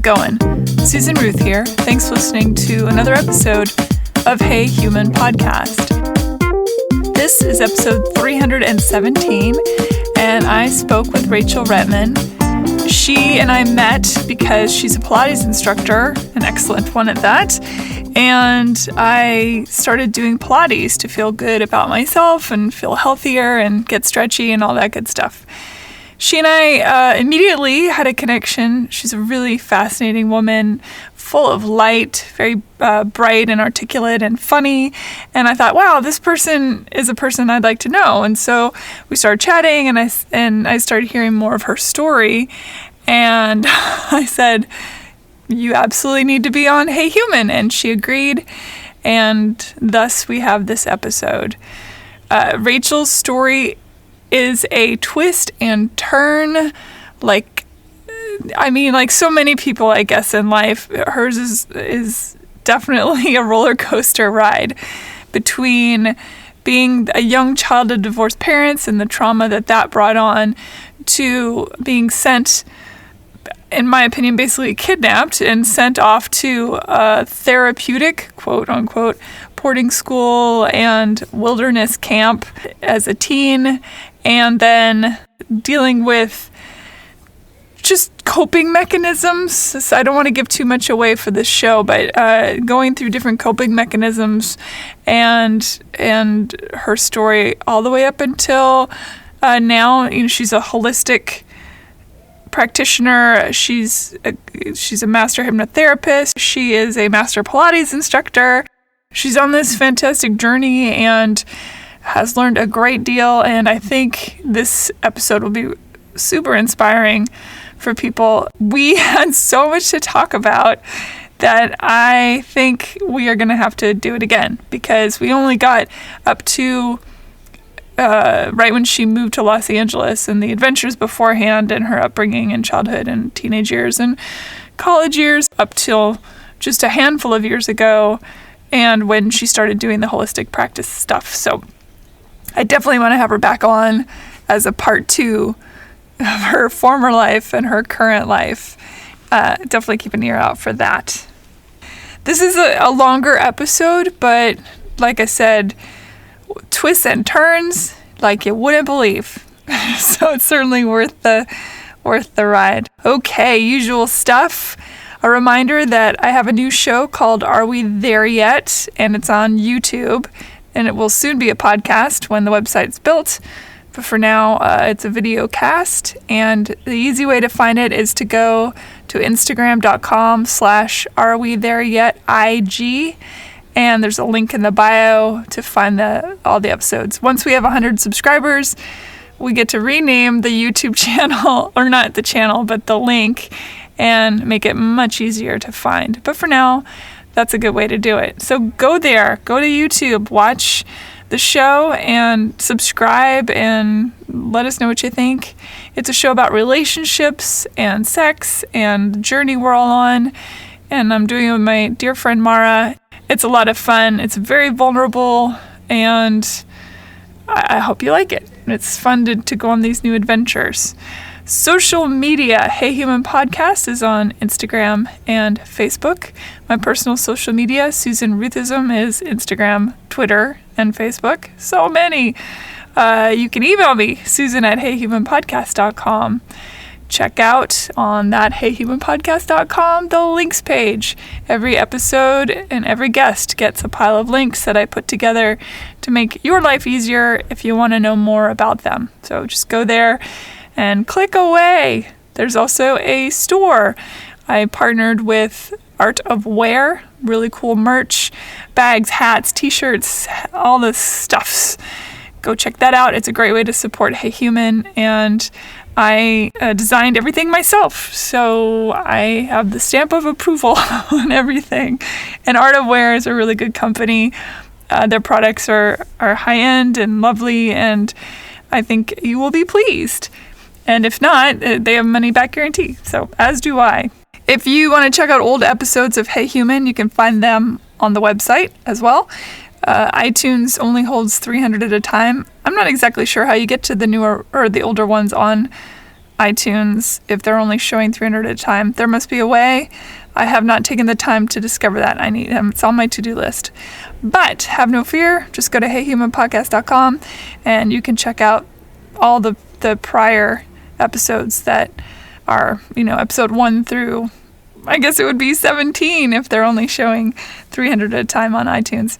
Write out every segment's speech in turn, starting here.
going? Susan Ruth here. Thanks for listening to another episode of Hey Human Podcast. This is episode 317, and I spoke with Rachel Rettman. She and I met because she's a Pilates instructor, an excellent one at that, and I started doing Pilates to feel good about myself and feel healthier and get stretchy and all that good stuff. She and I immediately had a connection. She's a really fascinating woman, full of light, very bright and articulate and funny. And I thought, wow, this person is a person I'd like to know. And so we started chatting, and I started hearing more of her story. And I said, you absolutely need to be on Hey Human. And she agreed. And thus we have this episode. Rachel's story is a twist and turn, like so many people, I guess, in life. Hers is definitely a roller coaster ride between being a young child of divorced parents and the trauma that brought on, to being sent, in my opinion, basically kidnapped and sent off to a therapeutic, quote unquote, boarding school and wilderness camp as a teen, and then dealing with just coping mechanisms. So I don't want to give too much away for this show, but going through different coping mechanisms and her story all the way up until now. She's a holistic practitioner. She's a master hypnotherapist. She is a master Pilates instructor. She's on this fantastic journey and has learned a great deal, and I think this episode will be super inspiring for people. We had so much to talk about that I think we are going to have to do it again, because we only got up to right when she moved to Los Angeles, and the adventures beforehand, and her upbringing and childhood and teenage years and college years, up till just a handful of years ago, and when she started doing the holistic practice stuff. So I definitely want to have her back on as a part 2 of her former life and her current life. Definitely keep an ear out for that. This is a longer episode, but like I said, twists and turns like you wouldn't believe. So it's certainly worth the ride. Okay, usual stuff. A reminder that I have a new show called Are We There Yet? And it's on YouTube. And it will soon be a podcast when the website's built. But for now, it's a video cast. And the easy way to find it is to go to Instagram.com/AreWeThereYetIG. And there's a link in the bio to find all the episodes. Once we have 100 subscribers, we get to rename the YouTube channel, or not the channel, but the link, and make it much easier to find. But for now, that's a good way to do it. So go there, go to YouTube, watch the show, and subscribe, and let us know what you think. It's a show about relationships and sex and the journey we're all on. And I'm doing it with my dear friend Mara. It's a lot of fun. It's very vulnerable, and I hope you like it. It's fun to go on these new adventures. Social media, Hey Human Podcast, is on Instagram and Facebook. My personal social media, Susan Ruthism, is Instagram, Twitter, and Facebook. So many. You can email me, susan@heyhumanpodcast.com. Check out on that heyhumanpodcast.com the links page. Every episode and every guest gets a pile of links that I put together to make your life easier if you want to know more about them. So just go there and click away. There's also a store. I partnered with Art of Wear, really cool merch, bags, hats, t-shirts, all the stuffs. Go check that out. It's a great way to support Hey Human, and I designed everything myself, so I have the stamp of approval on everything. And Art of Wear is a really good company. Their products are high-end and lovely, and I think you will be pleased. And if not, they have a money-back guarantee, so as do I. If you want to check out old episodes of Hey Human, you can find them on the website as well. iTunes only holds 300 at a time. I'm not exactly sure how you get to the newer or the older ones on iTunes if they're only showing 300 at a time. There must be a way. I have not taken the time to discover that. I need them. It's on my to-do list. But have no fear. Just go to heyhumanpodcast.com and you can check out all the prior episodes that are, episode 1 through, I guess it would be 17 if they're only showing 300 at a time on iTunes.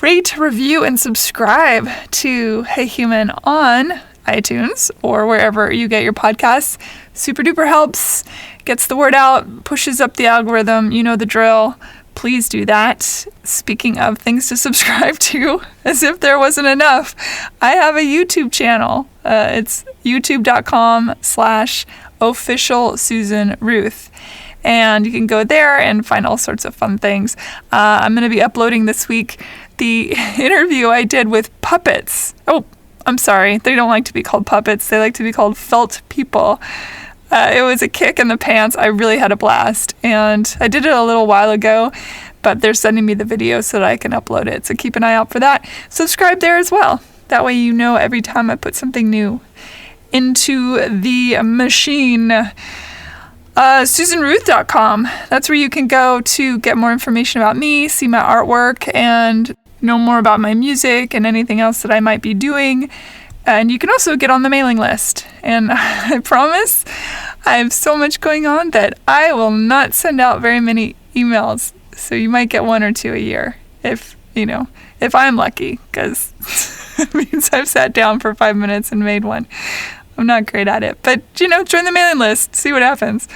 Rate, review, and subscribe to Hey Human on iTunes or wherever you get your podcasts. Super duper helps, gets the word out, pushes up the algorithm. You know the drill. Please do that. Speaking of things to subscribe to, as if there wasn't enough, I have a YouTube channel. It's youtube.com/officialsusanruth. And you can go there and find all sorts of fun things. I'm going to be uploading this week the interview I did with puppets. Oh, I'm sorry. They don't like to be called puppets. They like to be called felt people. It was a kick in the pants. I really had a blast. And I did it a little while ago, but they're sending me the video so that I can upload it. So keep an eye out for that. Subscribe there as well. That way you know every time I put something new into the machine. SusanRuth.com. That's where you can go to get more information about me, see my artwork, and know more about my music and anything else that I might be doing. And you can also get on the mailing list. And I promise I have so much going on that I will not send out very many emails. So you might get 1 or 2 a year if I'm lucky, because it means I've sat down for 5 minutes and made one. I'm not great at it, but join the mailing list, see what happens.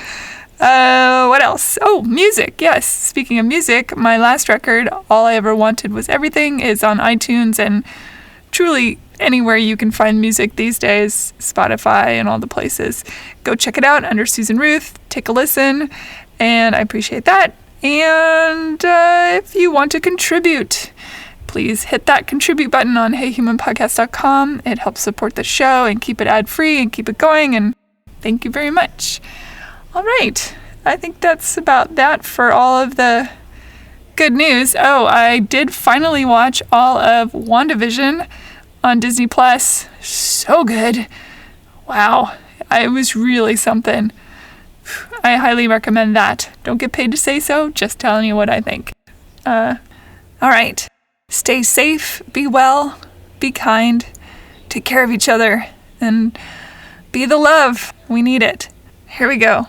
What else? Oh, music. Yes. Speaking of music, my last record, All I Ever Wanted Was Everything, is on iTunes and truly anywhere you can find music these days, Spotify and all the places. Go check it out under Susan Ruth. Take a listen, and I appreciate that. And if you want to contribute, please hit that contribute button on heyhumanpodcast.com. It helps support the show and keep it ad-free and keep it going, and thank you very much. All right. I think that's about that for all of the good news. Oh, I did finally watch all of WandaVision on Disney Plus. So good. Wow. It was really something. I highly recommend that. Don't get paid to say so, just telling you what I think. All right. Stay safe, be well, be kind, take care of each other, and be the love. We need it. Here we go.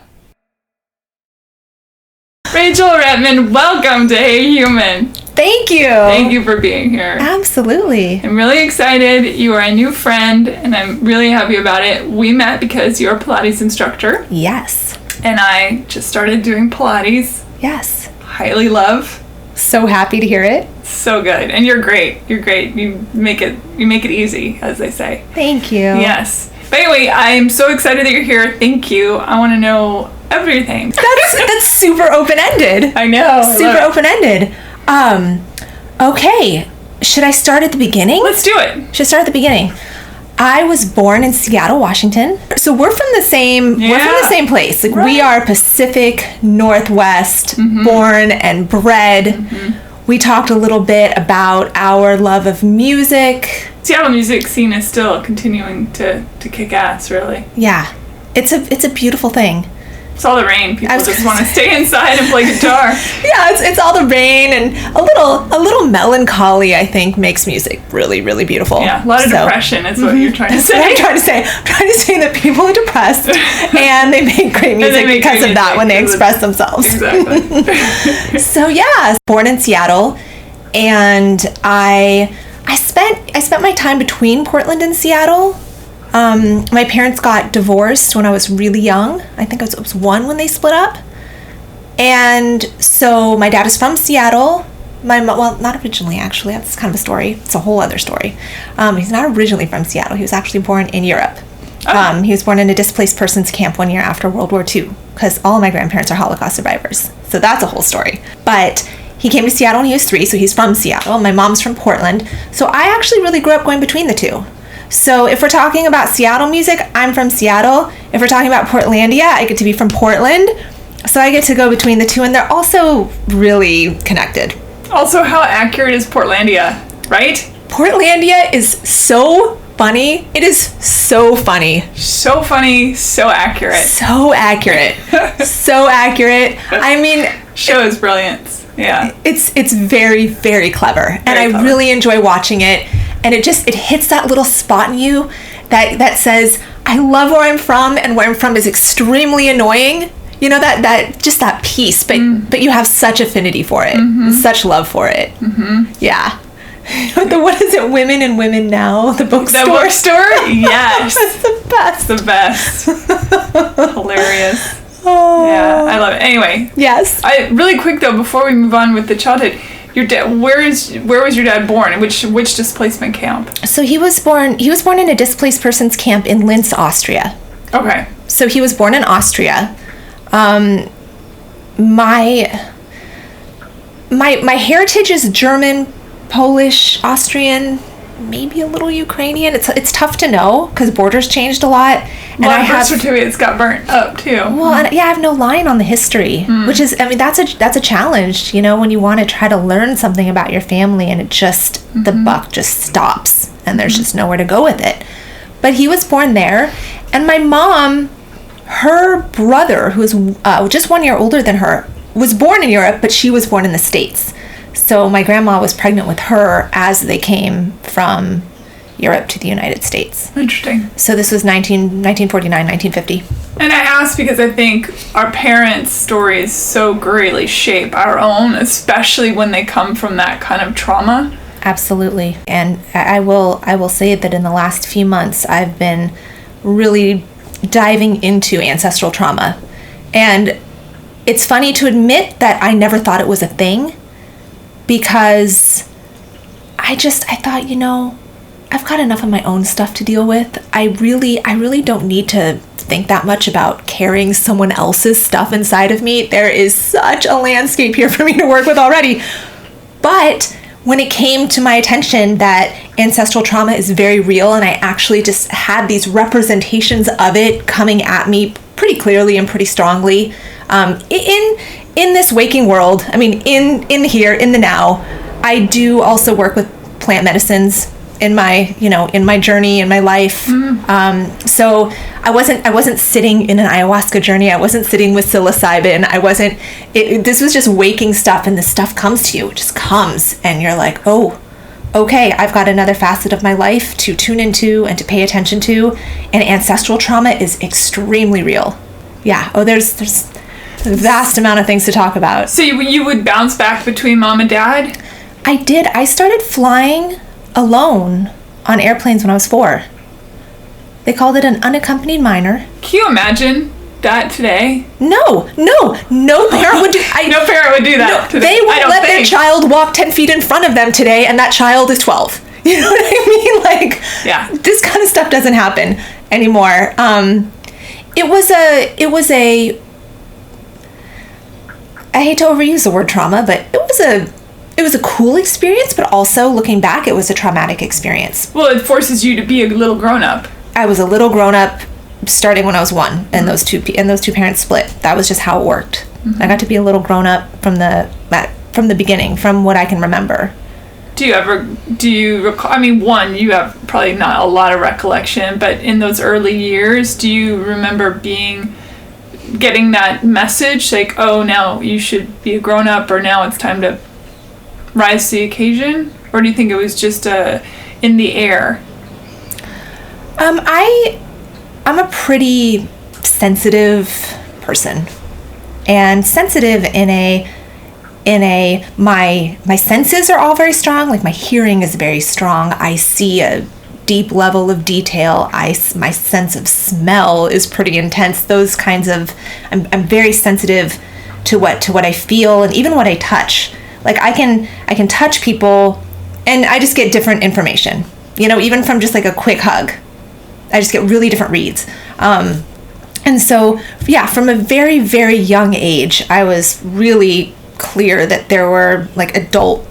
Rachel Rettman, welcome to Hey Human. Thank you. Thank you for being here. Absolutely. I'm really excited. You are a new friend, and I'm really happy about it. We met because you're a Pilates instructor. Yes. And I just started doing Pilates. Yes. Highly love. So happy to hear it. So good. And you're great. You're great. You make it easy, as they say. Thank you. Yes. But anyway, I'm so excited that you're here. Thank you. I want to know everything. That's super open-ended. I know. Super open-ended. Okay. Should I start at the beginning? Let's do it. Should I start at the beginning? I was born in Seattle, Washington. So we're from the same place. Like, right. We are Pacific Northwest, born and bred. Mm-hmm. We talked a little bit about our love of music. Seattle music scene is still continuing to kick ass, really. Yeah. It's a beautiful thing. It's all the rain. People just want to stay inside and play guitar. Yeah, it's all the rain, and a little melancholy, I think, makes music really, really beautiful. Yeah, a lot of depression is what you're trying to say. What I'm trying to say. I'm trying to say that people are depressed, and they make great music because of that when they express themselves. Exactly. So yeah, born in Seattle, and I spent my time between Portland and Seattle. My parents got divorced when I was really young. I think I was 1 when they split up. And so my dad is from Seattle. Well, not originally, actually. That's kind of a story. It's a whole other story. He's not originally from Seattle. He was actually born in Europe. Oh. He was born in a displaced persons camp 1 year after World War II, because all of my grandparents are Holocaust survivors. So that's a whole story. But he came to Seattle when he was 3, so he's from Seattle. My mom's from Portland. So I actually really grew up going between the two. So if we're talking about Seattle music, I'm from Seattle. If we're talking about Portlandia, I get to be from Portland. So I get to go between the two, and they're also really connected. Also, how accurate is Portlandia, right? Portlandia is so funny. It is so funny. So funny, so accurate. So accurate. So accurate. I mean, shows brilliance. Yeah. It's very, very clever. And I really enjoy watching it. And it hits that little spot in you that says, I love where I'm from, and where I'm from is extremely annoying. You know, that piece, but you have such affinity for it, such love for it. Yeah. What is it? Women and Women Now, the bookstore. The bookstore? Yes. That's the best. Hilarious. Oh. Yeah, I love it. Anyway. Yes. Really quick though, before we move on with the childhood, your dad. Where was your dad born? Which displacement camp? So he was born in a displaced persons camp in Linz, Austria. Okay. So he was born in Austria. My heritage is German, Polish, Austrian, maybe a little Ukrainian. It's tough to know because borders changed a lot. And I have birth certificates got burnt up too. Well, and, I have no line on the history, which is, I mean, that's a challenge, you know, when you want to try to learn something about your family and it just, the buck just stops and there's just nowhere to go with it. But he was born there, and my mom, her brother, who was just 1 year older than her, was born in Europe, but she was born in the States. So my grandma was pregnant with her as they came from Europe to the United States. Interesting. So this was 1949, 1950. And I ask because I think our parents' stories so greatly shape our own, especially when they come from that kind of trauma. Absolutely. And I will say that in the last few months, I've been really diving into ancestral trauma. And it's funny to admit that I never thought it was a thing, because I thought, you know, I've got enough of my own stuff to deal with. I really don't need to think that much about carrying someone else's stuff inside of me. There is such a landscape here for me to work with already. But when it came to my attention that ancestral trauma is very real, and I actually just had these representations of it coming at me pretty clearly and pretty strongly, in this waking world, I mean, in here, in the now, I do also work with plant medicines in my journey in my life. So I wasn't sitting in an ayahuasca journey. I wasn't sitting with psilocybin. This was just waking stuff, and this stuff comes to you. It just comes, and you're like, oh, okay, I've got another facet of my life to tune into and to pay attention to. And ancestral trauma is extremely real. Yeah. Oh, there's a vast amount of things to talk about. So you would bounce back between mom and dad? I did. I started flying alone on airplanes when I was 4. They called it an unaccompanied minor. Can you imagine that today? No parent would do. No parent would do that. No, they won't let their child walk 10 feet in front of them today, and that child is 12. You know what I mean? Like, yeah, this kind of stuff doesn't happen anymore. It was a. I hate to overuse the word trauma, but it was a cool experience, but also looking back, it was a traumatic experience. Well, it forces you to be a little grown up. I was a little grown up starting when I was 1, and those two parents split. That was just how it worked. I got to be a little grown up from the beginning, from what I can remember. Do you recall, I mean, you have probably not a lot of recollection, but in those early years, do you remember getting that message, like, oh, now you should be a grown up, or now it's time to rise to the occasion? Or do you think it was just in the air? I'm a pretty sensitive person, and sensitive my senses are all very strong. Like, my hearing is very strong. I see a deep level of detail. My sense of smell is pretty intense. Those kinds of, I'm very sensitive to what I feel, and even what I touch. Like, I can touch people, and I just get different information. You know, even from just like a quick hug, I just get really different reads. And so, yeah, from a very, very young age, I was really clear that there were like adult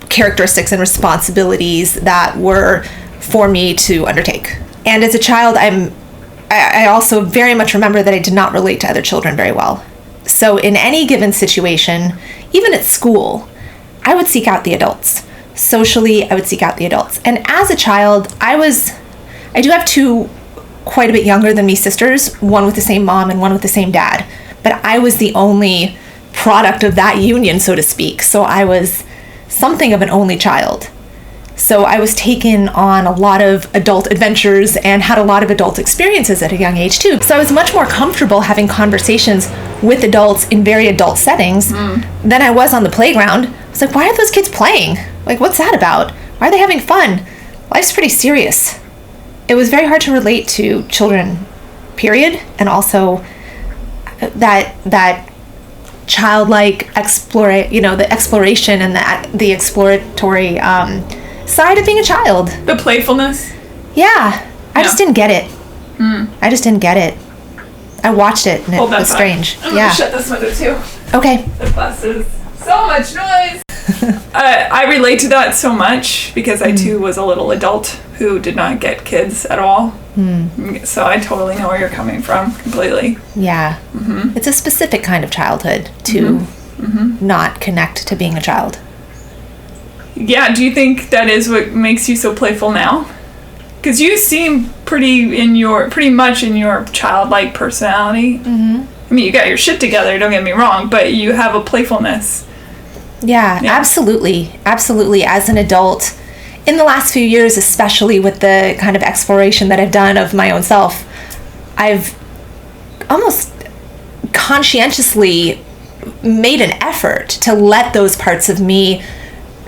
characteristics and responsibilities that were for me to undertake. And as a child, I also very much remember that I did not relate to other children very well. So in any given situation, even at school, I would seek out the adults. socially, I would seek out the adults. And as a child, I do have two quite a bit younger than me sisters, one with the same mom and one with the same dad. But I was the only product of that union, so to speak. So I was something of an only child. So I was taken on a lot of adult adventures and had a lot of adult experiences at a young age too. So I was much more comfortable having conversations with adults in very adult settings than I was on the playground. I was like, why are those kids playing? Like, what's that about? Why are they having fun? Life's pretty serious. It was very hard to relate to children, period. And also that childlike the exploration and the exploratory side of being a child. The playfulness? Yeah. I just didn't get it. I just didn't get it. I watched it and it was strange. I'm going to shut this window too. Okay. The bus is so much noise. I relate to that so much because I too was a little adult who did not get kids at all. So I totally know where you're coming from completely. Yeah. It's a specific kind of childhood to not connect to being a child. Yeah, do you think that is what makes you so playful now? Because you seem pretty much in your childlike personality. I mean, you got your shit together, don't get me wrong, but you have a playfulness. Yeah, absolutely. Absolutely. As an adult, in the last few years, especially with the kind of exploration that I've done of my own self, I've almost conscientiously made an effort to let those parts of me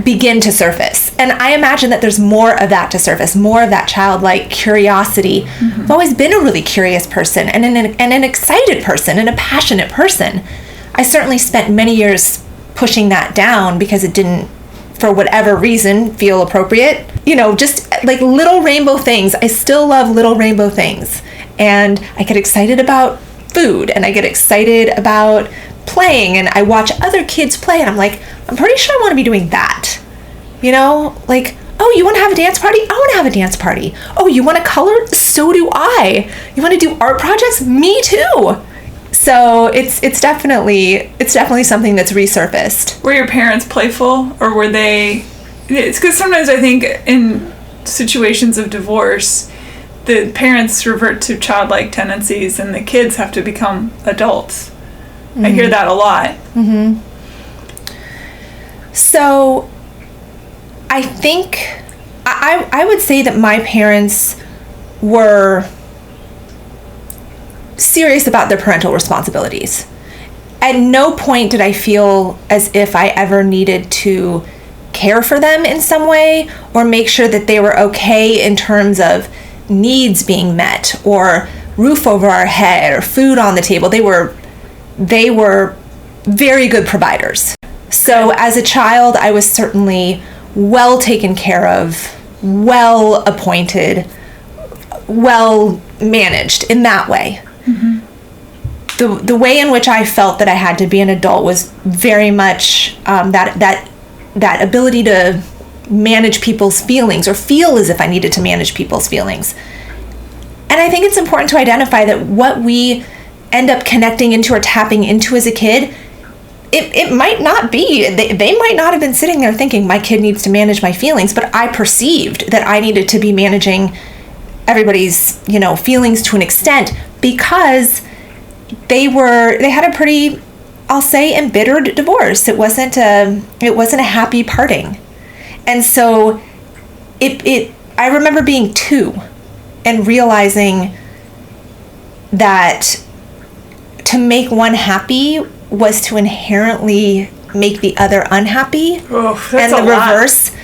begin to surface. And I imagine that there's more of that to surface, more of that childlike curiosity. I've always been a really curious person and an excited person and a passionate person. I certainly spent many years pushing that down because it didn't, for whatever reason, feel appropriate. Just like little rainbow things. I still love little rainbow things. And I get excited about food and I get excited about playing and I watch other kids play and I'm like, I'm pretty sure I want to be doing that. Like, oh, you want to have a dance party? I want to have a dance party. Oh, you want to color? So do I. You want to do art projects? Me too. So it's definitely something that's resurfaced. Were your parents playful or were they? It's because sometimes I think in situations of divorce, the parents revert to childlike tendencies and the kids have to become adults. I hear that a lot. So I think I would say that my parents were serious about their parental responsibilities. At no point did I feel as if I ever needed to care for them in some way or make sure that they were okay in terms of needs being met or roof over our head or food on the table. They were very good providers. So as a child, I was certainly well taken care of, well appointed, well managed in that way. The way in which I felt that I had to be an adult was very much that ability to manage people's feelings or feel as if I needed to manage people's feelings. And I think it's important to identify that what we end up connecting into or tapping into as a kid, it might not be, they might not have been sitting there thinking my kid needs to manage my feelings, but I perceived that I needed to be managing everybody's, feelings to an extent because they had a pretty, I'll say, embittered divorce. It wasn't a happy parting. And so I remember being 2 and realizing that to make one happy was to inherently make the other unhappy. Oh, that's and the a lot. reverse.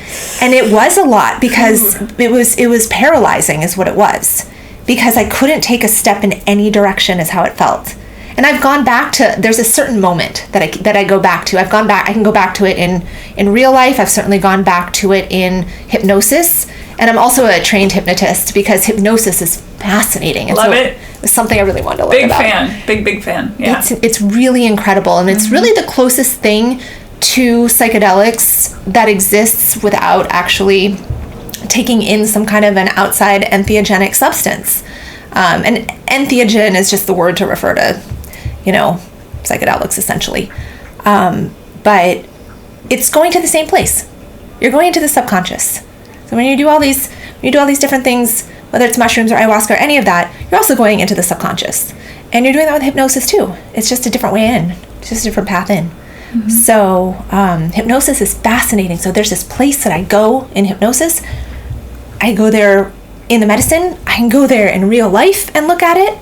And it was a lot because it was paralyzing is what it was. Because I couldn't take a step in any direction is how it felt. And I've gone back to, there's a certain moment that I go back to. I can go back to it in real life. I've certainly gone back to it in hypnosis. And I'm also a trained hypnotist because hypnosis is fascinating. And Love it. It's something I really wanted to learn about. Big fan. Yeah. It's really incredible. And it's really the closest thing to psychedelics that exists without actually taking in some kind of an outside entheogenic substance. And entheogen is just the word to refer to, psychedelics essentially. But it's going to the same place. You're going into the subconscious. So when you do all these different things, whether it's mushrooms or ayahuasca or any of that, you're also going into the subconscious. And you're doing that with hypnosis too. It's just a different way in. It's just a different path in. Mm-hmm. So hypnosis is fascinating. So there's this place that I go in hypnosis. I go there in the medicine. I can go there in real life and look at it.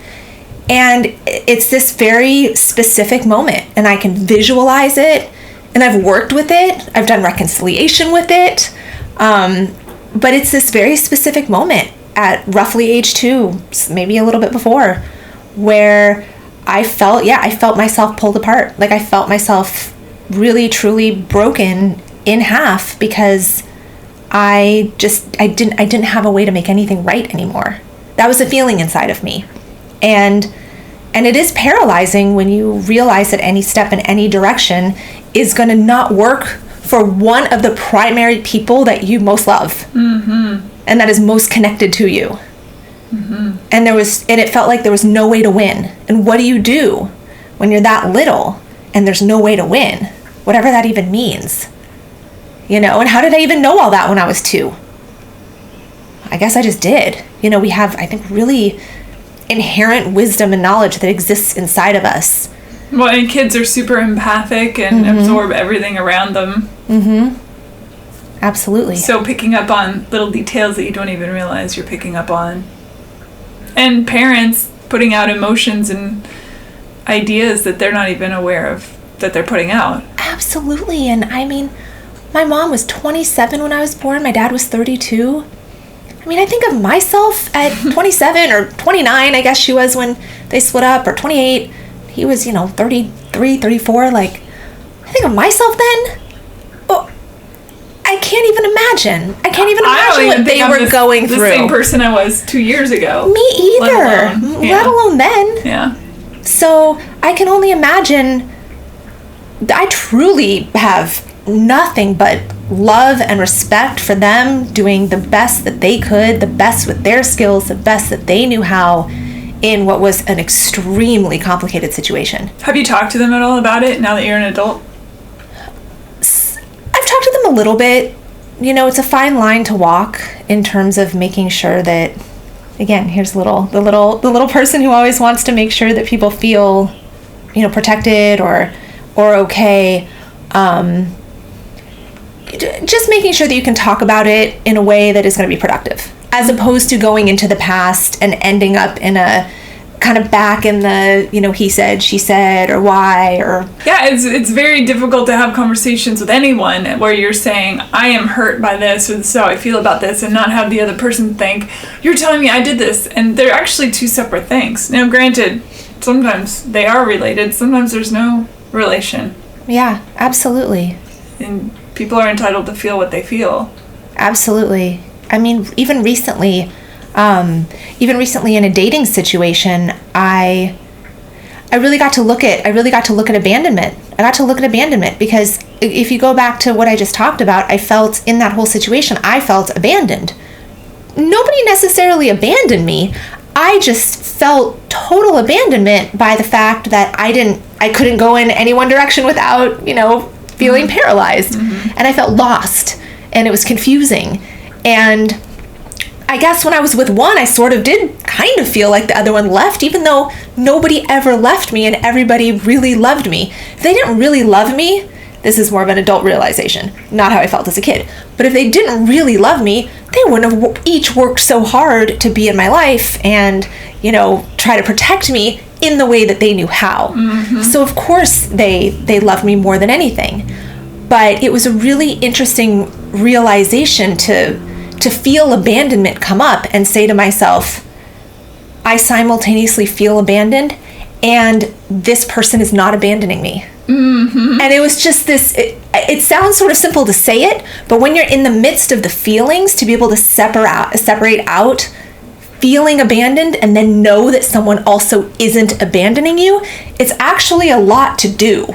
And it's this very specific moment. And I can visualize it. And I've worked with it. I've done reconciliation with it. But it's this very specific moment at roughly age 2, maybe a little bit before, where I felt myself pulled apart. Like I felt myself really, truly broken in half because I didn't have a way to make anything right anymore. That was a feeling inside of me. And it is paralyzing when you realize that any step in any direction is going to not work for one of the primary people that you most love. Mm-hmm. And that is most connected to you. Mm-hmm. And it felt like there was no way to win. And what do you do when you're that little and there's no way to win? Whatever that even means. And how did I even know all that when I was 2? I guess I just did. We have, I think, really inherent wisdom and knowledge that exists inside of us. Well, and kids are super empathic and mm-hmm. absorb everything around them. Mm-hmm. Absolutely. So picking up on little details that you don't even realize you're picking up on. And parents putting out emotions and ideas that they're not even aware of that they're putting out. Absolutely. And I mean, my mom was 27 when I was born. My dad was 32. I mean, I think of myself at 27 or 29, I guess she was when they split up, or 28. He was, 33, 34. Like, I think of myself then. Oh, I can't even imagine. I can't even imagine what they were going through. The same person I was 2 years ago. Me either. Let alone then. Yeah. So I can only imagine. I truly have nothing but love and respect for them doing the best that they could, the best with their skills, the best that they knew how, in what was an extremely complicated situation. Have you talked to them at all about it now that you're an adult? I've talked to them a little bit. It's a fine line to walk in terms of making sure that, again, here's the little person who always wants to make sure that people feel, protected or okay. Just making sure that you can talk about it in a way that is going to be productive, as opposed to going into the past and ending up in a kind of back in the, he said, she said, or why, or... Yeah, it's very difficult to have conversations with anyone where you're saying, I am hurt by this, or this is how I feel about this, and not have the other person think, you're telling me I did this, and they're actually two separate things. Now, granted, sometimes they are related, sometimes there's no relation. Yeah, absolutely. And people are entitled to feel what they feel. Absolutely. I mean, even recently in a dating situation, I really got to look at abandonment. I got to look at abandonment because if you go back to what I just talked about, I felt in that whole situation, I felt abandoned. Nobody necessarily abandoned me. I just felt total abandonment by the fact that I couldn't go in any one direction without, feeling mm-hmm. paralyzed. Mm-hmm. And I felt lost, and it was confusing. And I guess when I was with one, I sort of did kind of feel like the other one left, even though nobody ever left me and everybody really loved me. If they didn't really love me, this is more of an adult realization, not how I felt as a kid. But if they didn't really love me, they wouldn't have each worked so hard to be in my life and, try to protect me in the way that they knew how. Mm-hmm. So of course they loved me more than anything. But it was a really interesting realization to feel abandonment come up and say to myself, I simultaneously feel abandoned and this person is not abandoning me. Mm-hmm. And it was just this, it sounds sort of simple to say it, but when you're in the midst of the feelings, to be able to separate out feeling abandoned and then know that someone also isn't abandoning you, it's actually a lot to do.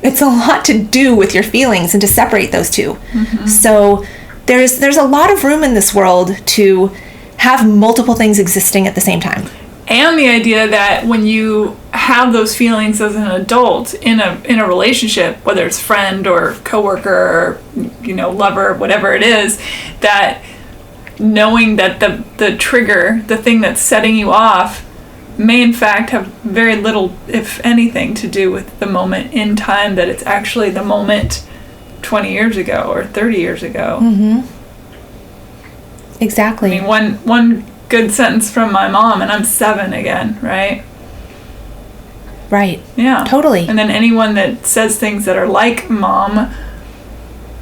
It's a lot to do with your feelings and to separate those two. Mm-hmm. So there's a lot of room in this world to have multiple things existing at the same time. And the idea that when you have those feelings as an adult in a relationship, whether it's friend or coworker or, lover, whatever it is, that knowing that the trigger, the thing that's setting you off, may in fact have very little, if anything, to do with the moment in time, that it's actually the moment 20 years ago or 30 years ago. Mm-hmm. Exactly. I mean, one good sentence from my mom, and I'm 7 again, right? Right. Yeah. Totally. And then anyone that says things that are like mom,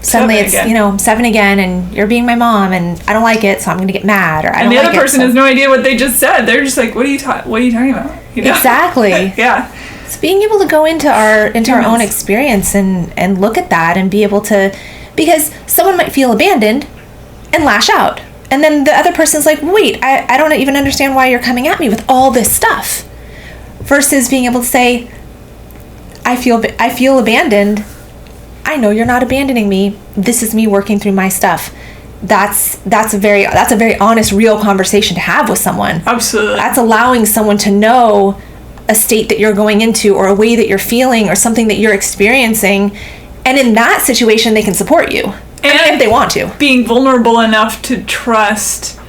suddenly it's, I'm 7 again, and you're being my mom, and I don't like it, so I'm going to get mad, or I don't like it. And the other person has no idea what they just said. They're just like, what are you talking about? Exactly. Yeah. It's being able to go into our own experience and look at that and be able to, because someone might feel abandoned and lash out. And then the other person's like, wait, I don't even understand why you're coming at me with all this stuff. Versus being able to say, I feel abandoned. I know you're not abandoning me. This is me working through my stuff. That's a very honest, real conversation to have with someone. Absolutely. That's allowing someone to know a state that you're going into, or a way that you're feeling, or something that you're experiencing. And in that situation, they can support you. And if they want to. Being vulnerable enough to trust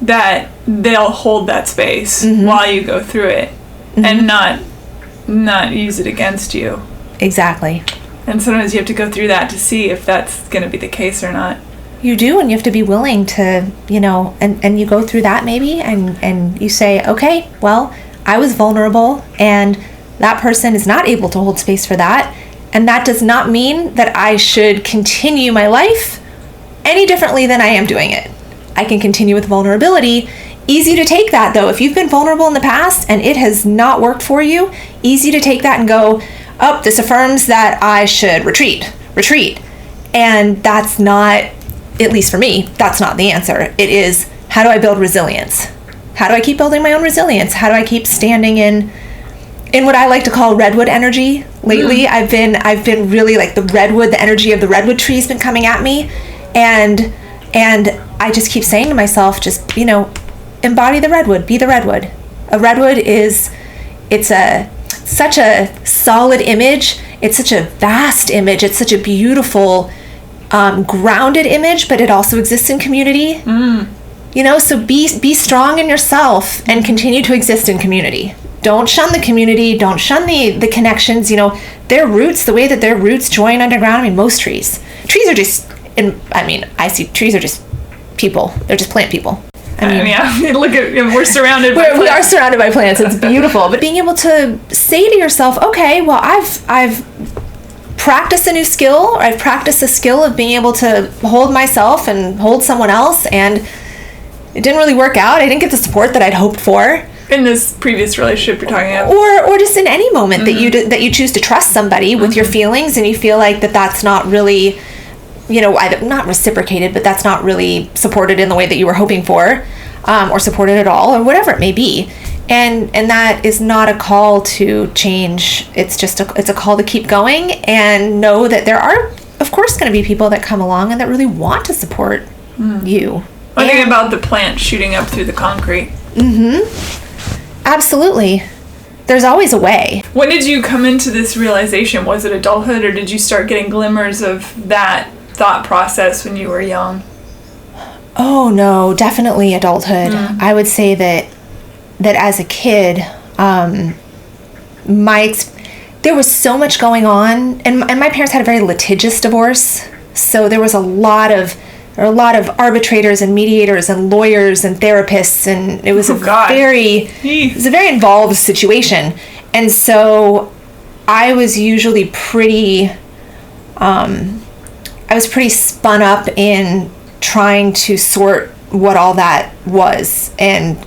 that they'll hold that space while you go through it, and not use it against you. Exactly. And sometimes you have to go through that to see if that's going to be the case or not. You do, and you have to be willing to, and you go through that maybe, and you say, okay, well, I was vulnerable, and that person is not able to hold space for that. And that does not mean that I should continue my life any differently than I am doing it. I can continue with vulnerability. Easy to take that, though. If you've been vulnerable in the past and it has not worked for you, easy to take that and go, oh, this affirms that I should retreat. And that's not, at least for me, that's not the answer. It is, how do I build resilience? How do I keep building my own resilience? How do I keep standing in what I like to call redwood energy? Lately, I've been really like the energy of the redwood tree has been coming at me, and I just keep saying to myself, just embody the redwood, be the redwood. A redwood it's such a solid image. It's such a vast image. It's such a beautiful, grounded image, but it also exists in community. So be strong in yourself and continue to exist in community. Don't shun the community. Don't shun the connections. Their roots, the way that their roots join underground. I mean, most trees are just, I see trees are just people. They're just plant people. Look at, we're surrounded by plants. We are surrounded by plants. It's beautiful. But being able to say to yourself, okay, well, I've practiced a new skill, or I've practiced the skill of being able to hold myself and hold someone else, and it didn't really work out. I didn't get the support that I'd hoped for. In this previous relationship you're talking about, or just in any moment that you choose to trust somebody with your feelings, and you feel like that's not really, either not reciprocated, but that's not really supported in the way that you were hoping for, or supported at all, or whatever it may be, and that is not a call to change. It's just it's a call to keep going and know that there are, of course, going to be people that come along and that really want to support you. I think about the plant shooting up through the concrete. Absolutely. There's always a way. When did you come into this realization? Was it adulthood, or did you start getting glimmers of that thought process when you were young? Oh, no, definitely adulthood. I would say that as a kid, there was so much going on, and my parents had a very litigious divorce, so there was a lot of arbitrators and mediators and lawyers and therapists, and it was a very involved situation. And so I was usually pretty spun up in trying to sort what all that was, and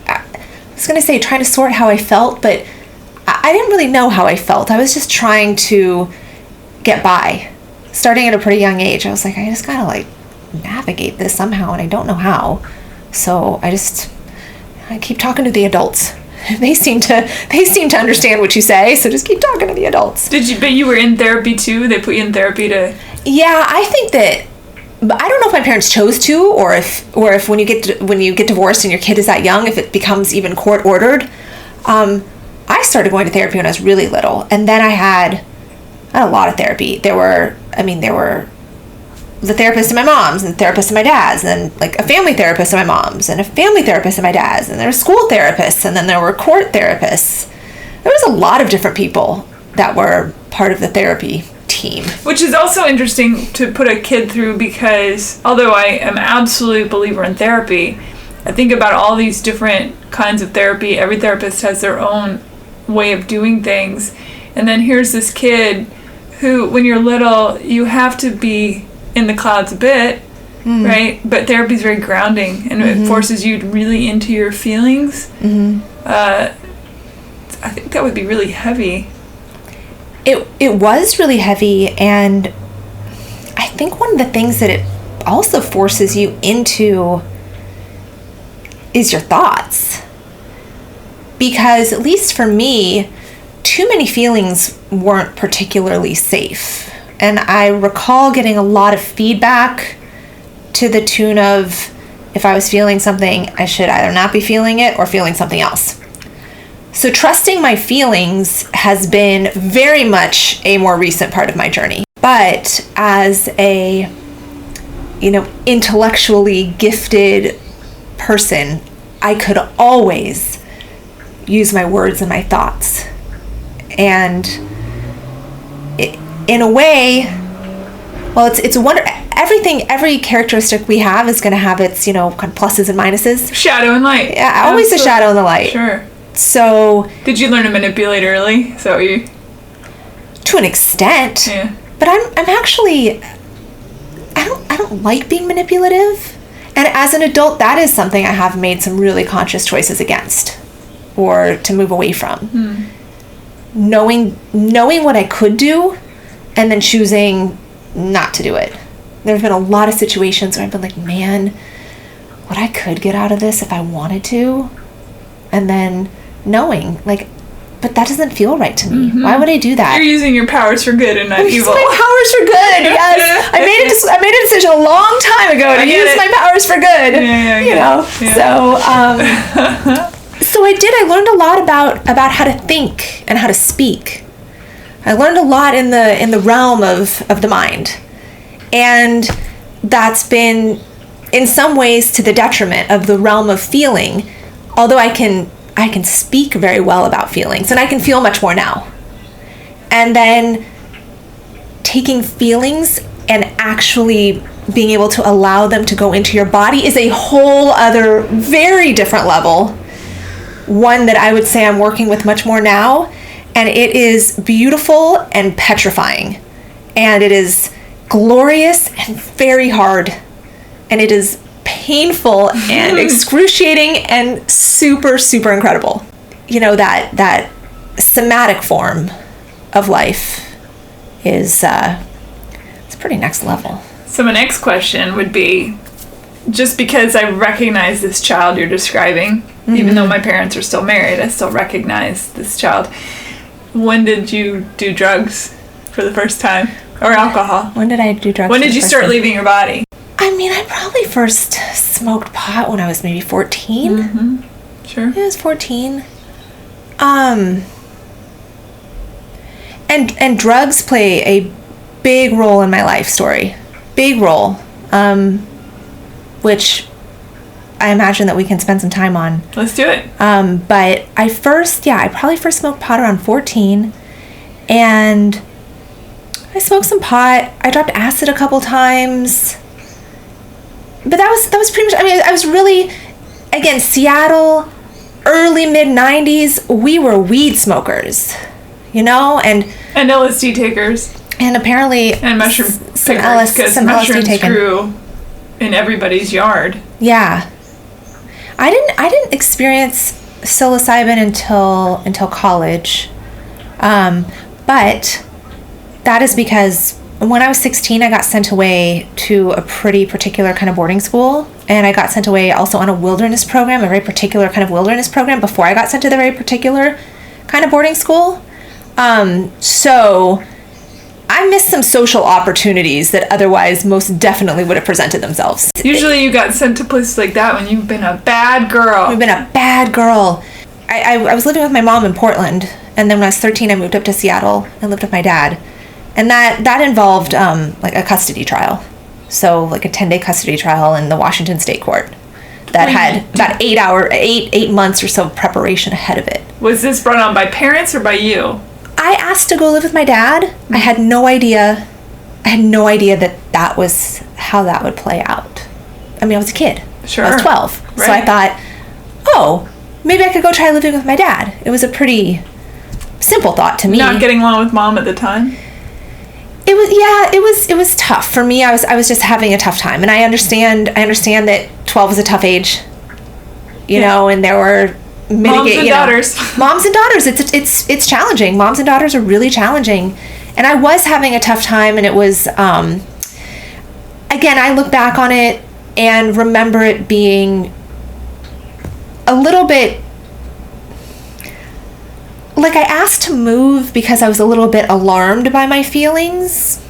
I was going to say trying to sort how I felt, but I didn't really know how I felt. I was just trying to get by. Starting at a pretty young age, I was like, I just gotta navigate this somehow, and I don't know how. So I keep talking to the adults. They seem to understand what you say, so just keep talking to the adults. But you were in therapy too? They put you in therapy to... Yeah, I think that, but I don't know if my parents chose to, or if when you get divorced and your kid is that young, if it becomes even court ordered. I started going to therapy when I was really little, and then I had a lot of therapy. There were the therapist at my mom's, and the therapist at my dad's, and then like a family therapist at my mom's, and a family therapist at my dad's, and there were school therapists, and then there were court therapists. There was a lot of different people that were part of the therapy team. Which is also interesting to put a kid through, because although I am absolutely a believer in therapy, I think about all these different kinds of therapy. Every therapist has their own way of doing things. And then here's this kid who, when you're little, you have to be in the clouds a bit, right? But therapy is very grounding, and it forces you really into your feelings. I think that would be really heavy. It was really heavy, and I think one of the things that it also forces you into is your thoughts. Because, at least for me, too many feelings weren't particularly safe. And I recall getting a lot of feedback to the tune of, if I was feeling something, I should either not be feeling it or feeling something else. So trusting my feelings has been very much a more recent part of my journey. But as a, intellectually gifted person, I could always use my words and my thoughts. And in a way, well, it's a wonder. Every characteristic we have is going to have its, kind of pluses and minuses. Shadow and light. Yeah, always the shadow and the light. Sure. So, did you learn to manipulate early? So you, to an extent. Yeah. But I'm actually, I don't like being manipulative. And as an adult, that is something I have made some really conscious choices against, or to move away from. Knowing what I could do, and then choosing not to do it. There's been a lot of situations where I've been like, man, what I could get out of this if I wanted to. And then knowing, like, but that doesn't feel right to me. Why would I do that? You're using your powers for good and not evil. My powers for good, yes. I made a decision a long time ago to use my powers for good. So I did. I learned a lot about how to think and how to speak. I learned a lot in the realm of the mind. And that's been, in some ways, to the detriment of the realm of feeling, although I can speak very well about feelings, and I can feel much more now. And then taking feelings and actually being able to allow them to go into your body is a whole other, very different level. One that I would say I'm working with much more now. And it is beautiful and petrifying. And it is glorious and very hard. And it is painful and excruciating and super, super incredible. That somatic form of life is it's pretty next level. So my next question would be, just because I recognize this child you're describing, even though my parents are still married, I still recognize this child. When did you do drugs for the first time? Or alcohol? When did I do drugs? When did you start leaving your body? I probably first smoked pot when I was maybe 14. Sure. I was 14. And drugs play a big role in my life story. Big role. Which I imagine that we can spend some time on. Let's do it. But I probably first smoked pot around 14. And I smoked some pot. I dropped acid a couple times. But that was pretty much, I was really, again, Seattle, early mid-90s, we were weed smokers, and LSD takers. And apparently and mushroom pickers, because mushrooms grew in everybody's yard. Yeah. I didn't experience psilocybin until college. But that is because when I was 16, I got sent away to a pretty particular kind of boarding school. And I got sent away also on a wilderness program, a very particular kind of wilderness program before I got sent to the very particular kind of boarding school. So I missed some social opportunities that otherwise most definitely would have presented themselves. Usually you got sent to places like that when you've been a bad girl. You've been a bad girl. I was living with my mom in Portland, and then when I was 13, I moved up to Seattle and lived with my dad. And that involved like a custody trial. So like a 10-day custody trial in the Washington State Court that had about 8 months or so of preparation ahead of it. Was this brought on by parents or by you? I asked to go live with my dad. Mm-hmm. I had no idea that was how that would play out. I mean, I was a kid. Sure. I was 12. Right. So I thought, oh, maybe I could go try living with my dad. It was a pretty simple thought to me. Not getting along with mom at the time? It was tough for me. I was just having a tough time, and I understand that 12 is a tough age, you know, and there were moms and daughters. Moms and daughters. It's challenging. Moms and daughters are really challenging, and I was having a tough time, and it was again, I look back on it and remember it being a little bit like I asked to move because I was a little bit alarmed by my feelings,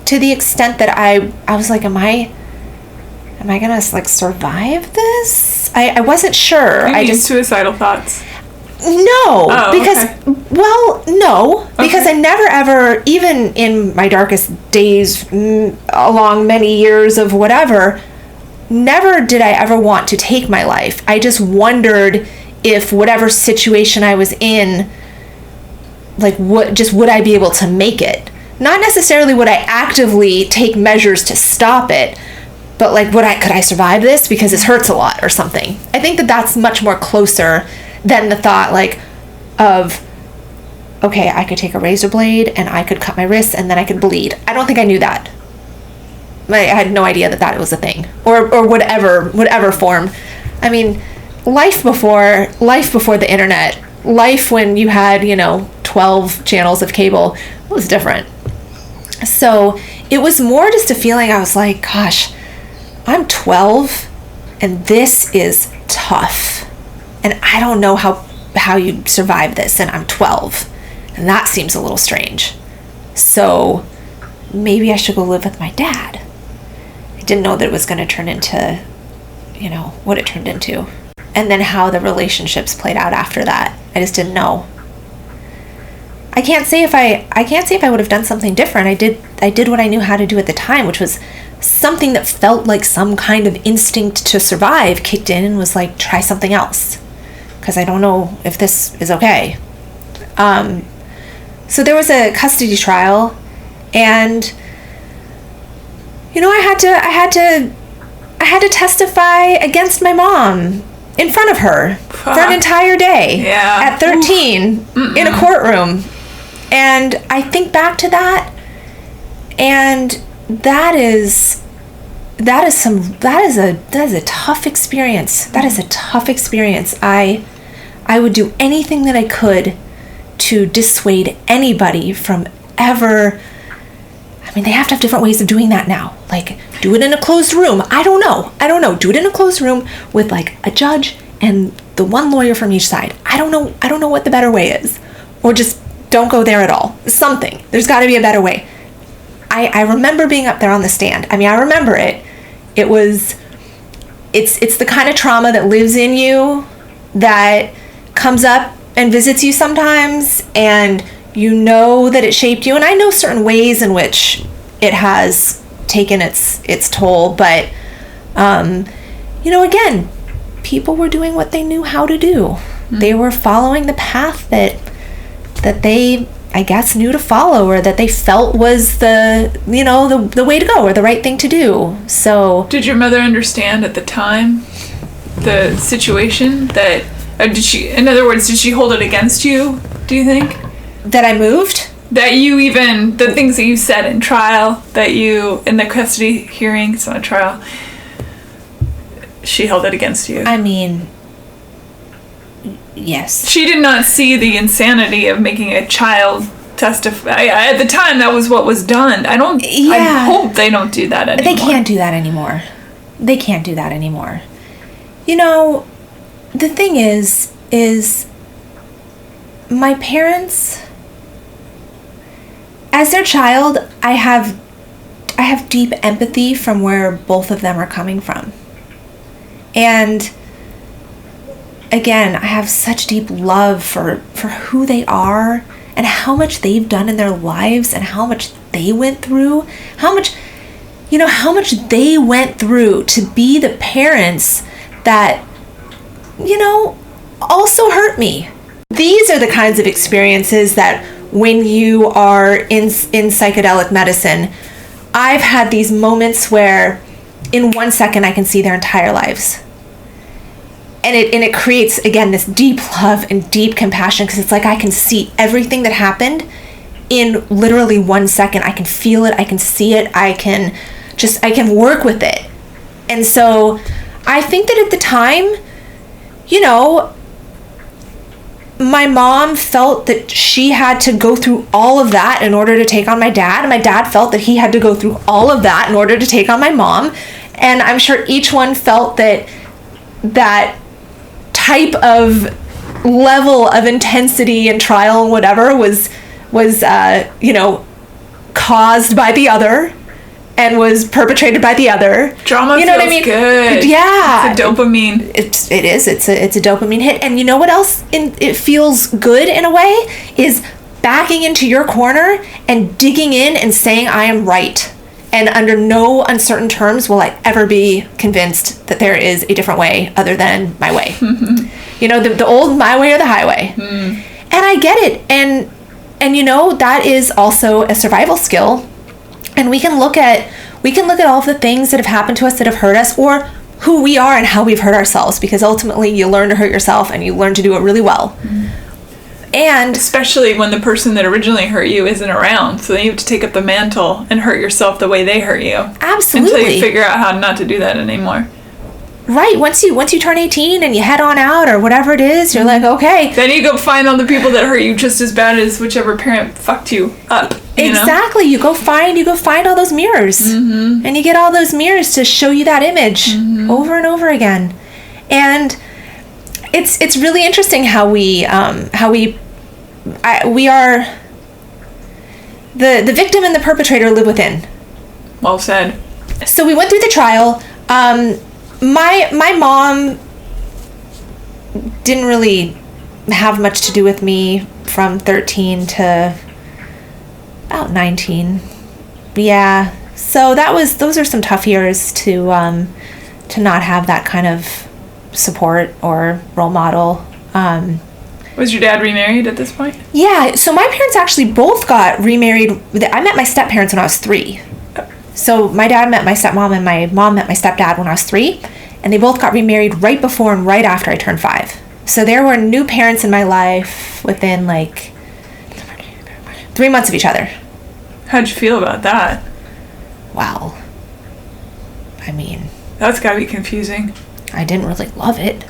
to the extent that I was like, am I gonna like survive this? I wasn't sure. I just suicidal thoughts. No, Okay. Because I never ever, even in my darkest days, along many years of whatever, never did I ever want to take my life. I just wondered if whatever situation I was in, like would I be able to make it? Not necessarily would I actively take measures to stop it, but like could I survive this because this hurts a lot or something. I think that that's much more closer than the thought like of, okay, I could take a razor blade and I could cut my wrists and then I could bleed. I don't think I knew that. I had no idea that was a thing, or whatever form. I mean, life before the internet, life when you had 12 channels of cable was different. So it was more just a feeling. I was like, gosh, I'm 12 and this is tough, and I don't know how you survive this, and I'm 12, and that seems a little strange. So maybe I should go live with my dad. I didn't know that it was going to turn into what it turned into, and then how the relationships played out after that. I just didn't know. I can't say if I would have done something different. I did what I knew how to do at the time, which was something that felt like some kind of instinct to survive kicked in and was like, try something else, because I don't know if this is okay. So there was a custody trial, and I had to testify against my mom in front of her for an entire day at 13 in a courtroom. And I think back to that, and that is a tough experience. That is a tough experience. I would do anything that I could to dissuade anybody from ever. I mean, they have to have different ways of doing that now. Like, do it in a closed room. I don't know. Do it in a closed room with like a judge and the one lawyer from each side. I don't know what the better way is. Or just don't go there at all. Something. There's got to be a better way. I remember being up there on the stand. I mean, I remember it. It's the kind of trauma that lives in you, that comes up and visits you sometimes, and you know that it shaped you. And I know certain ways in which it has taken its toll, but again, people were doing what they knew how to do. Mm-hmm. They were following the path that they, I guess, knew to follow, or that they felt was the way to go, or the right thing to do. So did your mother understand at the time the situation that did she hold it against you, do you think? That I moved? That you even, the things that you said in trial, that you, in the custody hearing, it's not a trial, she held it against you. I mean, yes. She did not see the insanity of making a child testify. At the time, that was what was done. I hope they don't do that anymore. They can't do that anymore. The thing is my parents, as their child, I have deep empathy from where both of them are coming from. And again, I have such deep love for who they are and how much they've done in their lives and how much they went through, how much they went through to be the parents that, also hurt me. These are the kinds of experiences that when you are in psychedelic medicine, I've had these moments where in 1 second I can see their entire lives. And it creates, again, this deep love and deep compassion, because it's like I can see everything that happened in literally 1 second. I can feel it, I can see it, I can work with it. And so I think that at the time, my mom felt that she had to go through all of that in order to take on my dad. And my dad felt that he had to go through all of that in order to take on my mom. And I'm sure each one felt that type of level of intensity and trial and whatever was caused by the other and was perpetrated by the other. Drama feels what I mean? Good. Yeah. It's a dopamine. It is. It's a dopamine hit. And you know what else it feels good in a way is backing into your corner and digging in and saying, I am right. And under no uncertain terms will I ever be convinced that there is a different way other than my way. The old my way or the highway. And I get it. And that is also a survival skill. And we can look at all of the things that have happened to us that have hurt us, or who we are and how we've hurt ourselves, because ultimately you learn to hurt yourself and you learn to do it really well. And especially when the person that originally hurt you isn't around, so then you have to take up the mantle and hurt yourself the way they hurt you. Absolutely. Until you figure out how not to do that anymore. Right. Once you turn 18 and you head on out or whatever it is, you're like, okay. Then you go find all the people that hurt you just as bad as whichever parent fucked you up. Exactly. You go find all those mirrors, and you get all those mirrors to show you that image over and over again. And it's really interesting how we are the victim and the perpetrator live within. Well said. So we went through the trial. My mom didn't really have much to do with me from 13 to about 19. Yeah. So those are some tough years to not have that kind of support or role model. Was your dad remarried at this point? Yeah. So my parents actually both got remarried. I met my step-parents when I was 3. So my dad met my stepmom and my mom met my stepdad when I was 3, and they both got remarried right before and right after I turned 5. So there were new parents in my life within 3 months of each other. How'd you feel about that? Wow. I mean, that's gotta be confusing. I didn't really love it.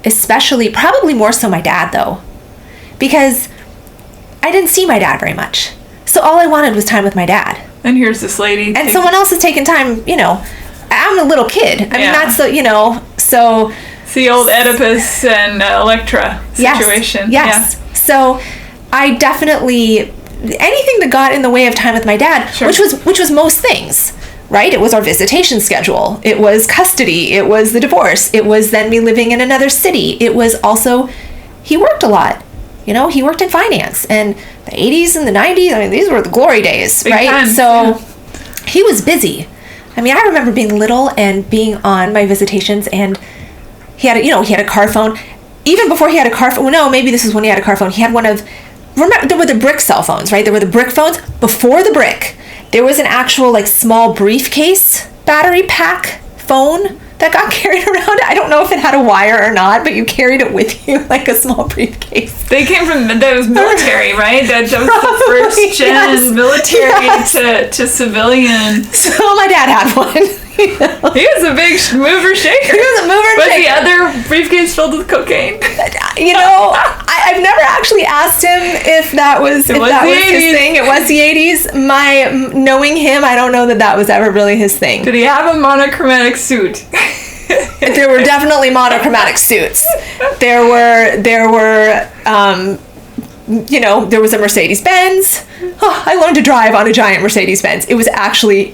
Especially, probably more so my dad though, because I didn't see my dad very much. So all I wanted was time with my dad. And here's this lady. And someone else is taking time, I'm a little kid. I mean, that's the, so. It's the old Oedipus and Electra situation. Yes. Yeah. So I definitely, anything that got in the way of time with my dad, sure. which was most things, right? It was our visitation schedule. It was custody. It was the divorce. It was then me living in another city. It was also, he worked a lot. He worked in finance, and the 80s and the 90s, I mean, these were the glory days, big right? Time. So he was busy. I mean, I remember being little and being on my visitations, and he had a car phone. Even before he had a car phone, no, maybe this is when he had a car phone. He had remember, there were the brick cell phones, right? There were the brick phones. Before the brick, there was an actual, small briefcase battery pack phone that got carried around. I don't know if it had a wire or not, but you carried it with you like a small briefcase. They came from, that was military, right? That was the first gen military to civilian. So my dad had one. He was a big mover shaker. He was a mover shaker. Was the other briefcase filled with cocaine? I've never actually asked him if that was his thing. It was the 80s. Knowing him, I don't know that was ever really his thing. Did he have a monochromatic suit? There were definitely monochromatic suits. There were there was a Mercedes-Benz. Oh, I learned to drive on a giant Mercedes-Benz. It was actually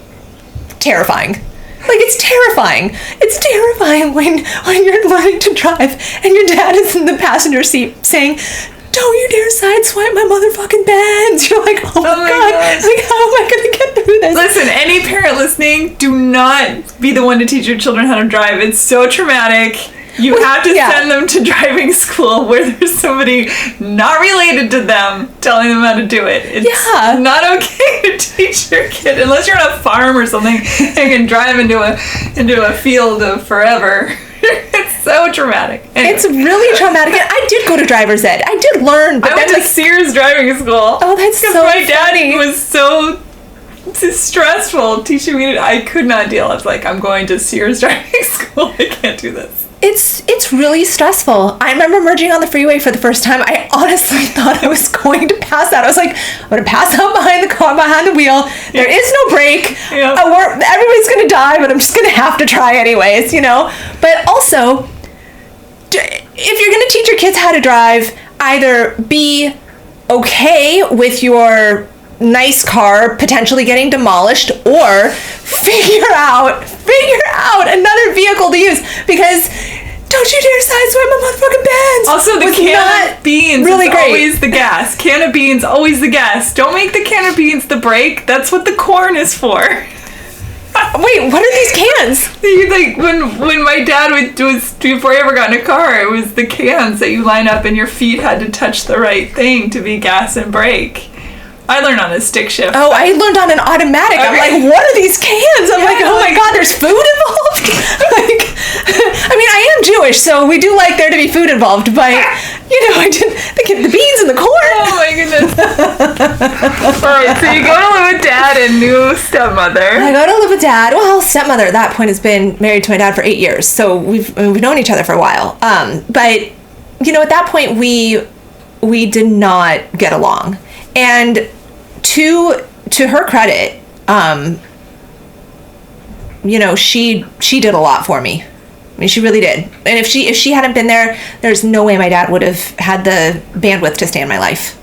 terrifying. Like, it's terrifying. It's terrifying when you're learning to drive and your dad is in the passenger seat saying, don't you dare sideswipe my motherfucking Benz. You're like, oh my God. Like, how am I going to get through this? Listen, any parent listening, do not be the one to teach your children how to drive. It's so traumatic. You have to send them to driving school where there's somebody not related to them telling them how to do it. It's not okay to teach your kid, unless you're on a farm or something and can drive into a field of forever. It's so traumatic. Anyway. It's really traumatic. And I did go to driver's ed. I did learn. But I went to Sears driving school. Oh, that's so funny. My dad was so stressful teaching me. I could not deal. I was like, I'm going to Sears driving school. I can't do this. It's really stressful. I remember merging on the freeway for the first time. I honestly thought I was going to pass out. I was like, I'm going to pass out behind the car, behind the wheel. There is no brake. Everybody's going to die, but I'm just going to have to try anyways, you know? But also, if you're going to teach your kids how to drive, either be okay with your nice car potentially getting demolished, or figure out another vehicle to use, because don't you dare sideswipe my motherfucking Benz. Also, the can of beans is always the gas. Can of beans, always the gas. Don't make the can of beans the brake. That's what the corn is for. Wait, what are these cans? Like when my dad was before he ever got in a car, it was the cans that you line up and your feet had to touch the right thing to be gas and brake. I learned on a stick shift. Oh, I learned on an automatic. Okay. I'm like, what are these cans? I'm like, oh my God, there's food involved? Like, I mean, I am Jewish, so we do like there to be food involved, but, you know, I didn't think of the beans and the corn. Oh my goodness. All right, so you go to live with dad and new stepmother. I go to live with dad. Well, stepmother at that point has been married to my dad for 8 years, so we've known each other for a while. But, you know, at that point, we did not get along. And to her credit, you know, she did a lot for me. I mean, she really did. And if she hadn't been there, there's no way my dad would have had the bandwidth to stay in my life.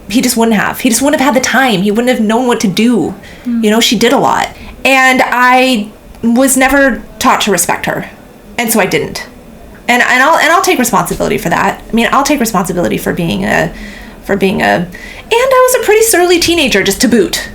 He just wouldn't have. He just wouldn't have had the time. He wouldn't have known what to do. You know, she did a lot. And I was never taught to respect her. And so I didn't. And I'll take responsibility for that. I mean, I'll take responsibility for being a and I was a pretty surly teenager, just to boot.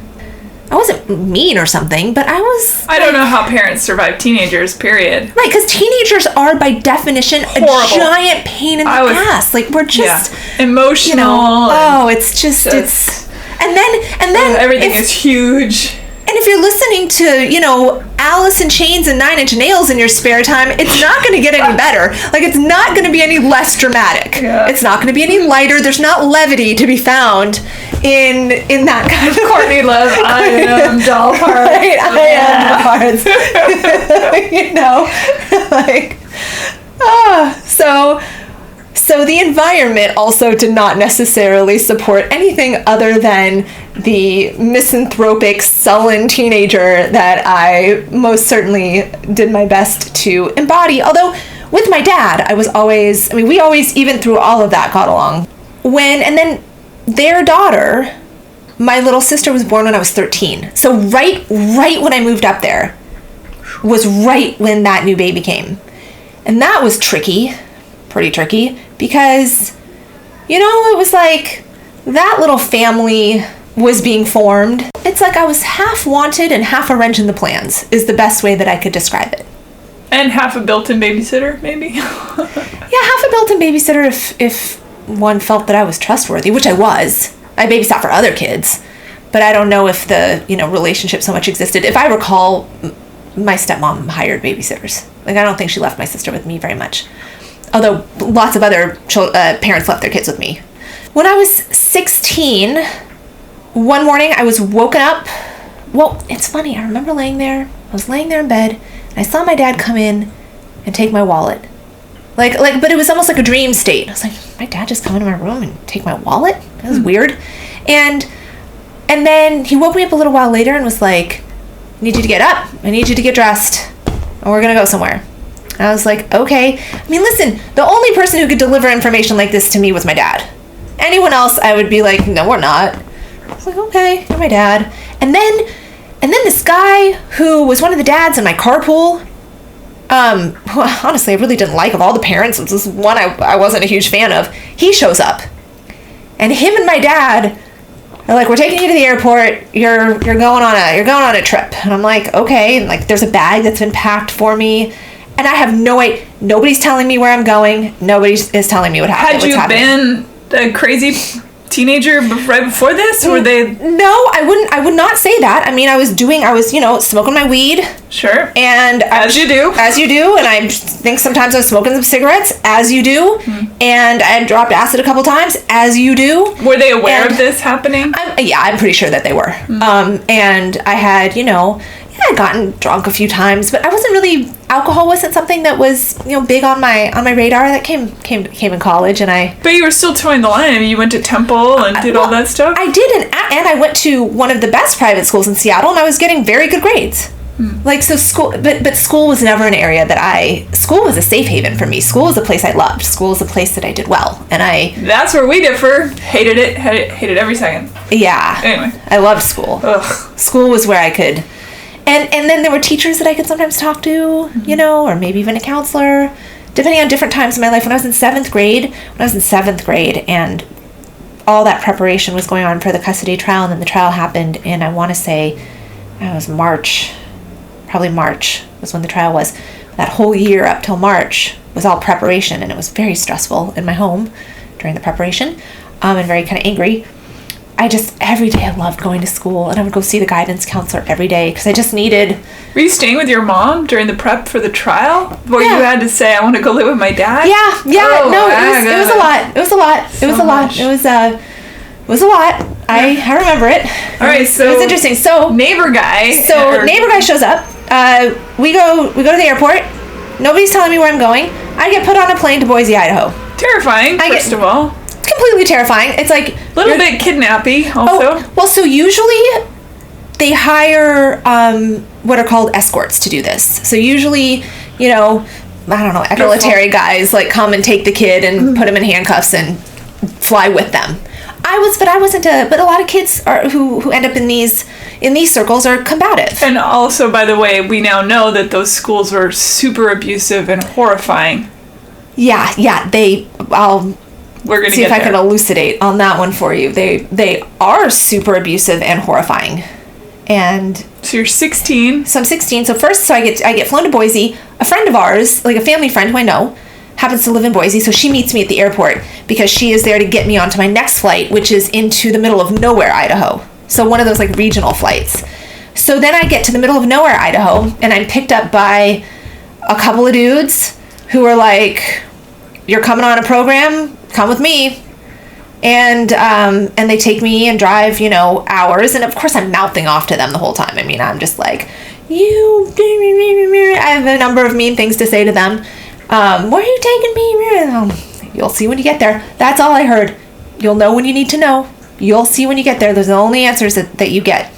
I wasn't mean or something, but I was... I don't know how parents survive teenagers, period. Right, because teenagers are, by definition, horrible. A giant pain in the ass. Like, we're just... emotional. You know, it's just... It's... And then... everything is huge. And if you're listening to, you know, Alice in Chains and 9 Inch Nails in your spare time, it's not going to get any better. Like, it's not going to be any less dramatic. Yeah. It's not going to be any lighter. There's not levity to be found in that kind of... Courtney Love, I am doll parts. Right, I am doll parts. You know? Like, So the environment also did not necessarily support anything other than the misanthropic, sullen teenager that I most certainly did my best to embody. Although with my dad, I was always, I mean, we always, even through all of that, got along. And then their daughter, my little sister, was born when I was 13. So right when I moved up there was right when that new baby came. And that was tricky. Pretty tricky, because, you know, it was like that little family was being formed. It's like I was half wanted and half a wrench in the plans, is the best way that I could describe it. And half a built-in babysitter, maybe? Yeah, half a built-in babysitter if one felt that I was trustworthy, which I was. I babysat for other kids, but I don't know if the, you know, relationship so much existed. If I recall, my stepmom hired babysitters. Like, I don't think she left my sister with me very much. Although lots of other parents left their kids with me. When I was 16, one morning I was woken up. Well, it's funny. I remember I was laying there in bed, and I saw my dad come in and take my wallet. Like, but it was almost like a dream state. I was like, my dad just come into my room and take my wallet? That was weird. And then he woke me up a little while later and was like, I need you to get up. I need you to get dressed. And we're going to go somewhere. And I was like, okay. I mean, listen, the only person who could deliver information like this to me was my dad. Anyone else, I would be like, no, we're not. I was like, okay, you're my dad. And And then this guy who was one of the dads in my carpool, who honestly I really didn't like of all the parents, this was one I wasn't a huge fan of, he shows up. And him and my dad are like, we're taking you to the airport, you're going on a trip. And I'm like, okay. And like, there's a bag that's been packed for me. And I have no idea. Nobody's telling me where I'm going. Nobody is telling me what happened. Had you been a crazy teenager right before this? Or were they? No, I would not say that. I mean, I was smoking my weed. Sure. And as you do. And I think sometimes I was smoking some cigarettes, as you do. And I had dropped acid a couple times, as you do. Were they aware of this happening? I'm pretty sure that they were. And I had, I'd gotten drunk a few times, but I wasn't really, alcohol wasn't something that was, big on my radar. That came in college, and But you were still towing the line. I mean, you went to Temple and did all that stuff? I did, and I went to one of the best private schools in Seattle, and I was getting very good grades. Like, so school, but school was never an area that school was a safe haven for me. School was a place I loved. School was a place that I did well, and That's where we differ. Hated it every second. Yeah. Anyway. I loved school. Ugh. School was where I could... And then there were teachers that I could sometimes talk to, or maybe even a counselor, depending on different times in my life. When I was in seventh grade, and all that preparation was going on for the custody trial, and then the trial happened, and I want to say it was probably March was when the trial was. That whole year up till March was all preparation, and it was very stressful in my home during the preparation, and very kind of angry. Every day I loved going to school, and I would go see the guidance counselor every day because I just needed... Were you staying with your mom during the prep for the trial? Where you had to say, I want to go live with my dad? Yeah. Oh, no, it was a lot. It was a lot. I remember it. All right, so... It was interesting. So... Neighbor guy shows up. We go to the airport. Nobody's telling me where I'm going. I get put on a plane to Boise, Idaho. Terrifying, first of all. Completely terrifying. It's like a little bit kidnappy also. Well, so usually they hire what are called escorts to do this. So usually, equalitarian guys like come and take the kid and put him in handcuffs and fly with them. But a lot of kids who end up in these circles are combative. And also, by the way, we now know that those schools were super abusive and horrifying. Yeah, we're going to see if I can elucidate on that one for you. They are super abusive and horrifying. And so you're 16. So I'm 16. So I get flown to Boise. A friend of ours, like a family friend who I know, happens to live in Boise. So she meets me at the airport because she is there to get me onto my next flight, which is into the middle of nowhere, Idaho. So one of those like regional flights. So then I get to the middle of nowhere, Idaho, and I'm picked up by a couple of dudes who are like, "You're coming on a program? Come with me." And they take me and drive, hours. And of course I'm mouthing off to them the whole time. I mean, I'm just like, I have a number of mean things to say to them. Where are you taking me? You'll see when you get there. That's all I heard. You'll know when you need to know. You'll see when you get there. Those are the only answers that you get.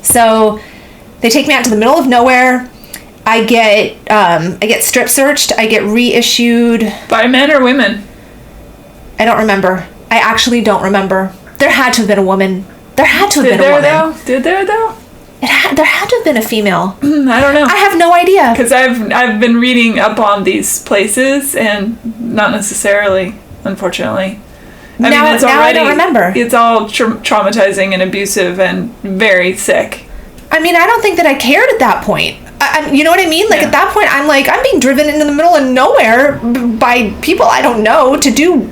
So they take me out to the middle of nowhere. I get strip searched. I get reissued. By men or women? I don't remember. I actually don't remember. There had to have been a woman. There had to have been a woman. Did there though? There had to have been a female. I don't know. I have no idea. Because I've been reading up on these places and not necessarily, unfortunately. I don't remember. It's all traumatizing and abusive and very sick. I mean, I don't think that I cared at that point. You know what I mean? Like, at that point, I'm being driven into the middle of nowhere by people I don't know to do,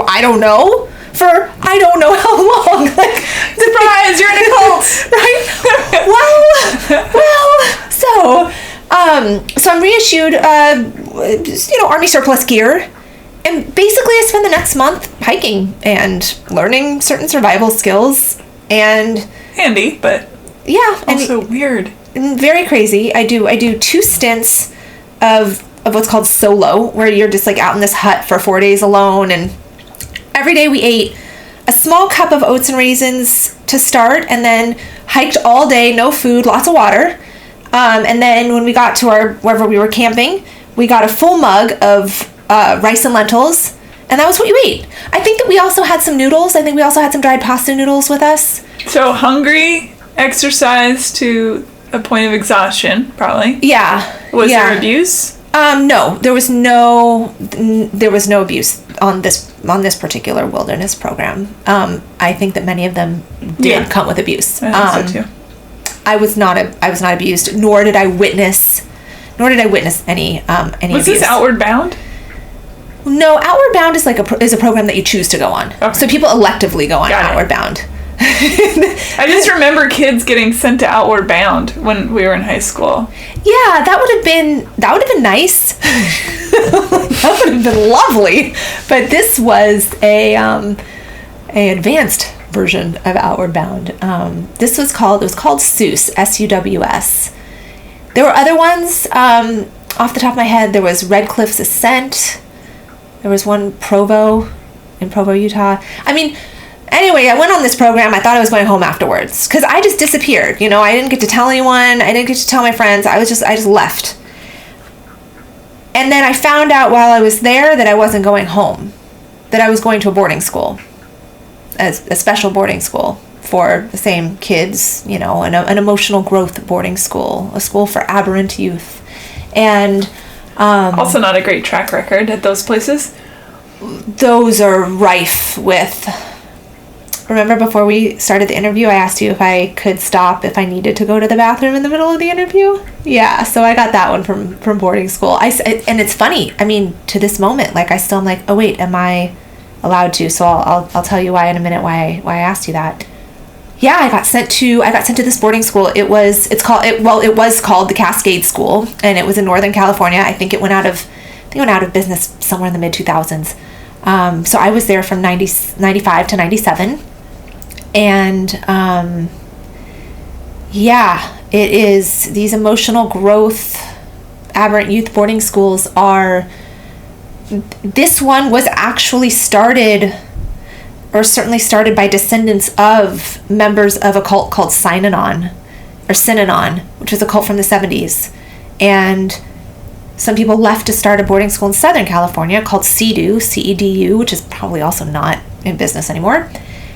I don't know, for I don't know how long. Like, surprise, you're in a cult. Right? So I'm reissued, Army surplus gear. And basically I spend the next month hiking and learning certain survival skills and... Handy, but... Yeah. Also weird. Very crazy. I do 2 stints of what's called solo, where you're just like out in this hut for 4 days alone, and every day we ate a small cup of oats and raisins to start, and then hiked all day, no food, lots of water. And then when we got to wherever we were camping, we got a full mug of rice and lentils, and that was what you ate. I think that we also had some noodles. I think we also had some dried pasta noodles with us. So hungry exercise to a point of exhaustion, probably. Yeah. Was there abuse? No, there was no abuse on this particular wilderness program. I think that many of them did come with abuse. I think so too. I was not abused, nor did I witness any abuse. Was this Outward Bound? No, Outward Bound is is a program that you choose to go on. Okay. So people electively go on Outward Bound. I just remember kids getting sent to Outward Bound when we were in high school. Yeah, that would have been nice. That would have been lovely. But this was a advanced version of Outward Bound. It was called SUS, SUWS. There were other ones. Off the top of my head, there was Red Cliff's Ascent. There was one in Provo, Utah. I mean, anyway, I went on this program. I thought I was going home afterwards because I just disappeared. I didn't get to tell anyone. I didn't get to tell my friends. I just left. And then I found out while I was there that I wasn't going home, that I was going to a boarding school, a special boarding school for the same kids, an emotional growth boarding school, a school for aberrant youth. And also not a great track record at those places. Those are rife with... Remember before we started the interview, I asked you if I could stop if I needed to go to the bathroom in the middle of the interview? Yeah, so I got that one from boarding school. And it's funny. I mean, to this moment, I'm like, oh wait, am I allowed to? So I'll tell you why in a minute why I asked you that. Yeah, I got sent to this boarding school. It was called the Cascade School, and it was in Northern California. I think it went out of business somewhere in the mid 2000s. So I was there from 95 to 97. And it is, these emotional growth aberrant youth boarding schools this one was actually started by descendants of members of a cult called Synanon, which was a cult from the 70s. And some people left to start a boarding school in Southern California called CEDU, C-E-D-U, which is probably also not in business anymore.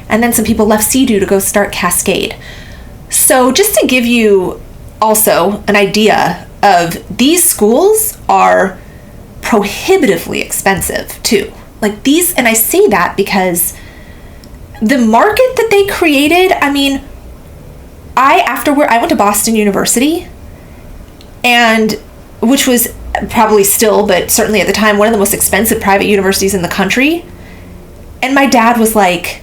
And then some people left CEDU to go start Cascade. So just to give you also an idea of, these schools are prohibitively expensive too. And I say that because the market that they created, I mean, I went to Boston University, and which was probably still, but certainly at the time, one of the most expensive private universities in the country. And my dad was like,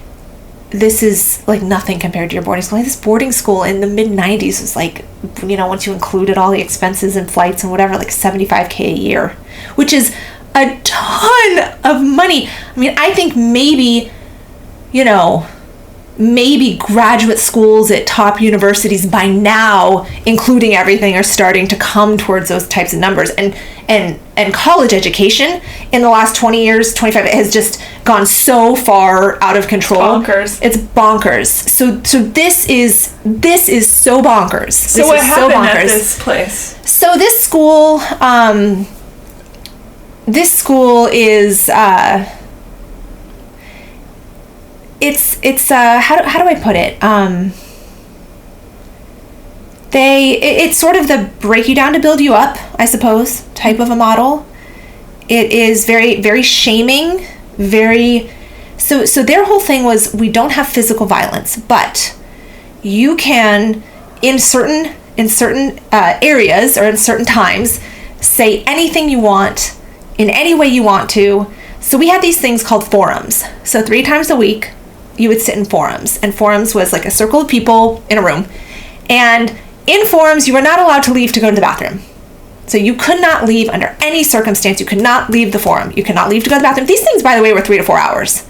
this is like nothing compared to your boarding school. Like, this boarding school in the mid 90s was like, once you included all the expenses and flights and whatever, like $75K a year, which is a ton of money. I mean, I think maybe graduate schools at top universities by now, including everything, are starting to come towards those types of numbers. And college education in the last 20 years, 25, it has just gone so far out of control. It's bonkers. So this is so bonkers. So what happened at this place? So this school is it's how do I put it? It's sort of the break you down to build you up, I suppose, type of a model. It is very, very shaming, so their whole thing was, we don't have physical violence, but you can, in certain areas or in certain times, say anything you want, in any way you want to. So we had these things called forums. So 3 times a week, you would sit in forums. And forums was like a circle of people in a room. And in forums, you were not allowed to leave to go to the bathroom. So you could not leave under any circumstance. You could not leave the forum. You could not leave to go to the bathroom. These things, by the way, were 3 to 4 hours.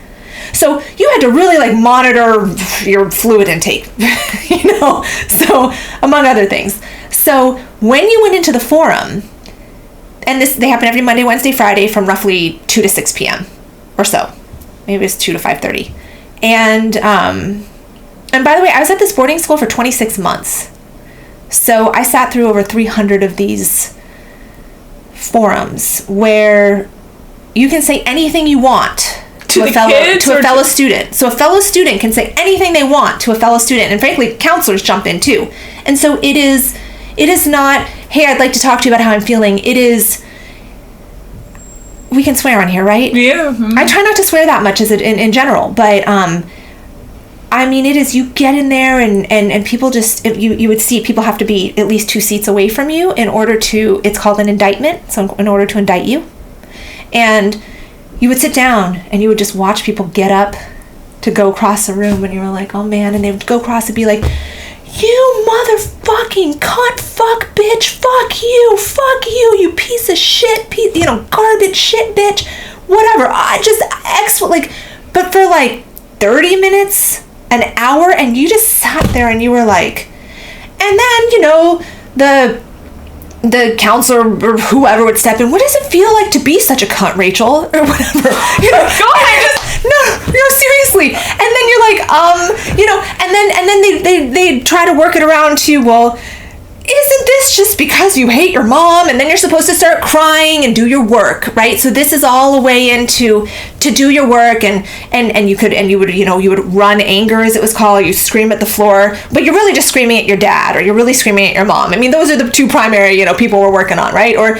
So you had to really monitor your fluid intake, so among other things. So when you went into the forum, and they happen every Monday, Wednesday, Friday from roughly 2 to 6 p.m. or so. Maybe it was 2 to 5:30. And by the way, I was at this boarding school for 26 months. So I sat through over 300 of these forums where you can say anything you want to a fellow student. So a fellow student can say anything they want to a fellow student, and frankly, counselors jump in too. And so it is not, hey, I'd like to talk to you about how I'm feeling. It is, we can swear on here, right? Yeah. Mm-hmm. I try not to swear that much in general, but I mean, it is, you get in there and people just, you would see people have to be at least 2 seats away from you in order to, it's called an indictment, so in order to indict you. And you would sit down and you would just watch people get up to go across the room, and you were like, oh man, and they would go across and be like, you motherfucking cunt, fuck bitch, fuck you, you piece of shit, garbage shit bitch, whatever. But for like 30 minutes, an hour, and you just sat there and you were like, and then, the counselor or whoever would step in. What does it feel like to be such a cunt, Rachel? Or whatever. Go ahead. No, seriously. And then you're like, and then they try to work it around to, well, isn't this just because you hate your mom? And then you're supposed to start crying and do your work, right? So this is all a way into to do your work, and you would run anger, as it was called. You scream at the floor, but you're really just screaming at your dad, or you're really screaming at your mom. I mean, those are the 2 primary, people we're working on, right? Or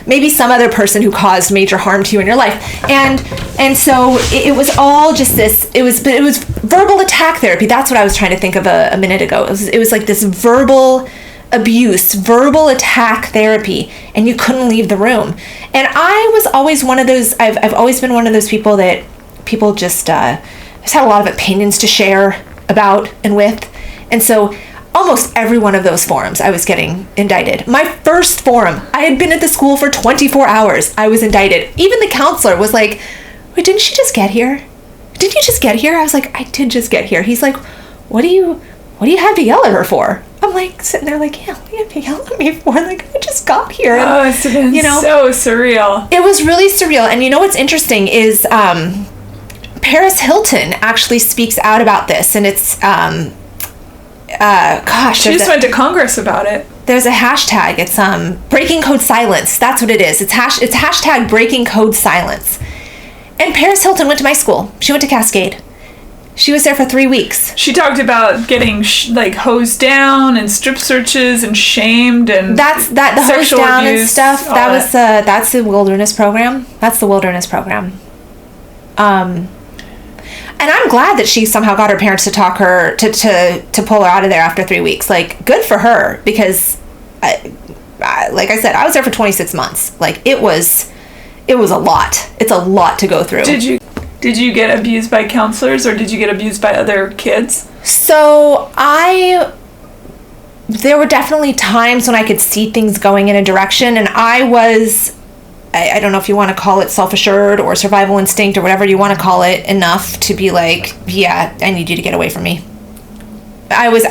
maybe some other person who caused major harm to you in your life. And so it was all just this. It was verbal attack therapy. That's what I was trying to think of a minute ago. It was like this verbal abuse, verbal attack therapy, and you couldn't leave the room. And I was always one of those, I've always been one of those people that people just had a lot of opinions to share about and with. And so almost every one of those forums I was getting indicted. My first forum, I had been at the school for 24 hours. I was indicted. Even the counselor was like, wait, didn't she just get here? Didn't you just get here? I was like, I did just get here. He's like, what do you have to yell at her for? I'm like sitting there like, yeah, what do you have to yell at me for? Like, I just got here. Oh, it's been so surreal. It was really surreal. And what's interesting is Paris Hilton actually speaks out about this, and it's she just went to Congress about it. There's a hashtag. It's breaking code silence. That's what it is. It's hashtag breaking code silence. And Paris Hilton went to my school. She went to Cascade. She was there for 3 weeks. She talked about getting hosed down and strip searches and shamed and the hosed down abuse, and stuff. That's the wilderness program. That's the wilderness program. And I'm glad that she somehow got her parents to talk her to pull her out of there after 3 weeks. Like, good for her, because like I said, I was there for 26 months. Like, it was a lot. It's a lot to go through. Did you get abused by counselors, or did you get abused by other kids? So there were definitely times when I could see things going in a direction, and I don't know if you want to call it self-assured or survival instinct or whatever you want to call it, enough to be like, yeah, I need you to get away from me. There was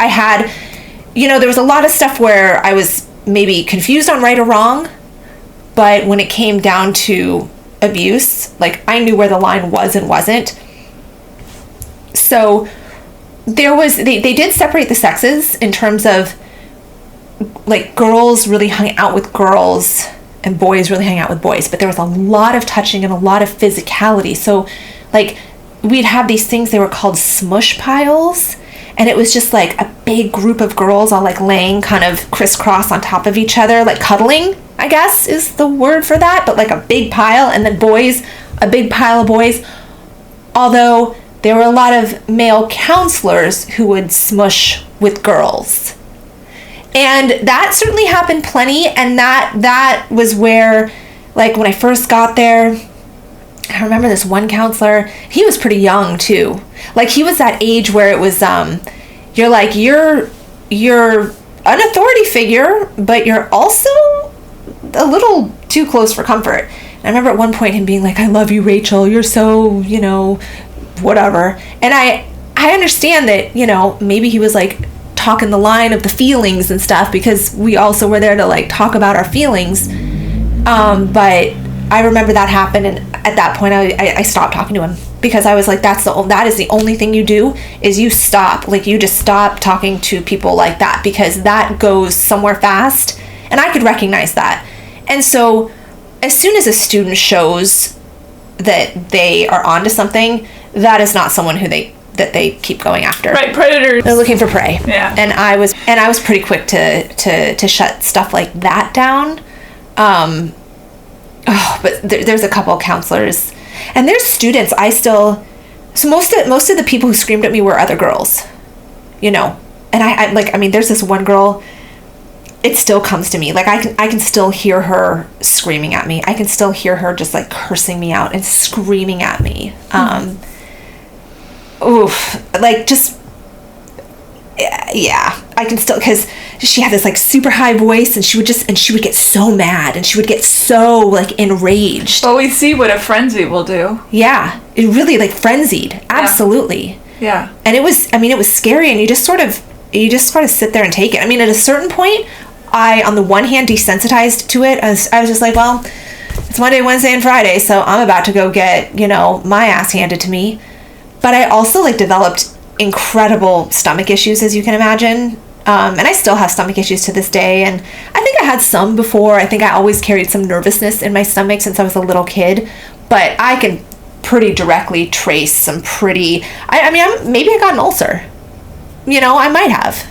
a lot of stuff where I was maybe confused on right or wrong, but when it came down to abuse, like, I knew where the line was and wasn't. So they did separate the sexes in terms of, like, girls really hung out with girls and boys really hung out with boys, but there was a lot of touching and a lot of physicality. So, like, we'd have these things, they were called smush piles, and it was just like a big group of girls all like laying kind of crisscross on top of each other, like cuddling, I guess is the word for that, but like a big pile, and then boys, a big pile of boys. Although there were a lot of male counselors who would smush with girls. And that certainly happened plenty, and that was where, like, when I first got there, I remember this one counselor, he was pretty young too. Like, he was that age where it was, you're an authority figure, but you're also a little too close for comfort. And I remember at one point him being like, I love you, Rachel, you're so, whatever. And I understand that, maybe he was like talking the line of the feelings and stuff, because we also were there to like talk about our feelings. But I remember that happened, and at that point I stopped talking to him, because I was like, that is the only thing you do, is you stop. Like, you just stop talking to people like that, because that goes somewhere fast, and I could recognize that. And so as soon as a student shows that they are onto something, that is not someone that they keep going after. Right, predators. They're looking for prey. Yeah. And I was pretty quick to shut stuff like that down. But there's a couple of counselors, and there's students. So most of the people who screamed at me were other girls, and I mean, there's this one girl. It still comes to me. Like, I can still hear her screaming at me. I can still hear her just like cursing me out and screaming at me. Like, just, yeah, I can still, because she had this like super high voice, and she would get so mad, and she would get so like enraged. Well, we see what a frenzy will do. Yeah, it really like frenzied. Absolutely. Yeah. And it was scary, and you just sort of sit there and take it. I mean, at a certain point, I, on the one hand, desensitized to it. I was just like, well, it's Monday, Wednesday, and Friday, so I'm about to go get, my ass handed to me. But I also like developed incredible stomach issues, as you can imagine. And I still have stomach issues to this day. And I think I had some before. I think I always carried some nervousness in my stomach since I was a little kid. But I can pretty directly trace some maybe I got an ulcer. I might have.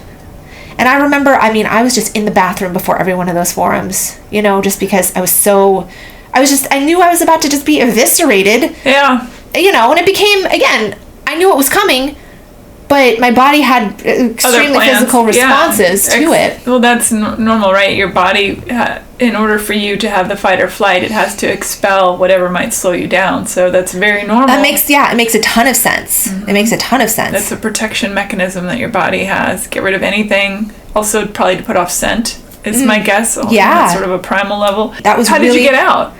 And I remember, I was just in the bathroom before every one of those forums, just because I knew I was about to just be eviscerated. Yeah. And it became, again, I knew it was coming, but my body had extremely physical responses to it. Well, that's normal, right? Your body, in order for you to have the fight or flight, it has to expel whatever might slow you down. So that's very normal. It makes a ton of sense. Mm-hmm. It makes a ton of sense. That's a protection mechanism that your body has. Get rid of anything. Also, probably to put off scent is my guess. That's sort of a primal level. How did you get out?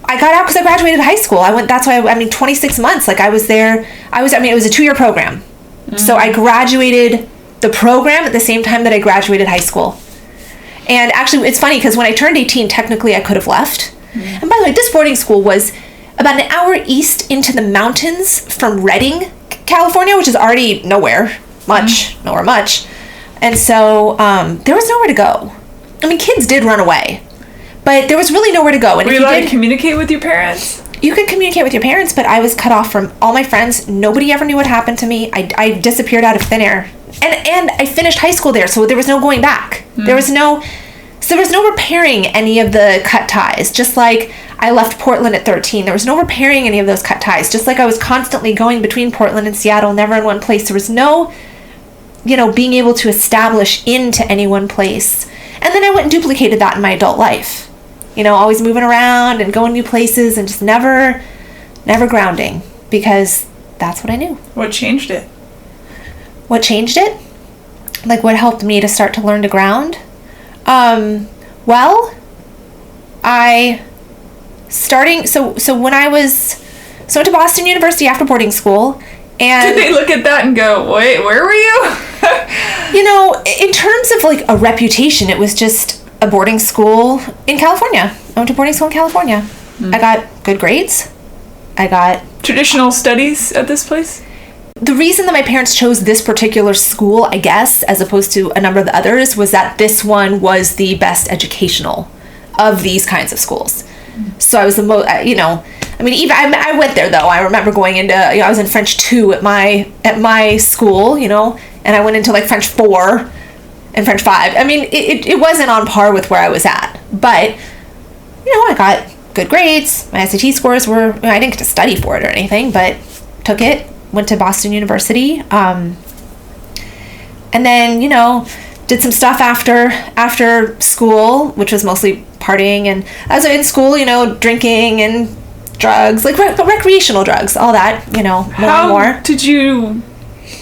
I got out because I graduated high school. 26 months. Like, I was there. It was a 2-year program. Mm-hmm. So I graduated the program at the same time that I graduated high school. And actually, it's funny because when I turned 18, technically I could have left. Mm-hmm. And by the way, this boarding school was about an hour east into the mountains from Redding, California, which is already nowhere much. And so there was nowhere to go. I mean, kids did run away, but there was really nowhere to go. And were you allowed to communicate with your parents? You could communicate with your parents, but I was cut off from all my friends. Nobody ever knew what happened to me. I disappeared out of thin air. And I finished high school there, so there was no going back. Mm. There was no repairing any of the cut ties. Just like I left Portland at 13. There was no repairing any of those cut ties. Just like I was constantly going between Portland and Seattle, never in one place. There was no, being able to establish into any one place. And then I went and duplicated that in my adult life. Always moving around and going new places and just never grounding, because that's what I knew. What changed it? What changed it? Like, what helped me to start to learn to ground? Well, when I went to Boston University after boarding school, and did they look at that and go, wait, where were you? In terms of like a reputation, it was just a boarding school in California. I went to boarding school in California. Mm. I got good grades. I got traditional studies at this place. The reason that my parents chose this particular school, I guess, as opposed to a number of the others, was that this one was the best educational of these kinds of schools. Mm. So I was the most, even I went there though. I remember going into, I was in French 2 at my school, and I went into like French 4 and French 5. I mean, it wasn't on par with where I was at, but I got good grades. My SAT scores were, I didn't get to study for it or anything, but took it. Went to Boston University, and then did some stuff after school, which was mostly partying, and as I was in school, drinking and drugs, like recreational drugs, all that, more. How did you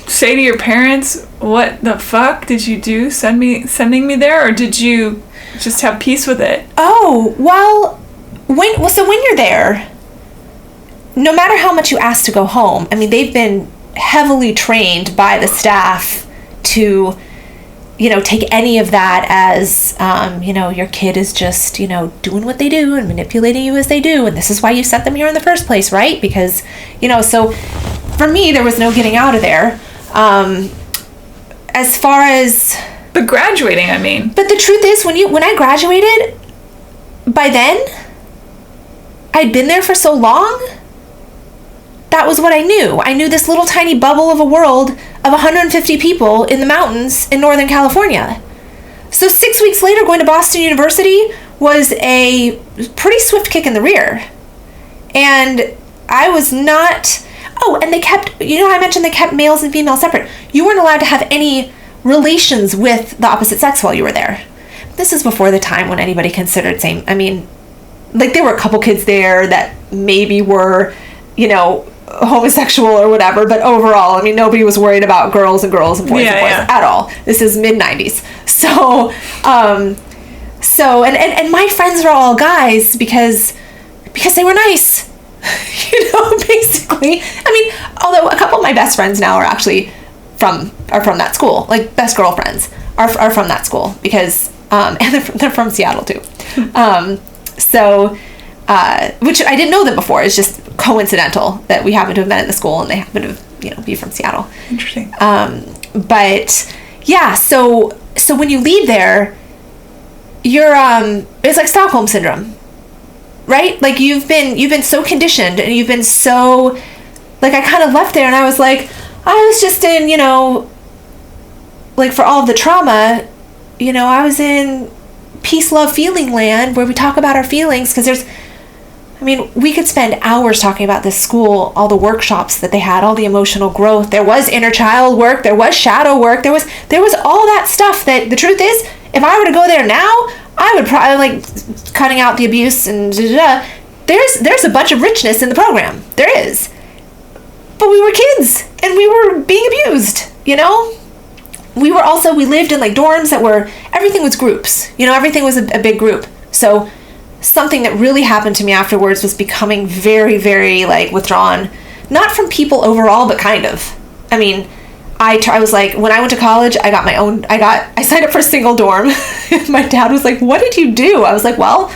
say to your parents, what the fuck did you do sending me there, or did you just have peace with it? Oh, well, when you're there, no matter how much you ask to go home, I mean, they've been heavily trained by the staff to, take any of that as, your kid is just, doing what they do and manipulating you as they do. And this is why you sent them here in the first place, right? Because, so for me, there was no getting out of there. As far as... But graduating, I mean. But the truth is, when I graduated, by then, I'd been there for so long that was what I knew. I knew this little tiny bubble of a world of 150 people in the mountains in Northern California. So 6 weeks later, going to Boston University was a pretty swift kick in the rear. And I was not... Oh, and they kept... I mentioned they kept males and females separate. You weren't allowed to have any relations with the opposite sex while you were there. This is before the time when anybody considered same... I mean, like, there were a couple kids there that maybe were, homosexual or whatever, but overall, I mean, nobody was worried about girls and boys at all. This is mid-90s. So, and my friends are all guys because they were nice, basically. I mean, although a couple of my best friends now are actually from that school, like best girlfriends are from that school because, and they're from Seattle too. Which I didn't know them before. It's just coincidental that we happen to have met at the school and they happen to, be from Seattle. Interesting. But yeah, so when you leave there, you're, it's like Stockholm syndrome, right? Like you've been so conditioned and you've been so, like I kind of left there and I was like, I was just in, like for all of the trauma, I was in peace, love, feeling land where we talk about our feelings because we could spend hours talking about this school, all the workshops that they had, all the emotional growth. There was inner child work, there was shadow work, there was all that stuff that the truth is, if I were to go there now, I would probably like cutting out the abuse and there's a bunch of richness in the program. There is. But we were kids and we were being abused, We lived in like dorms that were, everything was groups, everything was a big group. So something that really happened to me afterwards was becoming very, very like withdrawn, not from people overall, but kind of. I mean, I was like, when I went to college, I signed up for a single dorm. My dad was like, what did you do? I was like, well,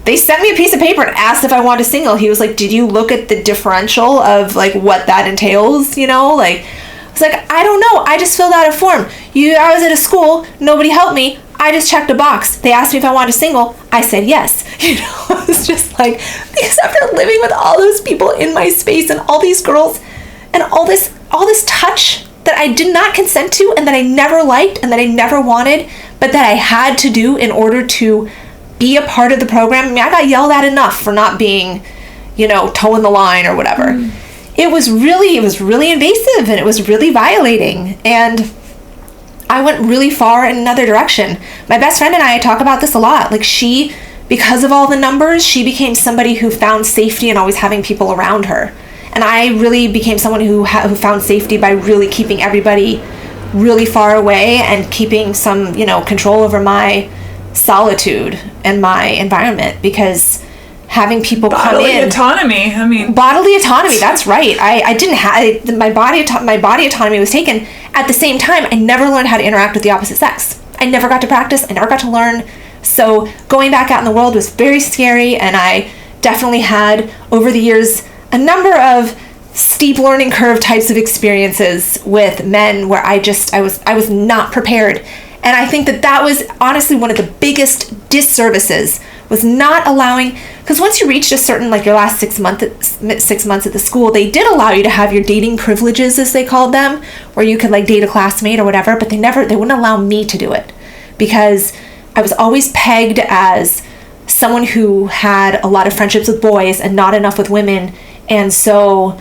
they sent me a piece of paper and asked if I wanted a single. He was like, did you look at the differential of like what that entails? Like, I was like, I don't know. I just filled out a form. I was at a school. Nobody helped me. I just checked a box. They asked me if I wanted a single. I said yes. It was just like, because after living with all those people in my space and all these girls and all this touch that I did not consent to and that I never liked and that I never wanted, but that I had to do in order to be a part of the program. I mean, I got yelled at enough for not being, toeing the line or whatever. Mm. It was really invasive and it was really violating. And I went really far in another direction. My best friend and I talk about this a lot. Like because of all the numbers, she became somebody who found safety in always having people around her. And I really became someone who found safety by really keeping everybody really far away and keeping some, control over my solitude and my environment, because having people come in. Bodily autonomy, that's right. I didn't have, my body autonomy was taken. At the same time, I never learned how to interact with the opposite sex. I never got to practice, I never got to learn. So going back out in the world was very scary, and I definitely had, over the years, a number of steep learning curve types of experiences with men where I was not prepared. And I think that was honestly one of the biggest disservices, was not allowing, because once you reached a certain, like your last 6 months at the school, they did allow you to have your dating privileges, as they called them, where you could like date a classmate or whatever, but they wouldn't allow me to do it, because I was always pegged as someone who had a lot of friendships with boys and not enough with women, and so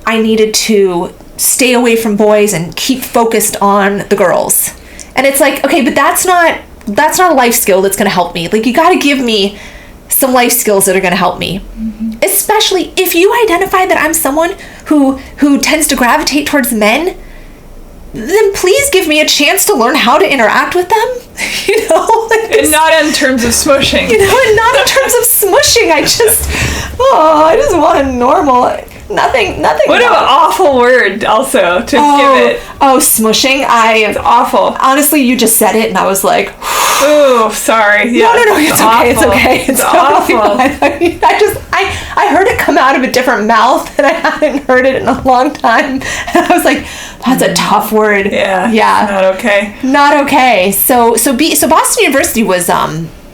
I needed to stay away from boys and keep focused on the girls. And it's like, okay, but that's not a life skill that's going to help me. Like, you got to give me some life skills that are going to help me. Mm-hmm. Especially if you identify that I'm someone who tends to gravitate towards men, then please give me a chance to learn how to interact with them. And not in terms of smushing. And not in terms of smushing. I just want a normal. Nothing. What an awful word also to give it. Oh, smushing. It's awful. Honestly, you just said it and I was like, ooh, sorry. Yeah, no, it's okay. It's totally fine. I heard it come out of a different mouth and I hadn't heard it in a long time. And I was like, that's a tough word. Yeah. Not okay. Not okay. So Boston University was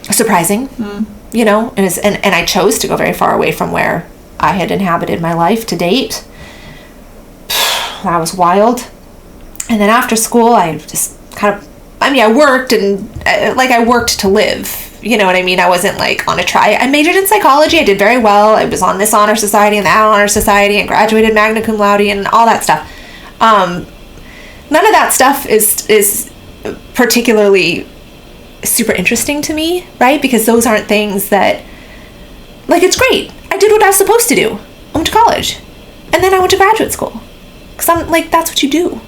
surprising. And I chose to go very far away from where I had inhabited my life to date. I was wild. And then after school, I just kind of, I worked and I worked to live. You know what I mean? I wasn't like on a try. I majored in psychology. I did very well. I was on this honor society and that honor society and graduated magna cum laude and all that stuff. None of that stuff is particularly super interesting to me, right? Because those aren't things that, like, it's great. I did what I was supposed to do. I went to college. And then I went to graduate school. Because I'm like, that's what you do.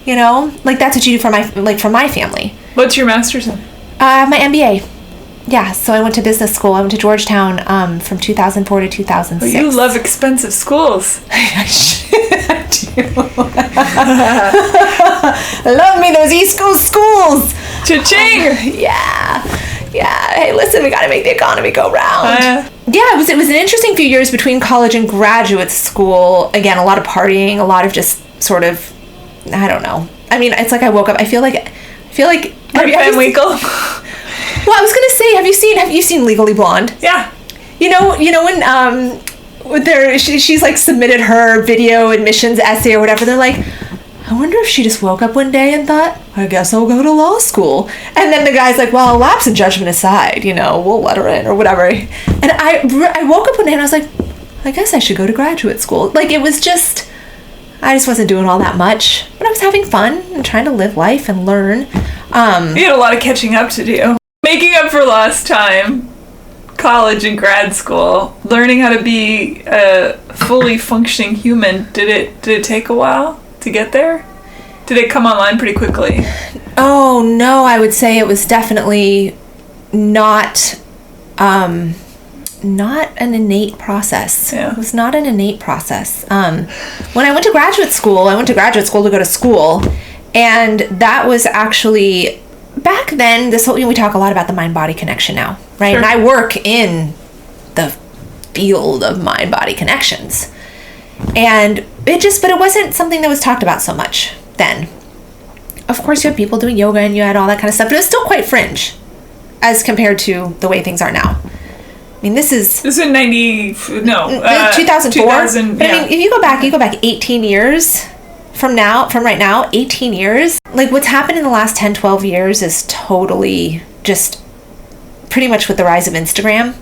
You know? Like, that's what you do for my family. What's your master's in? My MBA. Yeah, so I went to business school. I went to Georgetown from 2004 to 2006. Oh, you love expensive schools. I do. Love me those East Coast schools. Cha-ching! Yeah. Hey, listen, we got to make the economy go round. Yeah, it was an interesting few years between college and graduate school. Again, a lot of partying, a lot of just sort of, I don't know. I mean, it's like I woke up. I feel like. Van Winkle. Well, I was gonna say, have you seen Legally Blonde? Yeah. You know when she's like submitted her video admissions essay or whatever. They're like, I wonder if she just woke up one day and thought, I guess I'll go to law school. And then the guy's like, well, lapse in judgment aside, we'll let her in or whatever. And I woke up one day and I was like, I guess I should go to graduate school. Like, it was just, I just wasn't doing all that much, but I was having fun and trying to live life and learn. You had a lot of catching up to do. Making up for lost time, college and grad school, learning how to be a fully functioning human. Did it take a while to get there? Did it come online pretty quickly? Oh, no, I would say it was definitely not an innate process. Yeah. It was not an innate process. When I went to graduate school to go to school, and that was actually... Back then, we talk a lot about the mind-body connection now, right? Sure. And I work in the field of mind-body connections. And but it wasn't something that was talked about so much then. Of course, you had people doing yoga and you had all that kind of stuff, but it was still quite fringe as compared to the way things are now. I mean, this is in 2004. But I mean, if you go back 18 years from right now, 18 years, like what's happened in the last 10, 12 years is totally just pretty much with the rise of Instagram.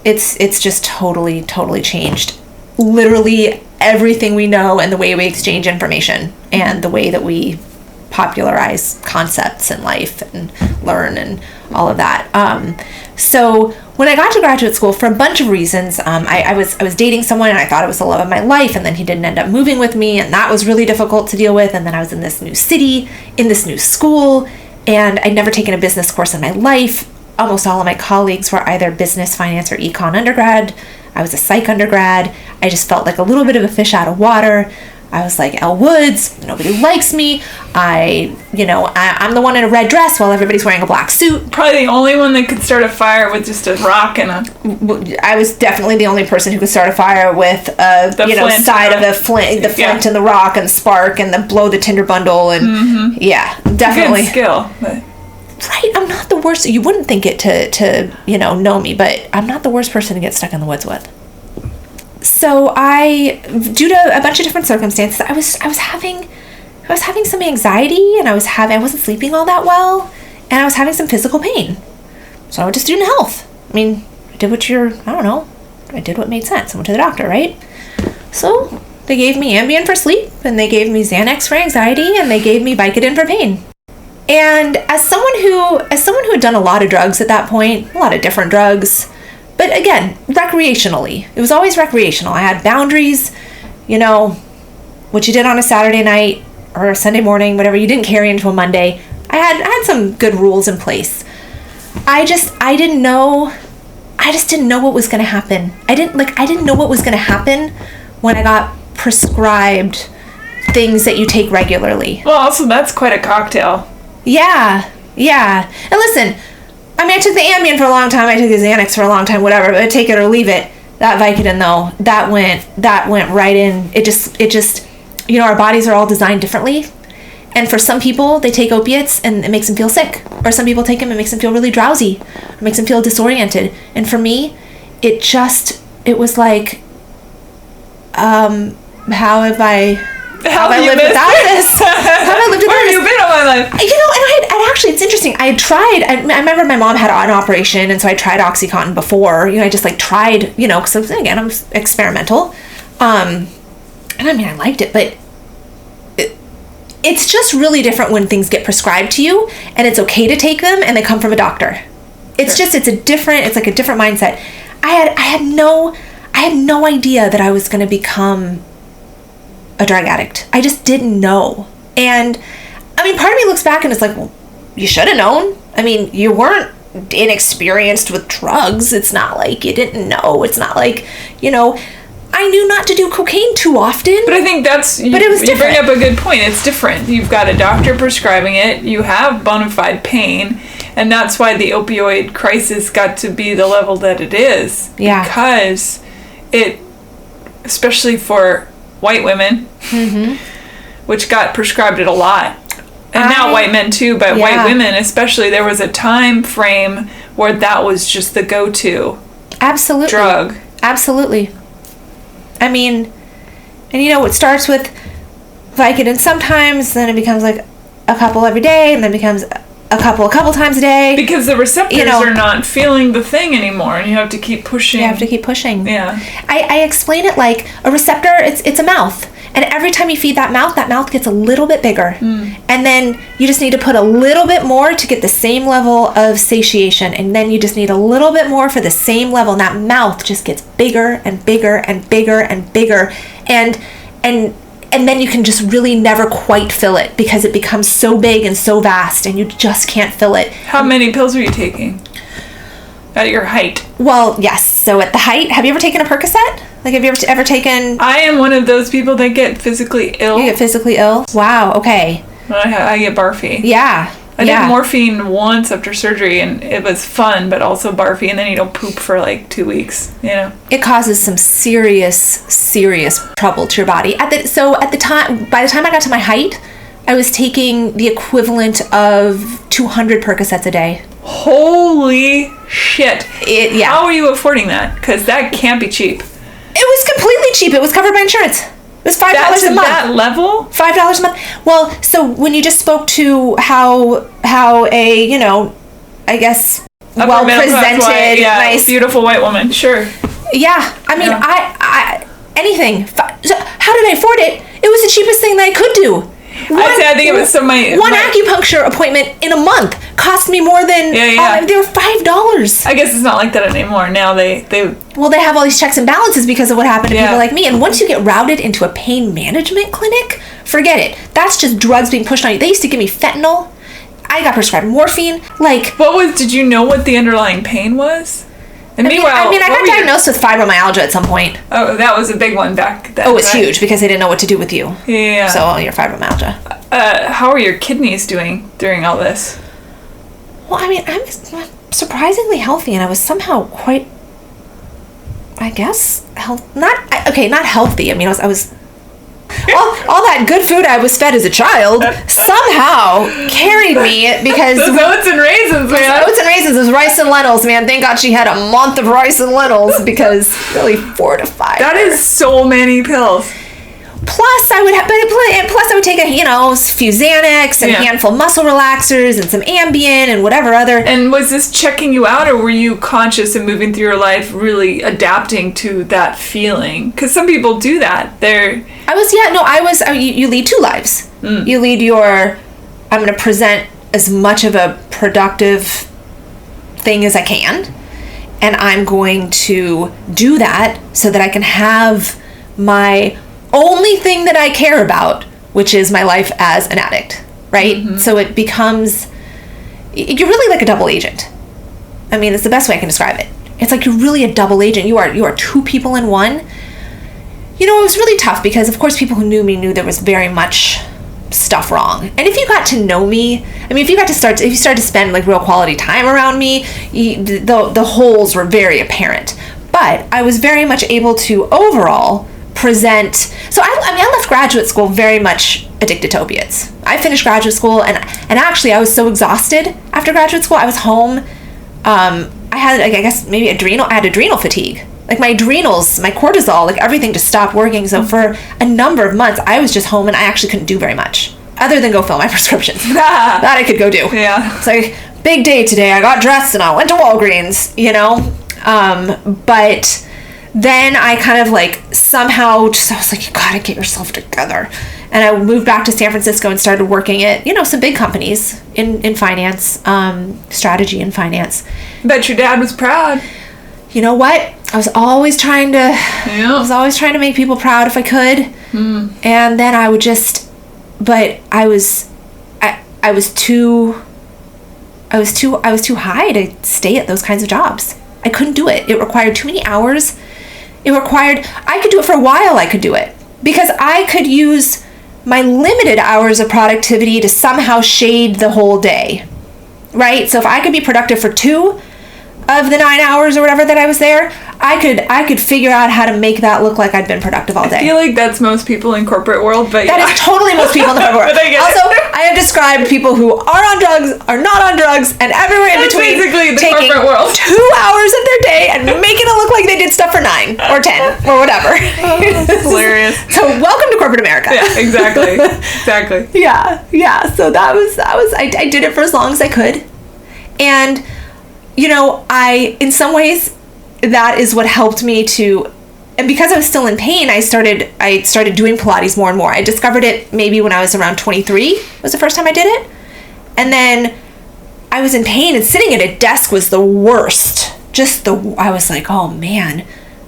It's just totally changed. Literally everything we know and the way we exchange information and the way that we popularize concepts in life and learn and all of that. So when I got to graduate school, for a bunch of reasons, I was dating someone and I thought it was the love of my life, and then he didn't end up moving with me, and that was really difficult to deal with. And then I was in this new city, in this new school, and I'd never taken a business course in my life. Almost all of my colleagues were either business, finance, or econ undergrad. I was a psych undergrad. I just felt like a little bit of a fish out of water. I was like, Elle Woods, nobody likes me. I'm the one in a red dress while everybody's wearing a black suit. Probably the only one that could start a fire with just a rock and a... I was definitely the only person who could start a fire with side of the flint and the rock and spark and the blow the tinder bundle and yeah, definitely. Good skill. But... Right, I'm not the worst. You wouldn't think it to know me, but I'm not the worst person to get stuck in the woods with. So due to a bunch of different circumstances, I was having some anxiety, and I wasn't sleeping all that well, and I was having some physical pain. So I went to student health. I mean, I did what made sense. I went to the doctor, right? So they gave me Ambien for sleep, and they gave me Xanax for anxiety, and they gave me Vicodin for pain. And as someone who had done a lot of drugs at that point, a lot of different drugs, but again, recreationally. It was always recreational. I had boundaries, what you did on a Saturday night or a Sunday morning, whatever, you didn't carry into a Monday. I had some good rules in place. I didn't know what was going to happen. I didn't know what was going to happen when I got prescribed things that you take regularly. Well, also that's quite a cocktail. Yeah. And listen, I mean, I took the Ambien for a long time. I took the Xanax for a long time, whatever. But take it or leave it. That Vicodin, though, that went right in. It just, our bodies are all designed differently. And for some people, they take opiates and it makes them feel sick. Or some people take them and it makes them feel really drowsy. Or makes them feel disoriented. And for me, it was like, how have I have I lived without this? Have I lived without this? Where have you been all my life? And actually, it's interesting. I remember my mom had an operation, and so I tried OxyContin before. I just tried, because again, I'm experimental. And I liked it, but it's just really different when things get prescribed to you, and it's okay to take them, and they come from a doctor. It's sure. it's like a different mindset. I had no idea that I was going to become a drug addict. I just didn't know. And part of me looks back and it's like, well, you should have known. You weren't inexperienced with drugs. It's not like you didn't know. It's not like, I knew not to do cocaine too often. But I think but it was different. You bring up a good point. It's different. You've got a doctor prescribing it. You have bona fide pain. And that's why the opioid crisis got to be the level that it is. Yeah. Because it, especially for white women, which got prescribed it a lot. And now white men too, but white women especially, there was a time frame where that was just the go-to drug. Absolutely. And it starts with Vicodin sometimes, then it becomes like a couple every day, and then becomes a couple times a day. Because the receptors are not feeling the thing anymore, and you have to keep pushing. Yeah. I explain it like a receptor, it's a mouth. And every time you feed that mouth gets a little bit bigger. And then you just need to put a little bit more to get the same level of satiation. And then you just need a little bit more for the same level. And that mouth just gets bigger and bigger and bigger and bigger. And then you can just really never quite fill it because it becomes so big and so vast and you just can't fill it. How many pills are you taking at your height? Well, yes. So at the height, have you ever taken a Percocet? Like, have you ever taken... I am one of those people that get physically ill. You get physically ill? Wow, okay. I get barfy. Yeah. I did morphine once after surgery, and it was fun, but also barfy, and then you don't poop for like 2 weeks, It causes some serious trouble to your body. By the time I got to my height, I was taking the equivalent of 200 Percocets a day. Holy shit. How are you affording that? Because that can't be cheap. It was completely cheap. It was covered by insurance. It was $5 a month. That level? $5 a month. Well, so when you just spoke to how a, I guess, well-presented, nice, beautiful white woman, sure. Yeah. I anything. So how did I afford it? It was the cheapest thing that I could do. I think it was one acupuncture appointment in a month cost me more than they were $5. I guess it's not like that anymore. Now they have all these checks and balances because of what happened to people like me. And once you get routed into a pain management clinic, forget it. That's just drugs being pushed on you. They used to give me fentanyl. I got prescribed morphine. Did you know what the underlying pain was? And I got diagnosed with fibromyalgia at some point. Oh, that was a big one back then. Oh, it's huge because they didn't know what to do with you. Yeah. So your fibromyalgia. How are your kidneys doing during all this? Well, I'm surprisingly healthy, and I was somehow quite, I guess, not healthy. I was all that good food I was fed as a child somehow carried me because those oats and raisins, man. Oats and raisins, those rice and lentils, man. Thank God she had a month of rice and lentils because really fortified. That is so many pills. Plus, I would take a few Xanax and a handful of muscle relaxers and some Ambien and whatever other. And was this checking you out, or were you conscious and moving through your life, really adapting to that feeling? Because some people do that. You lead two lives. You lead I'm going to present as much of a productive thing as I can, and I'm going to do that so that I can have my only thing that I care about, which is my life as an addict, right? Mm-hmm. So it becomes, you're really like a double agent. It's the best way I can describe it. It's like you're really a double agent. You are two people in one. It was really tough because, of course, people who knew me knew there was very much stuff wrong. And if you got to know me, if you started to spend like real quality time around me, the holes were very apparent. But I was very much able to overall present. So I left graduate school very much addicted to opiates. I finished graduate school and actually I was so exhausted after graduate school. I was home. I had adrenal fatigue. Like my adrenals, my cortisol, like everything just stopped working. So for a number of months, I was just home and I actually couldn't do very much other than go fill my prescriptions. That I could go do. Yeah. It's like, big day today. I got dressed and I went to Walgreens, you know? But then I kind of like somehow just, I was like, you gotta get yourself together. And I moved back to San Francisco and started working at, you know, some big companies in finance, strategy and finance. Bet your dad was proud. You know what? I was always trying to make people proud if I could. And then I would just, but I was too high to stay at those kinds of jobs. I couldn't do it. It required too many hours. I could do it for a while. I could do it because I could use my limited hours of productivity to somehow shade the whole day, right? So if I could be productive for 2 of the 9 hours or whatever that I was there, I could figure out how to make that look like I'd been productive all day. I feel like that's most people in corporate world, but that is totally most people in the corporate world. Also, I have described people who are on drugs, are not on drugs, and everywhere in between, basically the taking corporate world. 2 hours of their day and making it look like they did stuff for 9 or 10 or whatever. That's hilarious. So welcome to corporate America. Yeah, exactly. Yeah. So that was I did it for as long as I could, and you know, in some ways, that is what helped me to, and because I was still in pain, I started doing Pilates more and more. I discovered it maybe when I was around 23, was the first time I did it. And then I was in pain and sitting at a desk was the worst. I was like, oh man,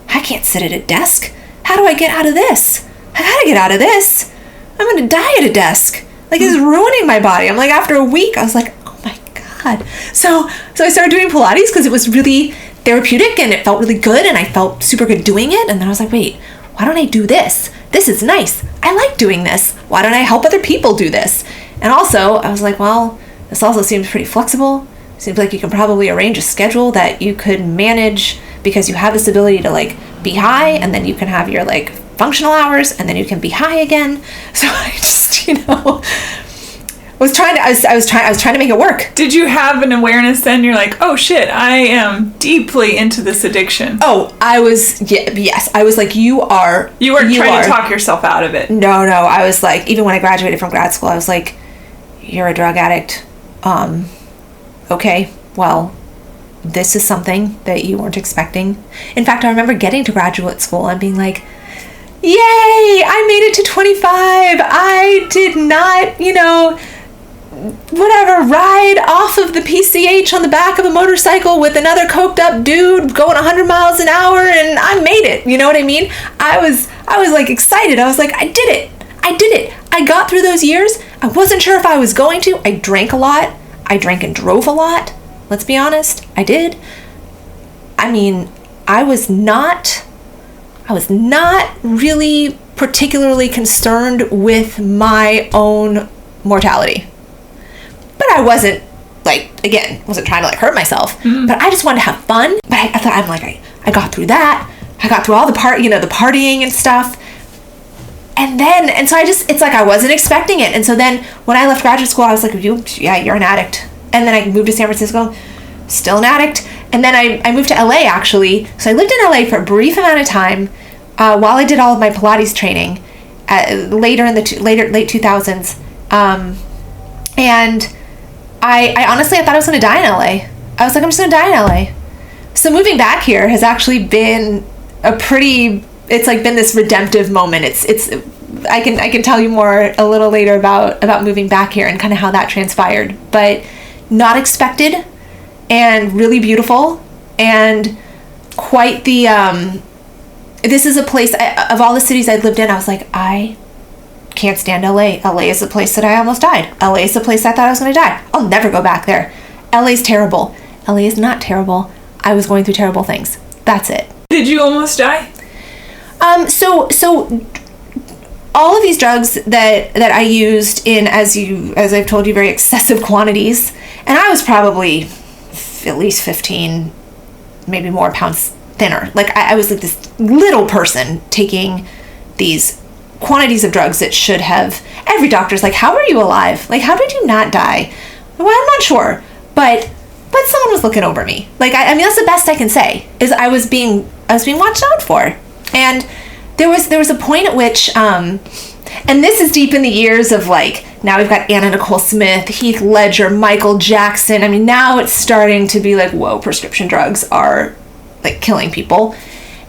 I can't sit at a desk. How do I get out of this? I gotta get out of this. I'm gonna die at a desk. Like, it's ruining my body. I'm like, after a week, I was like, God. So I started doing Pilates because it was really therapeutic and it felt really good and I felt super good doing it. And then I was like, wait, why don't I do this? This is nice. I like doing this. Why don't I help other people do this? And also, I was like, well, this also seems pretty flexible. Seems like you can probably arrange a schedule that you could manage because you have this ability to like be high and then you can have your like functional hours and then you can be high again. So I just, you know, I was trying to make it work. Did you have an awareness then? You're like, oh shit, I am deeply into this addiction. Oh, yes. I was like, you are trying to talk yourself out of it. No. I was like, even when I graduated from grad school, I was like, you're a drug addict. Okay, well, this is something that you weren't expecting. In fact, I remember getting to graduate school and being like, yay, I made it to 25. I did not, you know, ride off of the PCH on the back of a motorcycle with another coked up dude going 100 miles an hour and I made it. You know what I mean? I was like excited. I was like, I did it. I got through those years. I wasn't sure if I was going to. I drank a lot. I drank and drove a lot. Let's be honest. I did. I mean, I was not really particularly concerned with my own mortality. But I wasn't wasn't trying to like hurt myself, but I just wanted to have fun. But I thought, I got through that. I got through all the partying and stuff. And so it's like I wasn't expecting it. And so then when I left graduate school, I was like, you're an addict. And then I moved to San Francisco, still an addict. And then I moved to LA actually. So I lived in LA for a brief amount of time while I did all of my Pilates training later in the late 2000s. And I honestly, I thought I was going to die in LA. I was like, I'm just going to die in LA. So moving back here has actually been it's like been this redemptive moment. I can tell you more a little later about moving back here and kind of how that transpired, but not expected and really beautiful and quite the, this is a place of all the cities I'd lived in. I was like, I can't stand LA. LA is the place that I almost died. LA is the place I thought I was going to die. I'll never go back there. LA's terrible. LA is not terrible. I was going through terrible things. That's it. Did you almost die? So all of these drugs that I used in, as I've told you, very excessive quantities, and I was probably at least 15, maybe more pounds thinner. Like I was like this little person taking these quantities of drugs that should have, every doctor's like, how are you alive? Like, how did you not die? Well, I'm not sure, but someone was looking over me. Like, I mean, that's the best I can say, is I was being watched out for. And there was a point at which, and this is deep in the years of like, now we've got Anna Nicole Smith, Heath Ledger, Michael Jackson. I mean, now it's starting to be like, whoa, prescription drugs are like killing people.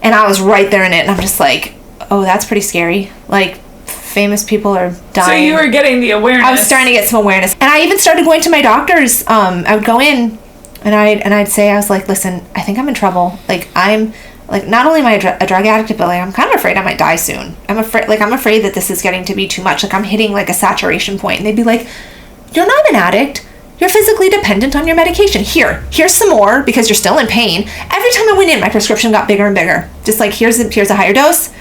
And I was right there in it, and I'm just like, oh, that's pretty scary. Like, famous people are dying. So you were getting the awareness. I was starting to get some awareness. And I even started going to my doctors. I would go in, and I'd say, I was like, listen, I think I'm in trouble. Like, I'm, like, not only am I a drug addict, but like, I'm kind of afraid I might die soon. I'm afraid that this is getting to be too much. Like, I'm hitting like a saturation point. And they'd be like, you're not an addict. You're physically dependent on your medication. Here's some more because you're still in pain. Every time I went in, my prescription got bigger and bigger. Just like, here's a higher dose.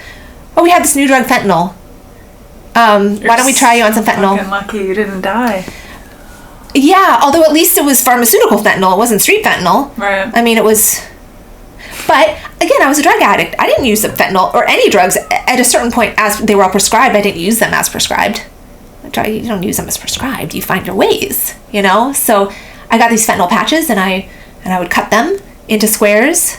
Oh, we have this new drug, fentanyl. Why don't we try you on some fentanyl? Fucking lucky you didn't die. Yeah, although at least it was pharmaceutical fentanyl. It wasn't street fentanyl. Right. I mean, it was... But, again, I was a drug addict. I didn't use the fentanyl or any drugs at a certain point as they were all prescribed. I didn't use them as prescribed. You don't use them as prescribed. You find your ways, you know? So I got these fentanyl patches, and I would cut them into squares,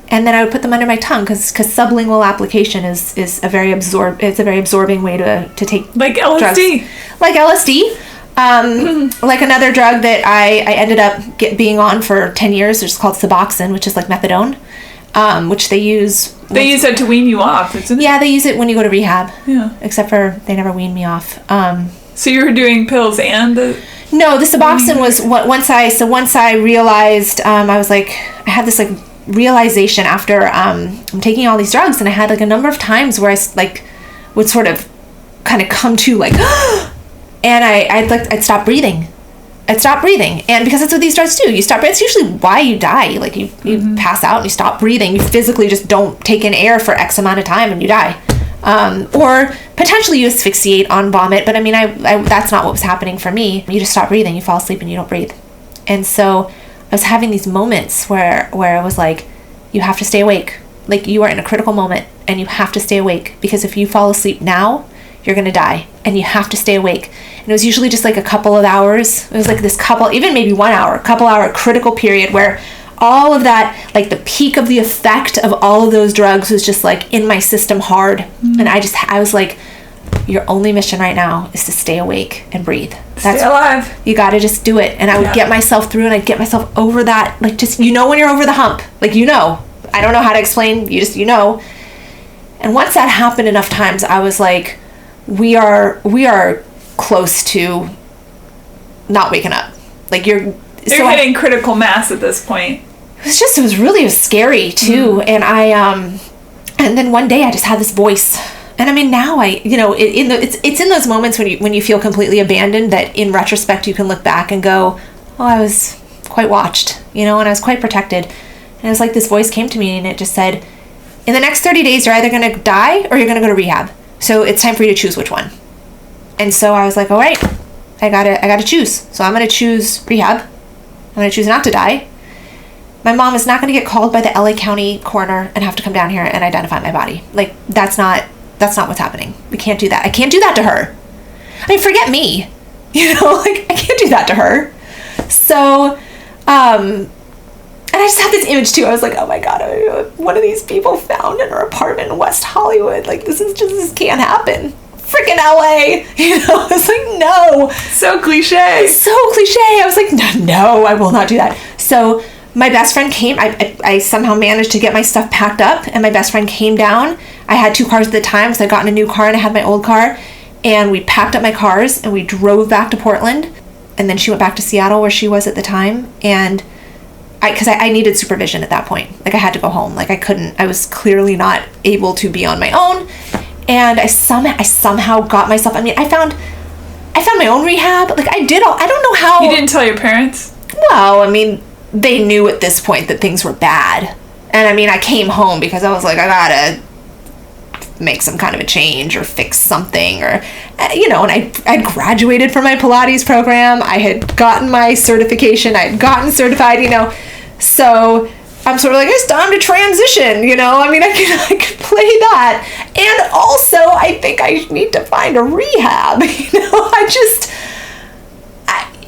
and then I would put them under my tongue because sublingual application is a very absorbing way to take like LSD. Drugs. Like LSD. Like another drug that I ended up being on for 10 years, which is called Suboxone, which is like methadone, which they use. They use it to wean you off, isn't it? Yeah, they use it when you go to rehab. Yeah. Except for they never wean me off. So you were doing pills and the... No, the Suboxone was once I realized, I was like, I had this like realization after I'm taking all these drugs, and I had like a number of times where I like would sort of kind of come to like, and I'd stop breathing. And because that's what these drugs do. You stop breathing. It's usually why you die. Like you pass out and you stop breathing. You physically just don't take in air for X amount of time and you die. Or potentially you asphyxiate on vomit. But I mean, I that's not what was happening for me. You just stop breathing. You fall asleep and you don't breathe. And so I was having these moments where it was like, you have to stay awake. Like you are in a critical moment and you have to stay awake, because if you fall asleep now, you're going to die, and you have to stay awake. And it was usually just like a couple of hours. It was like this even maybe 1 hour, couple hour critical period where all of that, like the peak of the effect of all of those drugs was just like in my system hard. Mm-hmm. And I was like, your only mission right now is to stay awake and breathe. Stay alive. You got to just do it. And I would get myself through, and I'd get myself over that. Like, just, when you're over the hump, like, I don't know how to explain. You know. And once that happened enough times, I was like, we are close to not waking up. Like you're hitting critical mass at this point. It was scary too. And and then one day I just had this voice, and I mean now it's in those moments when you feel completely abandoned that in retrospect you can look back and go, oh, I was quite watched, and I was quite protected. And it was like this voice came to me and it just said, in the next 30 days you're either going to die or you're going to go to rehab. So it's time for you to choose which one. And so I was like, all right, I gotta choose. So I'm going to choose rehab. I'm going to choose not to die. My mom is not going to get called by the LA County coroner and have to come down here and identify my body. Like, that's not what's happening. We can't do that. I can't do that to her. I mean, forget me. Like, I can't do that to her. So, and I just had this image too. I was like, oh my God, one of these people found in her apartment in West Hollywood. Like, this can't happen. Freaking LA. I was like, no. So cliche. I was like, no, I will not do that. So my best friend came. I somehow managed to get my stuff packed up, and my best friend came down. I had 2 cars at the time, so I got in a new car and I had my old car. And we packed up my cars and we drove back to Portland. And then she went back to Seattle where she was at the time. And because I needed supervision at that point. Like, I had to go home. Like, I was clearly not able to be on my own. And I somehow got myself, I found my own rehab. Like, I don't know how. You didn't tell your parents? Well, they knew at this point that things were bad. And I came home because I was like, I gotta make some kind of a change or fix something, or, and I graduated from my Pilates program. I had gotten my certification. I had gotten certified, So I'm sort of like, it's time to transition, I could play that. And also, I think I need to find a rehab,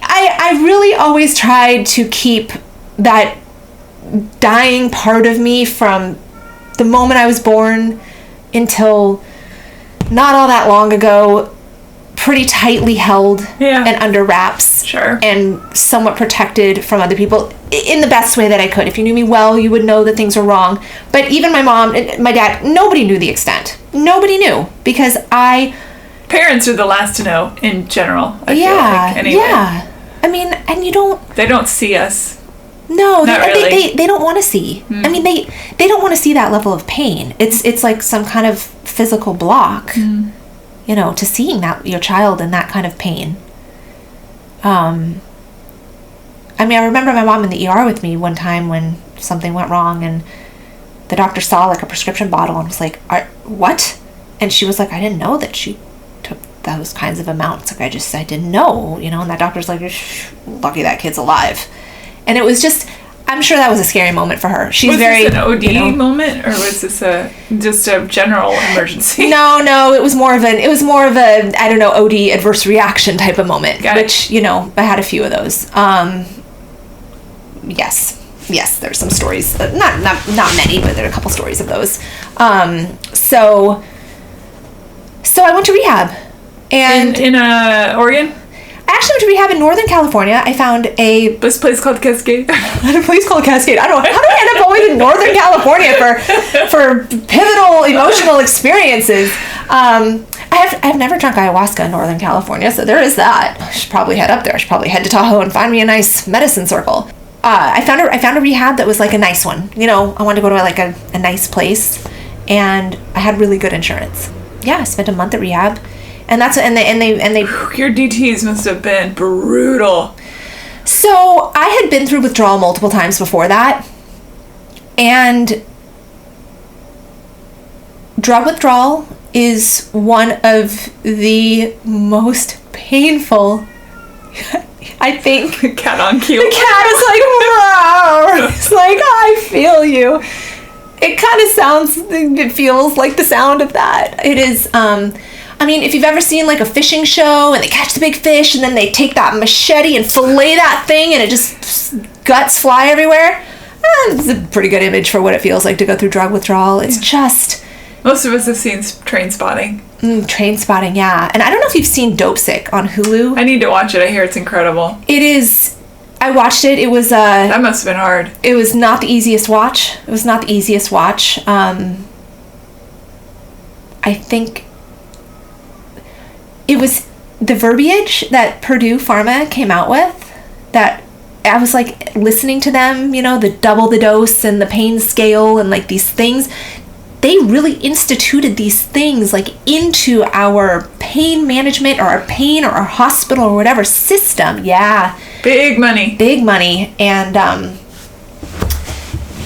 I really always tried to keep that dying part of me from the moment I was born until not all that long ago, pretty tightly held and under wraps. Sure. And somewhat protected from other people in the best way that I could. If you knew me well, you would know that things were wrong. But even my mom and my dad, nobody knew the extent. Nobody knew, because parents are the last to know in general, I feel like, anyway. Yeah. I mean, and they don't see us. No, really. they don't want to see. I mean, they don't want to see that level of pain. It's like some kind of physical block, to seeing that your child in that kind of pain. I mean, I remember my mom in the ER with me one time when something went wrong, and the doctor saw like a prescription bottle and was like, "What?" And she was like, "I didn't know that she took those kinds of amounts. Like, I didn't know, And that doctor's like, "Lucky that kid's alive." And it was just, I'm sure that was a scary moment for her. She's was very... Was this an OD moment, or was this just a general emergency? No, it was more of a, I don't know, OD adverse reaction type of moment, which, I had a few of those. Yes, there's some stories, not many, but there are a couple stories of those. So I went to rehab. And in Oregon? I actually went to rehab in Northern California. I found this place called Cascade. A place called Cascade. I don't know. How do I end up always in Northern California for pivotal emotional experiences? I've never drunk ayahuasca in Northern California, so there is that. I should probably head up there. I should probably head to Tahoe and find me a nice medicine circle. I found a rehab that was like a nice one. I wanted to go to like a nice place, and I had really good insurance. Yeah, I spent a month at rehab. And that's and they your DTs must have been brutal. So I had been through withdrawal multiple times before that, and drug withdrawal is one of the most painful. I think the cat on cue. The cat is like, wow. It's like, I feel you. It feels like the sound of that. It is. I mean, if you've ever seen like a fishing show and they catch the big fish and then they take that machete and fillet that thing and it just guts fly everywhere, it's a pretty good image for what it feels like to go through drug withdrawal. It's just... Most of us have seen Train Spotting. Train Spotting, yeah. And I don't know if you've seen Dope Sick on Hulu. I need to watch it. I hear it's incredible. It is... I watched it. It was... that must have been hard. It was not the easiest watch. I think... It was the verbiage that Purdue Pharma came out with, that I was like listening to them, the double the dose and the pain scale and like these things. They really instituted these things like into our pain management or our pain or our hospital or whatever system. Yeah. Big money. And,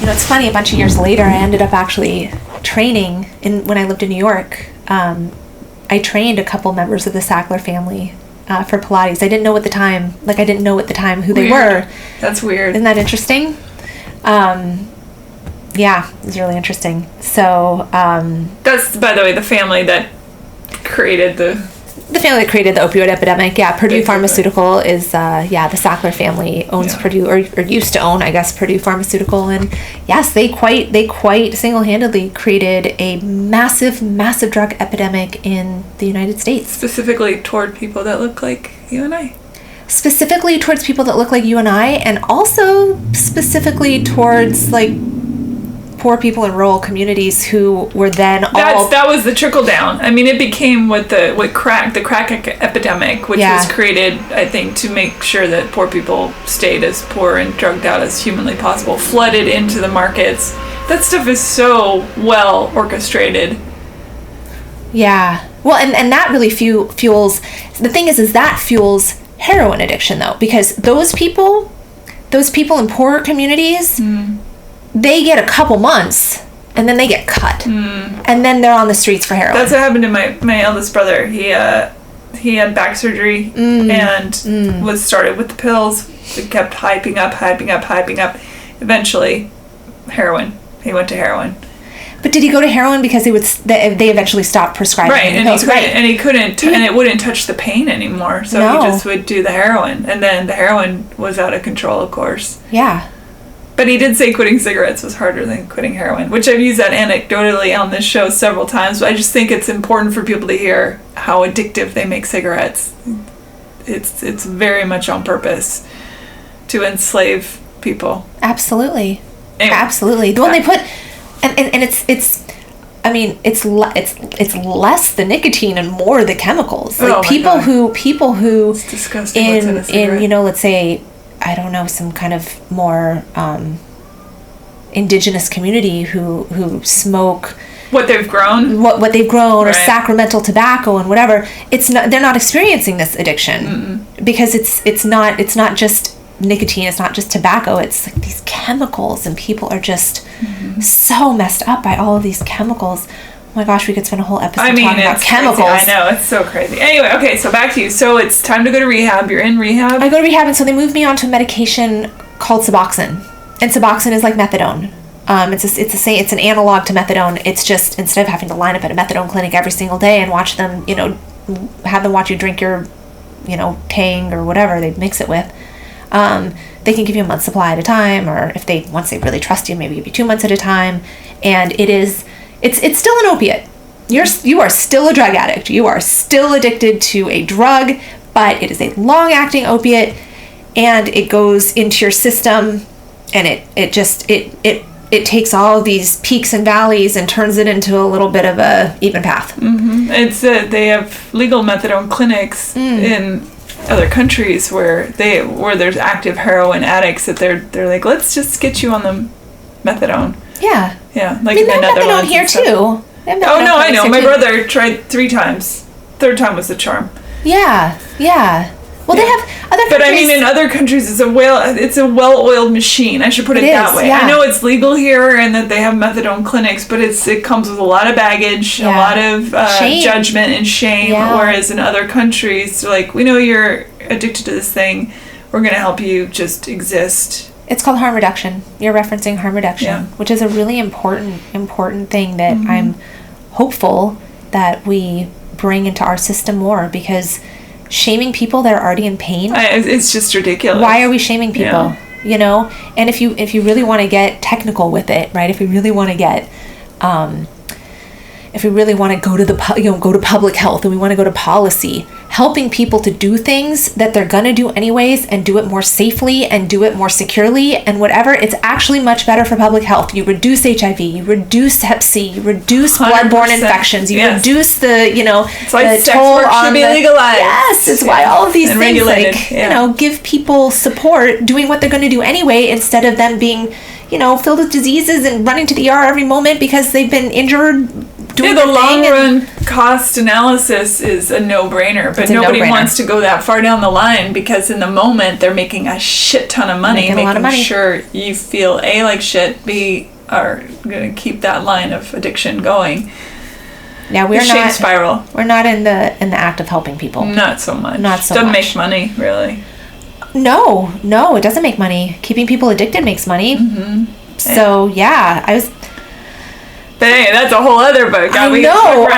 it's funny, a bunch of years later, I ended up actually training when I lived in New York. I trained a couple members of the Sackler family for Pilates. I didn't know at the time who they were. That's weird. Isn't that interesting? Yeah, it was really interesting. So that's, by the way, the family that created the opioid epidemic. Yeah, Purdue Pharmaceutical is the Sackler family owns Purdue, or used to own, I guess, Purdue Pharmaceutical, and yes, they quite single-handedly created a massive drug epidemic in the United States, specifically toward people that look like you and I. Specifically towards people that look like you and I, and also specifically towards like poor people in rural communities who were then that was the trickle down. I mean, it became the crack epidemic, which was created, I think, to make sure that poor people stayed as poor and drugged out as humanly possible, flooded into the markets. That stuff is so well orchestrated. Yeah. Well, and that really fuels, the thing is that fuels heroin addiction, though, because those people in poorer communities, they get a couple months and then they get cut, and then they're on the streets for heroin. That's what happened to my eldest brother. He had back surgery and was started with the pills. It kept hyping up. Eventually, heroin. He went to heroin. But did he go to heroin because they eventually stopped prescribing him pills? And he couldn't, and it wouldn't touch the pain anymore. So he just would do the heroin, and then the heroin was out of control, of course. Yeah. But he did say quitting cigarettes was harder than quitting heroin, which I've used that anecdotally on this show several times. But I just think it's important for people to hear how addictive they make cigarettes. It's very much on purpose to enslave people. Absolutely. Anyway. Absolutely. The one they put, and it's less the nicotine and more the chemicals. Like people who it's disgusting in let's say, I don't know, some kind of more indigenous community who smoke what they've grown, what they've grown, or sacramental tobacco and whatever. They're not experiencing this addiction because it's not just nicotine, it's not just tobacco, it's like these chemicals, and people are just so messed up by all of these chemicals. Oh my gosh, we could spend a whole episode talking about chemicals. Crazy. I know, it's so crazy. Anyway, okay, so back to you. So it's time to go to rehab. You're in rehab? I go to rehab, and so they moved me on to a medication called Suboxone. And Suboxone is like methadone. It's an analog to methadone. It's just, instead of having to line up at a methadone clinic every single day and watch them, have them watch you drink your, Tang or whatever they mix it with, they can give you a month's supply at a time, or once they really trust you, maybe give you 2 months at a time. And it's still an opiate. You are still a drug addict. You are still addicted to a drug, but it is a long-acting opiate, and it goes into your system, and it takes all of these peaks and valleys and turns it into a little bit of a even path. It's they have legal methadone clinics in other countries where there's active heroin addicts that they're like, let's just get you on the methadone. Yeah. Yeah. Like, they have methadone here too. Oh no, I know. My brother tried 3 times. Third time was the charm. Yeah. Well, they have other countries. But I mean, in other countries, it's a well-oiled machine. I should put it that way. Yeah. I know it's legal here and that they have methadone clinics, but it comes with a lot of baggage, a lot of judgment and shame. Yeah. Whereas in other countries, they're like, we know you're addicted to this thing. We're going to help you just exist. It's called harm reduction. You're referencing harm reduction, which is a really important thing that I'm hopeful that we bring into our system more, because shaming people that are already in pain, it's just ridiculous. Why are we shaming people? And if you really want to get technical with it, right? If we really want to get go to public health, and we want to go to policy, helping people to do things that they're going to do anyways, and do it more safely and do it more securely and whatever, it's actually much better for public health. You reduce HIV, you reduce Hep C, you reduce 100%. Bloodborne infections, you reduce the, it's like sex work should be legalized. Yes, it's why all of these and things regulated. Give people support doing what they're going to do anyway, instead of them being, filled with diseases and running to the ER every moment because they've been injured. The long run cost analysis is a no-brainer, but nobody wants to go that far down the line, because in the moment they're making a shit ton of money, making sure you feel A, like shit, B, are going to keep that line of addiction going. Now we're shame spiral. We're not in the act of helping people. Not so much. Doesn't make money, really. No, it doesn't make money. Keeping people addicted makes money. So But hey, that's a whole other book. I know.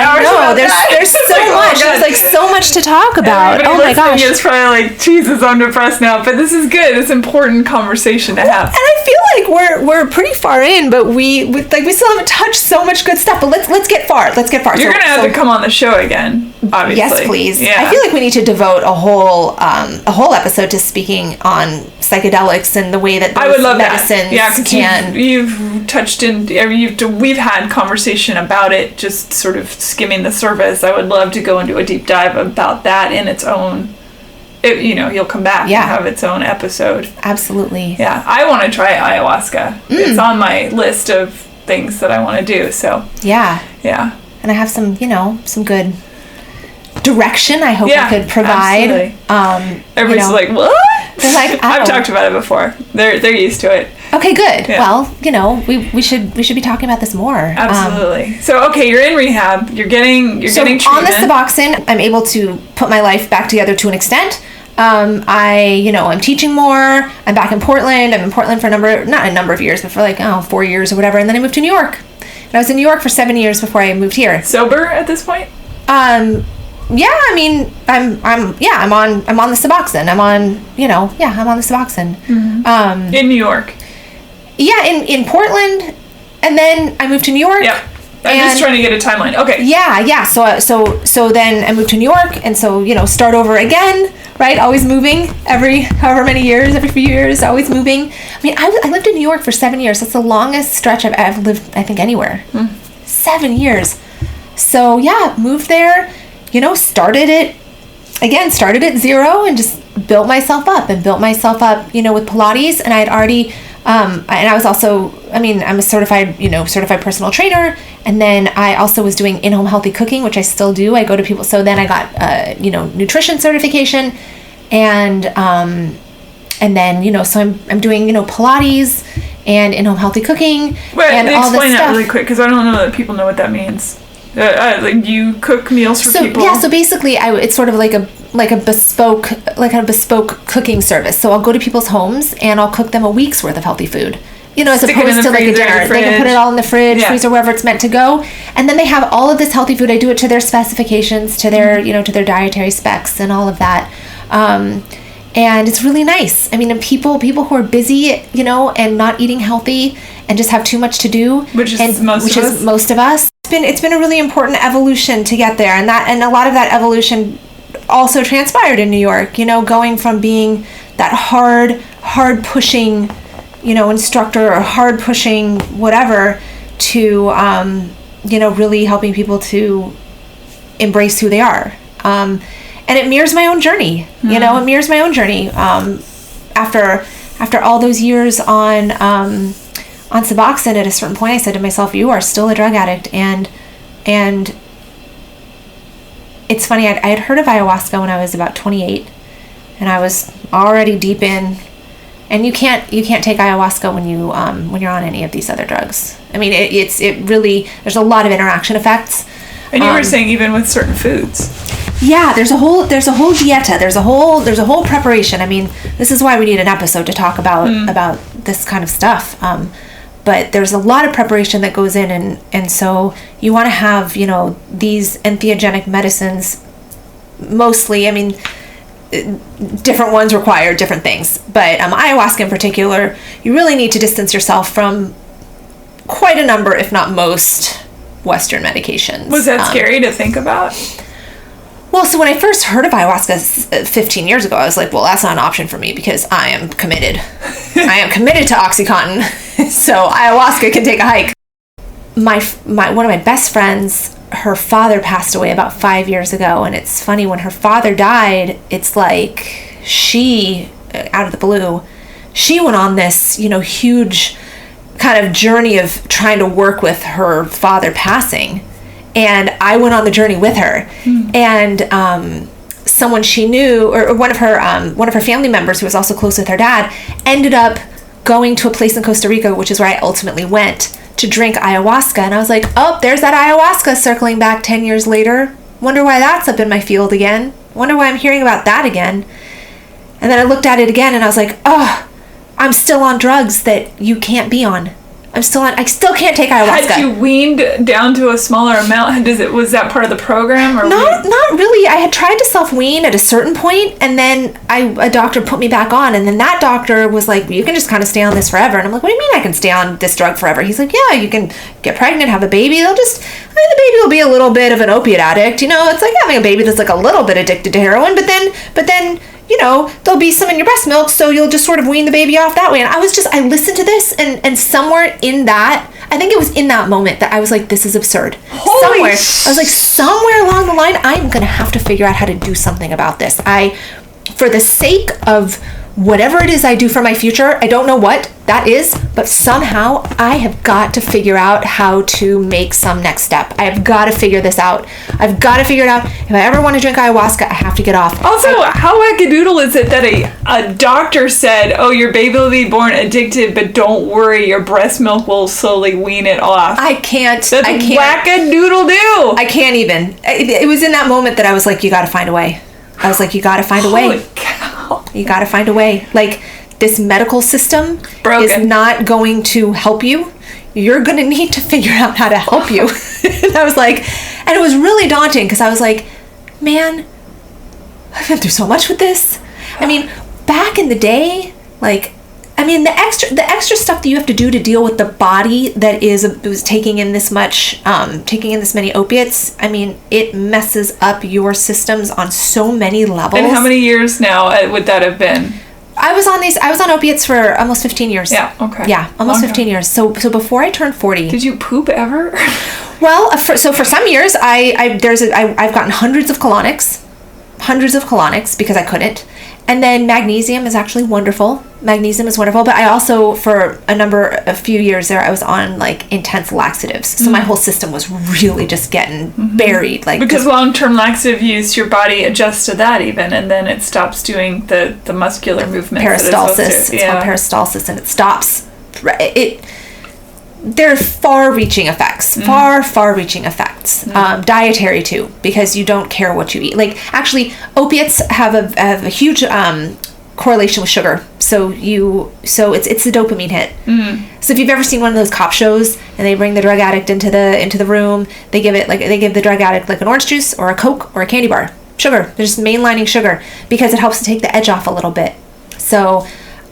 There's so much. There's like so much to talk about. Oh my gosh. It's probably like, Jesus, I'm depressed now. But this is good. It's important conversation to have. And I feel like we're pretty far in, but we still haven't touched so much good stuff. But let's get far. You're gonna have to come on the show again, obviously. Yes, please. Yeah. I feel like we need to devote a whole episode to speaking on psychedelics and the way that those medicines can. You've touched in. We've had conversation about it, just sort of skimming the surface. I would love to go into a deep dive about that in its own. You'll come back and have its own episode. Absolutely. Yeah, I want to try ayahuasca. It's on my list of things that I want to do. So yeah. And I have some good direction. I hope I could provide. Everybody's like, what? They're like, I've talked about it before. They're used to it. Okay, good. Yeah. Well, we should be talking about this more. Absolutely. So, okay, you're in rehab. You're getting treatment. On the Suboxone, I'm able to put my life back together to an extent. I'm teaching more. I'm back in Portland. I'm in Portland for not a number of years, but for 4 years or whatever. And then I moved to New York. And I was in New York for 7 years before I moved here. Sober at this point? Yeah, I mean, I'm on the Suboxone. I'm on the Suboxone. In New York. Yeah, in Portland, and then I moved to New York. Yeah. I'm just trying to get a timeline. Okay. Yeah. So then I moved to New York, and so, start over again, right? Always moving every few years, always moving. I mean, I lived in New York for 7 years. That's the longest stretch I've ever lived, I think, anywhere. 7 years. So yeah, moved there, started at zero and just built myself up with Pilates. And I had already, and I was also, I'm a certified personal trainer. And then I also was doing in-home healthy cooking, which I still do. I go to people. So then I got, nutrition certification, and then, so I'm doing, Pilates and in-home healthy cooking. And all this stuff. Explain that really quick, because I don't know that people know what that means. Like, you cook meals for people? Yeah, so basically it's sort of like a bespoke cooking service. So I'll go to people's homes and I'll cook them a week's worth of healthy food. As opposed to like a dinner. They can put it all in the fridge, freezer, wherever it's meant to go. And then they have all of this healthy food. I do it to their specifications, to their, to their dietary specs and all of that. And it's really nice. And people who are busy, and not eating healthy and just have too much to do, which is most of us. It's been a really important evolution to get there, and a lot of that evolution also transpired in New York. Going from being that hard pushing, instructor or hard pushing whatever to really helping people to embrace who they are. And it mirrors my own journey. It mirrors my own journey. After all those years on Suboxone, at a certain point I said to myself, you are still a drug addict. And it's funny, I had heard of ayahuasca when I was about 28, and I was already deep in. And you can't take ayahuasca when you're on any of these other drugs. It really, there's a lot of interaction effects. And you were saying even with certain foods. Yeah, there's a whole dieta. There's a whole preparation. This is why we need an episode to talk about this kind of stuff. But there's a lot of preparation that goes in, and so you want to have, these entheogenic medicines mostly. Different ones require different things, but ayahuasca in particular, you really need to distance yourself from quite a number, if not most, Western medications. Was that scary to think about? Well, so when I first heard of ayahuasca 15 years ago, I was like, well, that's not an option for me because I am committed. I am committed to OxyContin, so ayahuasca can take a hike. My one of my best friends, her father passed away about 5 years ago, and it's funny, when her father died, it's like she, out of the blue, she went on this, huge kind of journey of trying to work with her father passing, and I went on the journey with her. And someone she knew, or one of her family members who was also close with her dad, ended up going to a place in Costa Rica, which is where I ultimately went, to drink ayahuasca. And I was like, oh, there's that ayahuasca circling back 10 years later. Wonder why that's up in my field again. Wonder why I'm hearing about that again. And then I looked at it again and I was like, oh, I'm still on drugs that you can't be on. I still can't take ayahuasca. Had you weaned down to a smaller amount? Was that part of the program? Or not really. I had tried to self-wean at a certain point, and then a doctor put me back on, and then that doctor was like, you can just kind of stay on this forever. And I'm like, what do you mean I can stay on this drug forever? He's like, yeah, you can get pregnant, have a baby. The baby will be a little bit of an opiate addict. It's like having a baby that's like a little bit addicted to heroin, but then there'll be some in your breast milk, so you'll just sort of wean the baby off that way. And I listened to this, and somewhere in that, I think it was in that moment that I was like, this is absurd. I was like, somewhere along the line, I'm going to have to figure out how to do something about this. For the sake of whatever it is I do for my future, I don't know what that is, but somehow I have got to figure out how to make some next step. I have got to figure this out. I've got to figure it out. If I ever want to drink ayahuasca, I have to get off. Also, how wackadoodle is it that a doctor said, oh, your baby will be born addicted, but don't worry, your breast milk will slowly wean it off? I can't. That's wackadoodle-doo. I can't even. It was in that moment that I was like, you got to find a way. I was like, you got to find a way. Holy cow. You got to find a way. Like, this medical system is not going to help you. You're going to need to figure out how to help you. And I was like, and it was really daunting because I was like, man, I've been through so much with this. Back in the day, like, I mean, the extra stuff that you have to do to deal with the body that was taking in this many opiates. I mean, it messes up your systems on so many levels. And how many years now would that have been? I was on opiates for almost 15 years. Yeah. Okay. Yeah, almost 15 years. So before I turned 40. Did you poop ever? Well, for some years, I've gotten hundreds of colonics because I couldn't. And then magnesium is actually wonderful. Magnesium is wonderful. But I also, for a few years there, I was on like intense laxatives. So my whole system was really just getting buried. Because long-term laxative use, your body adjusts to that even, and then it stops doing the muscular movement. Peristalsis. It's called peristalsis, and it stops. There are far-reaching effects. Far-reaching effects. Dietary too, because you don't care what you eat. Like, actually, opiates have a huge correlation with sugar. So it's the dopamine hit. So if you've ever seen one of those cop shows and they bring the drug addict into the room, they give the drug addict like an orange juice or a Coke or a candy bar. Sugar. They're just mainlining sugar because it helps to take the edge off a little bit. So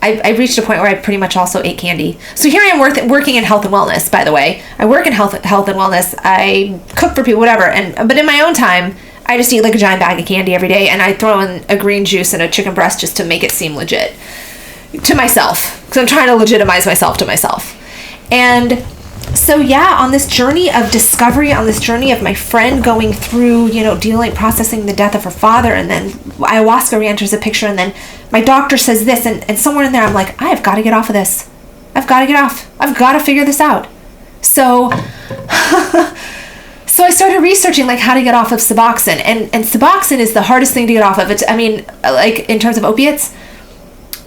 I reached a point where I pretty much also ate candy. So here I am working in health and wellness, by the way. I work in health and wellness. I cook for people, whatever. But in my own time, I just eat like a giant bag of candy every day, and I throw in a green juice and a chicken breast just to make it seem legit to myself, because I'm trying to legitimize myself to myself. And so yeah, on this journey of discovery, on this journey of my friend going through, processing the death of her father, and then ayahuasca re-enters the picture, and then my doctor says this, and somewhere in there I'm like, I've got to get off of this. I've got to get off. I've got to figure this out. So I started researching like how to get off of Suboxone, and Suboxone is the hardest thing to get off of. Like in terms of opiates,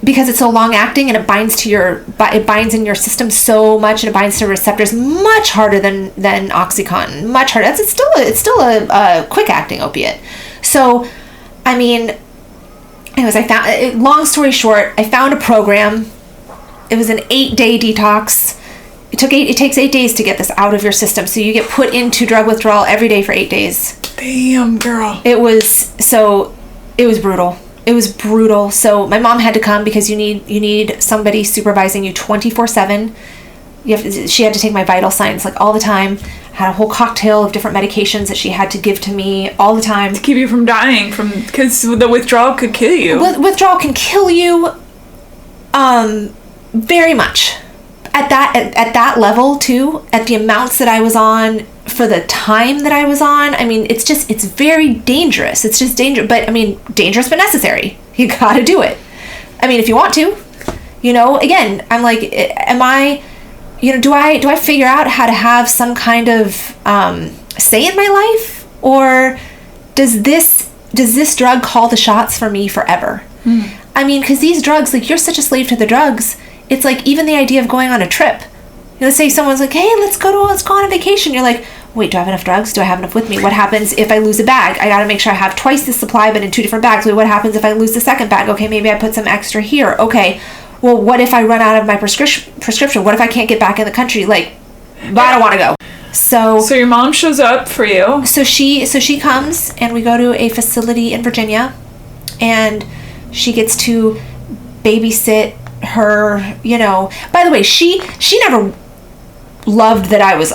because it's so long acting and it binds in your system so much, and it binds to receptors much harder than OxyContin, much harder. It's still a quick acting opiate. So, anyways, long story short, I found a program. It was an 8-day detox. It takes 8 days to get this out of your system. So you get put into drug withdrawal every day for 8 days. Damn, girl. It was brutal. It was brutal. So my mom had to come because you need somebody supervising you 24/7. She had to take my vital signs like all the time. Had a whole cocktail of different medications that she had to give to me all the time to keep you from dying, because the withdrawal could kill you. Withdrawal can kill you, very much. At that level too, at the amounts that I was on for the time that I was on, I mean, it's very dangerous. It's just dangerous, but dangerous but necessary. You gotta do it. If you want to, again, I'm like, do I figure out how to have some kind of say in my life, or does this drug call the shots for me forever? Because these drugs, like, you're such a slave to the drugs. It's like even the idea of going on a trip. Let's say someone's like, hey, let's go on a vacation. You're like, wait, do I have enough drugs? Do I have enough with me? What happens if I lose a bag? I got to make sure I have twice the supply, but in 2 different bags. Wait, what happens if I lose the second bag? Okay, maybe I put some extra here. Okay, well, what if I run out of my prescription? What if I can't get back in the country? Like, I don't want to go. So your mom shows up for you. So she comes, and we go to a facility in Virginia, and she gets to babysit her, by the way, she never loved that I was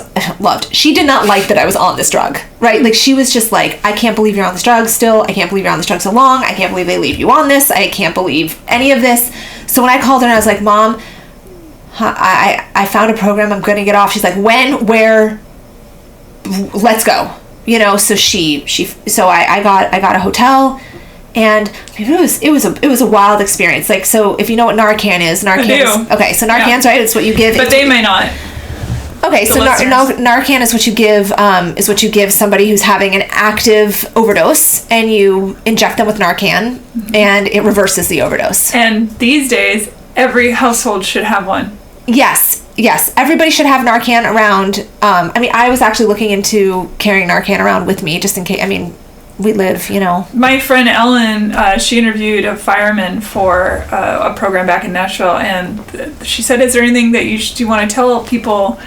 she did not like that I was on this drug, right? Like, she was just like, I can't believe you're on this drug still. I can't believe you're on this drug so long. I can't believe they leave you on this. I can't believe any of this. So when I called her and I was like, Mom, I found a program, I'm gonna get off. She's like, when, where, let's go. So I got a hotel. And it was a wild experience. Like, so if you know what Narcan is, okay, so Narcan's right. It's what you give. But they may not. Okay, so Narcan is what you give somebody who's having an active overdose, and you inject them with Narcan, and it reverses the overdose. And these days, every household should have one. Yes, everybody should have Narcan around. I was actually looking into carrying Narcan around with me just in case. We live, My friend Ellen, she interviewed a fireman for a program back in Nashville, and she said, is there anything that you want to tell people,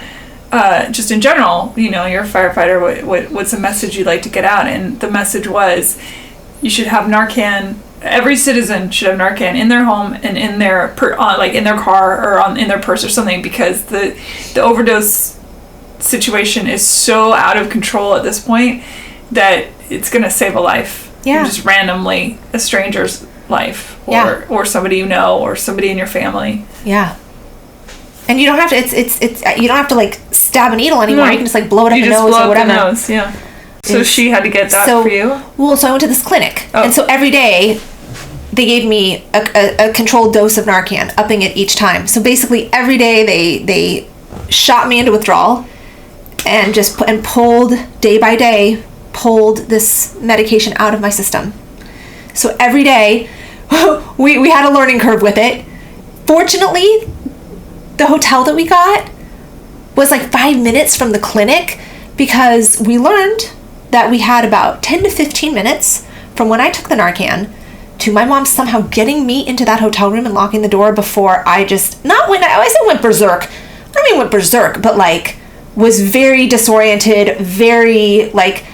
just in general, you're a firefighter, what's a message you'd like to get out? And the message was, you should have Narcan every citizen should have Narcan in their home and in their in their car or in their purse or something, because the overdose situation is so out of control at this point that it's going to save a life. Yeah. Just randomly a stranger's life, or somebody you know, or somebody in your family. Yeah. And you don't have to. It's you don't have to like stab a needle anymore. No. You can just like blow it up the nose or whatever. The nose, yeah. So she had to get that for you? Well, so I went to this clinic. Oh. And so every day, they gave me a controlled dose of Narcan, upping it each time. So basically, every day, they shot me into withdrawal and pulled, day by day, pulled this medication out of my system. So every day, we had a learning curve with it. Fortunately, the hotel that we got was like 5 minutes from the clinic, because we learned that we had about 10 to 15 minutes from when I took the Narcan to my mom somehow getting me into that hotel room and locking the door before I went berserk. I don't mean went berserk, but like was very disoriented, very like,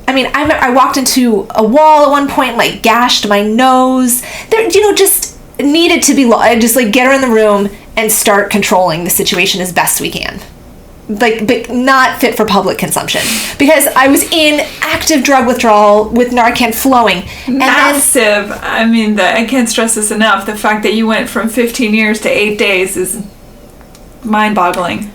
I mean, I walked into a wall at one point, like gashed my nose. There, just needed to be, just like get her in the room and start controlling the situation as best we can. Like, but not fit for public consumption, because I was in active drug withdrawal with Narcan flowing. Massive. I mean, I can't stress this enough. The fact that you went from 15 years to 8 days is mind-boggling.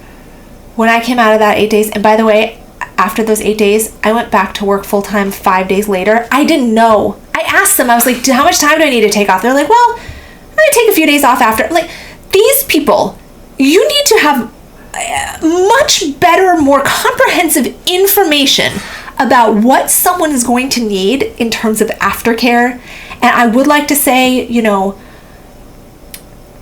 When I came out of that 8 days, and by the way, after those 8 days, I went back to work full-time 5 days later. I didn't know. I asked them, I was like, how much time do I need to take off? They're like, well, I'm going to take a few days off after. Like, these people, you need to have much better, more comprehensive information about what someone is going to need in terms of aftercare. And I would like to say,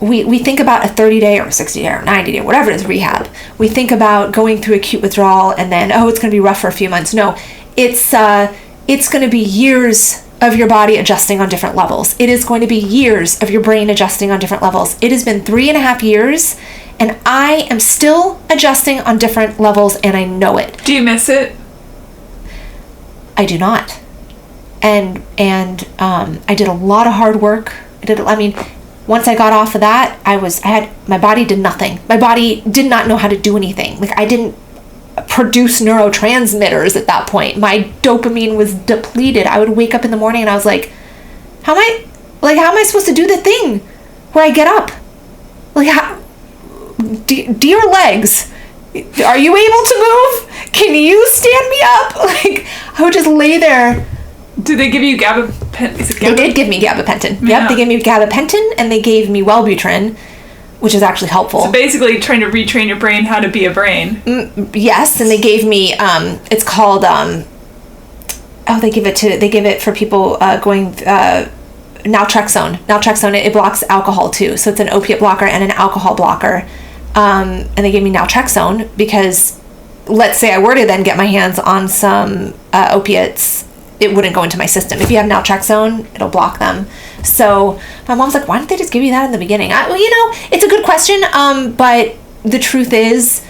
we think about a 30-day or 60-day or 90-day, whatever it is, rehab. We think about going through acute withdrawal and then, it's going to be rough for a few months. No, it's going to be years of your body adjusting on different levels. It is going to be years of your brain adjusting on different levels. It has been 3.5 years, and I am still adjusting on different levels, and I know it. Do you miss it? I do not. And I did a lot of hard work. Once I got off of that, my body did nothing. My body did not know how to do anything. Like, I didn't produce neurotransmitters at that point. My dopamine was depleted. I would wake up in the morning and I was like, how am I supposed to do the thing where I get up? Like, dear legs, are you able to move? Can you stand me up? Like, I would just lay there. Did they give you gabapentin? They did give me gabapentin. Yeah. Yep, they gave me gabapentin and they gave me Wellbutrin, which is actually helpful. So basically trying to retrain your brain how to be a brain. Yes, and they gave me, it's called, they give it for people going, naltrexone. Naltrexone, it blocks alcohol too. So it's an opiate blocker and an alcohol blocker. And they gave me naltrexone because, let's say I were to then get my hands on some opiates, it wouldn't go into my system. If you have naltrexone, it'll block them. So my mom's like, why didn't they just give you that in the beginning? It's a good question. But the truth is,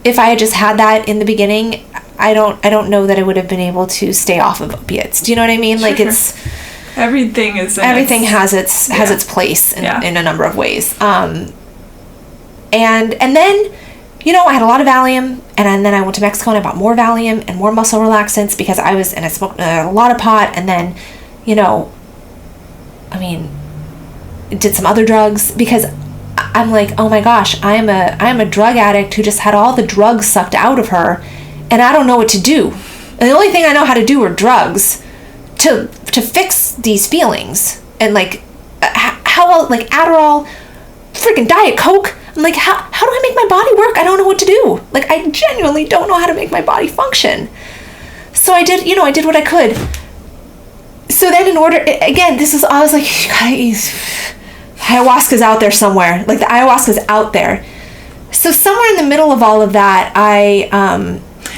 if I had just had that in the beginning, I don't know that I would have been able to stay off of opiates. Do you know what I mean? Sure. Like, it's everything has its place in a number of ways. And then, I had a lot of Valium, and then I went to Mexico and I bought more Valium and more muscle relaxants because I smoked a lot of pot, and then, did some other drugs because I'm like, oh my gosh, I am a drug addict who just had all the drugs sucked out of her, and I don't know what to do. And the only thing I know how to do are drugs to fix these feelings. And like, how like Adderall, freaking Diet Coke. I'm like, how do I make my body work? I don't know what to do. Like, I genuinely don't know how to make my body function. So I did what I could. So then I was like, guys, ayahuasca's out there somewhere. Like, the ayahuasca's out there. So somewhere in the middle of all of that,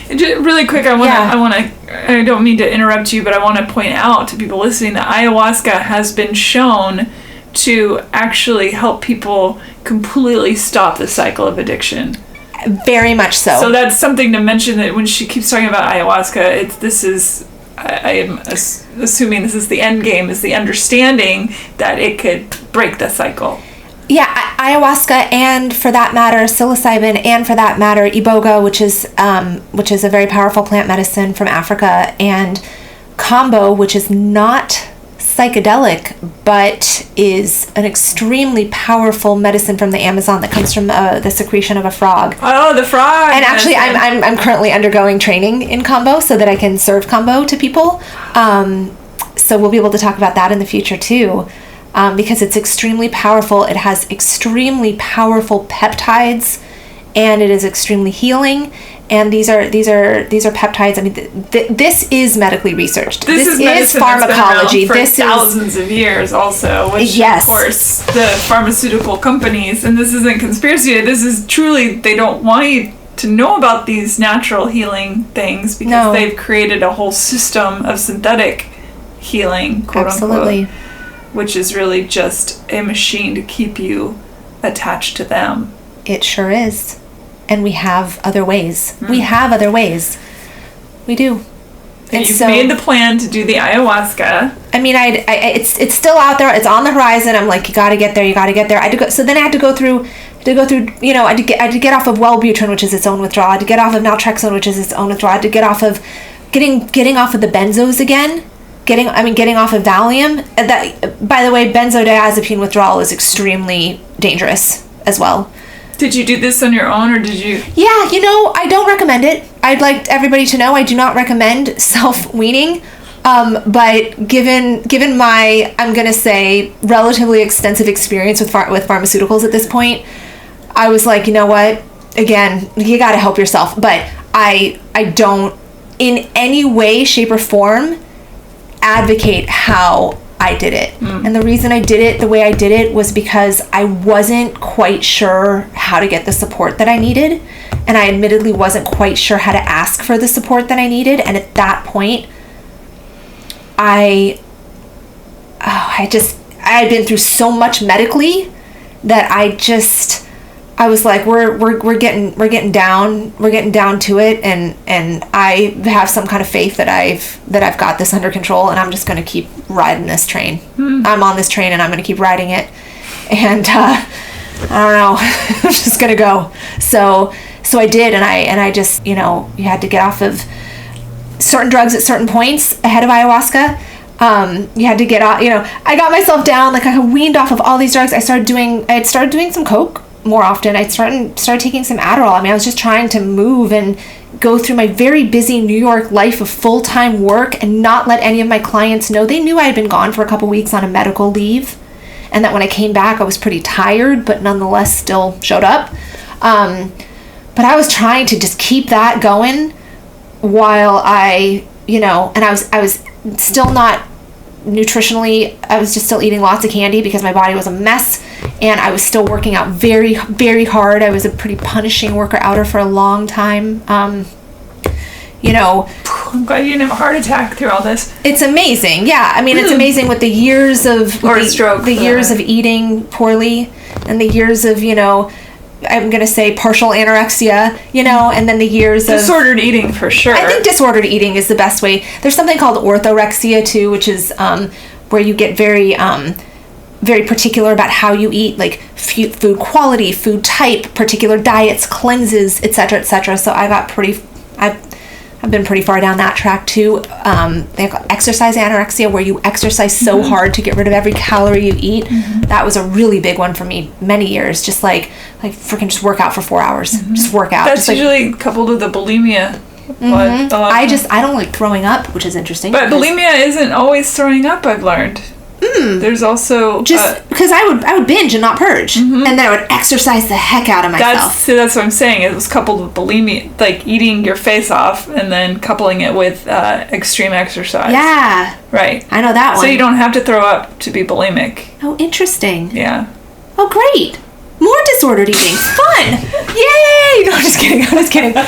really quick, I don't mean to interrupt you, but I want to point out to people listening that ayahuasca has been shown to actually help people completely stop the cycle of addiction. Very much so. So that's something to mention, that when she keeps talking about ayahuasca, I am assuming this is the end game, is the understanding that it could break the cycle. Yeah, ayahuasca, and for that matter, psilocybin, and for that matter, iboga, which is a very powerful plant medicine from Africa, and kambo, which is not psychedelic, but is an extremely powerful medicine from the Amazon that comes from the secretion of a frog. Oh, the frog! And actually, I'm currently undergoing training in kambo so that I can serve kambo to people. So we'll be able to talk about that in the future too. Because it's extremely powerful. It has extremely powerful peptides, and it is extremely healing. And these are peptides. I mean, this is medically researched. This is pharmacology. For thousands of years, also. Which, yes, of course, the pharmaceutical companies, and this isn't conspiracy. This is truly, they don't want you to know about these natural healing things because they've created a whole system of synthetic healing, quote unquote. Which is really just a machine to keep you attached to them. It sure is. And we have other ways. We have other ways. We do. And you've made the plan to do the ayahuasca. I mean, it's still out there. It's on the horizon. I'm like, you got to get there. You got to get there. So then I had to go through. You know, I had to get off of Wellbutrin, which is its own withdrawal. I had to get off of naltrexone, which is its own withdrawal. I had to get off of getting off of the benzos again. Getting off of Valium. That, by the way, benzodiazepine withdrawal is extremely dangerous as well. Did you do this on your own, or did you? Yeah, you know, I don't recommend it. I'd like everybody to know I do not recommend self-weaning. But given my, I'm going to say, relatively extensive experience with pharmaceuticals at this point, I was like, you know what? Again, you got to help yourself. But I don't, in any way, shape, or form, advocate how I did it. And the reason I did it the way I did it was because I wasn't quite sure how to get the support that I needed, and I admittedly wasn't quite sure how to ask for the support that I needed. And at that point, I had been through so much medically that I was like, we're getting down to it, and I have some kind of faith that I've got this under control, and I'm just going to keep riding this train. I'm on this train, and I'm going to keep riding it, and I don't know, I'm just going to go. So I did, and I just, you know, you had to get off of certain drugs at certain points ahead of ayahuasca. You had to get off, you know, I got myself down, like I weaned off of all these drugs. I had started doing some coke more often. I started taking some Adderall. I mean, I was just trying to move and go through my very busy New York life of full-time work and not let any of my clients know. They knew I had been gone for a couple weeks on a medical leave, and that when I came back, I was pretty tired, but nonetheless still showed up. But I was trying to just keep that going while I, you know, and I was still not nutritionally, I was just still eating lots of candy because my body was a mess, and I was still working out very, very hard. I was a pretty punishing worker-outer for a long time. You know, I'm glad you didn't have a heart attack through all this. It's amazing. Yeah, I mean, it's amazing with the years of years of eating poorly, and the years of, you know, I'm going to say partial anorexia, you know, and then the years of disordered eating, for sure. I think disordered eating is the best way. There's something called orthorexia too, which is where you get very very particular about how you eat, like food quality, food type, particular diets, cleanses, etc., etc. So I've been pretty far down that track too. They call exercise anorexia, where you exercise so hard to get rid of every calorie you eat. That was a really big one for me many years. Just like freaking just work out for 4 hours. Just work out. That's usually coupled with the bulimia. I don't like throwing up, which is interesting. But bulimia isn't always throwing up, I've learned. There's also just because I would binge and not purge, and then I would exercise the heck out of myself. That's what I'm saying. It was coupled with bulimia, like eating your face off, and then coupling it with extreme exercise. Yeah, right. I know that one. So you don't have to throw up to be bulimic. Oh, interesting. Yeah. Oh, great. More disordered eating. Fun. Yay! No, I'm just kidding. I'm just joking.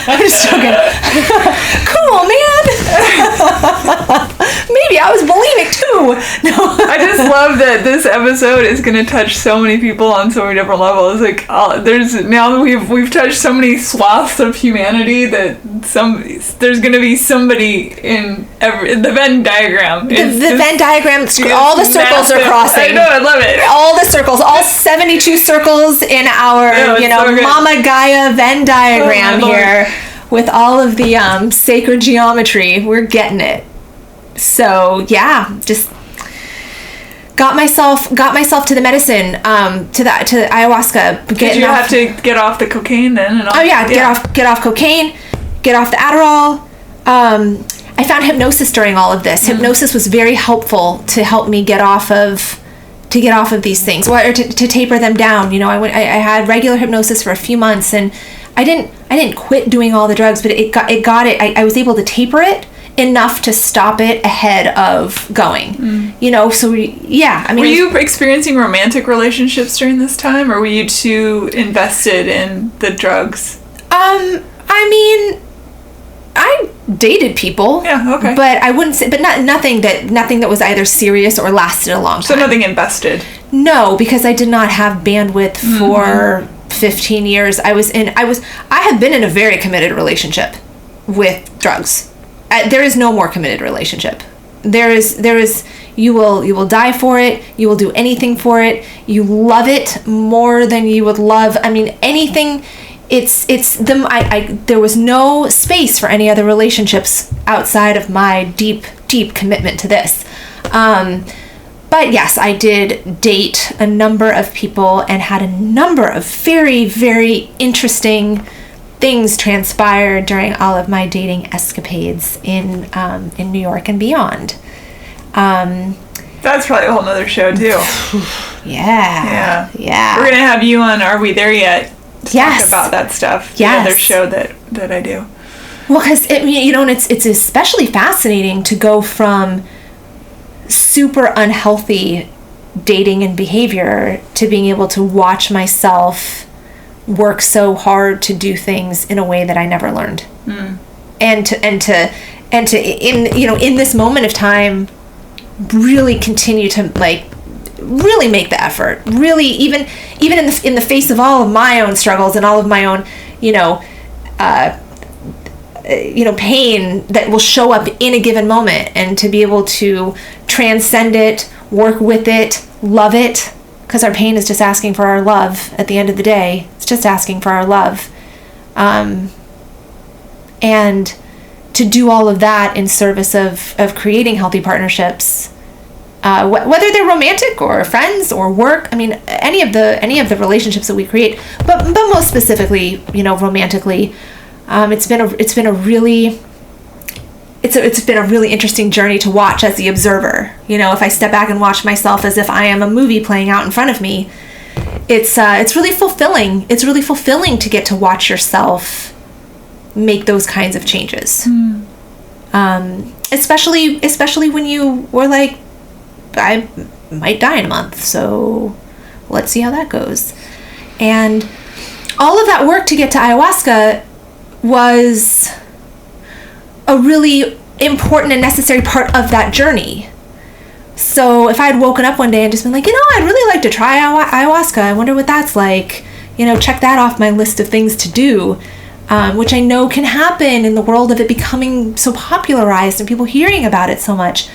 Cool, man. Maybe happy. I was bulimic too. No. I just love that this episode is going to touch so many people on so many different levels. Like, now that we've touched so many swaths of humanity that there's going to be somebody in the Venn diagram. The Venn diagram, all the circles are crossing. I know, I love it. All the circles, all 72 circles in our, so Mama Gaia Venn diagram here with all of the sacred geometry. We're getting it. So yeah, just got myself to the medicine, to ayahuasca. Did you have to get off the cocaine then? And all? Oh yeah, get off cocaine, get off the Adderall. I found hypnosis during all of this. Hypnosis was very helpful to help me get off of these things, or to taper them down. I had regular hypnosis for a few months, and I didn't quit doing all the drugs, but I was able to taper it enough to stop it ahead of going. So were you experiencing romantic relationships during this time, or were you too invested in the drugs? I dated people. Yeah, okay. But I wouldn't say, but nothing that was either serious or lasted a long time. So nothing invested? No, because I did not have bandwidth for 15 years. I have been in a very committed relationship with drugs. There is no more committed relationship. There is you will die for it. You will do anything for it. You love it more than you would love. Anything. There was no space for any other relationships outside of my deep commitment to this. But yes, I did date a number of people and had a number of very, very interesting things transpire during all of my dating escapades in New York and beyond. That's probably a whole nother show too. Yeah. We're gonna have you on Are We There Yet? Talk about that stuff. The other show that I do. Well, because it's especially fascinating to go from super unhealthy dating and behavior to being able to watch myself work so hard to do things in a way that I never learned, and to in this moment of time, really continue to really make the effort, really even in the face of all of my own struggles and all of my own pain that will show up in a given moment, and to be able to transcend it, work with it, love it, because our pain is just asking for our love. At the end of the day, it's just asking for our love, and to do all of that in service of creating healthy partnerships. Whether they're romantic or friends or work, any of the relationships that we create, but most specifically, romantically, it's been a really interesting journey to watch as the observer. If I step back and watch myself as if I am a movie playing out in front of me, it's really fulfilling. It's really fulfilling to get to watch yourself make those kinds of changes. Especially when you were like, I might die in a month, so let's see how that goes. And all of that work to get to ayahuasca was a really important and necessary part of that journey. So if I had woken up one day and just been like, I'd really like to try ayahuasca, I wonder what that's like, check that off my list of things to do, which I know can happen in the world of it becoming so popularized and people hearing about it so much.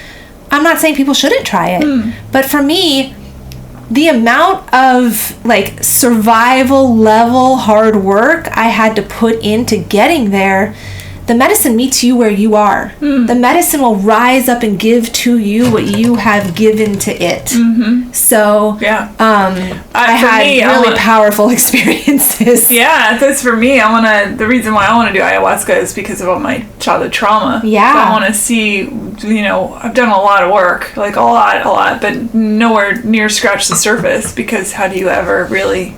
I'm not saying people shouldn't try it, but for me, the amount of survival level hard work I had to put into getting there, the medicine meets you where you are. The medicine will rise up and give to you what you have given to it. So I had really powerful experiences. Yeah, that's for me. The reason why I want to do ayahuasca is because of all my childhood trauma. Yeah. So I want to see, I've done a lot of work, a lot, but nowhere near scratch the surface, because how do you ever really,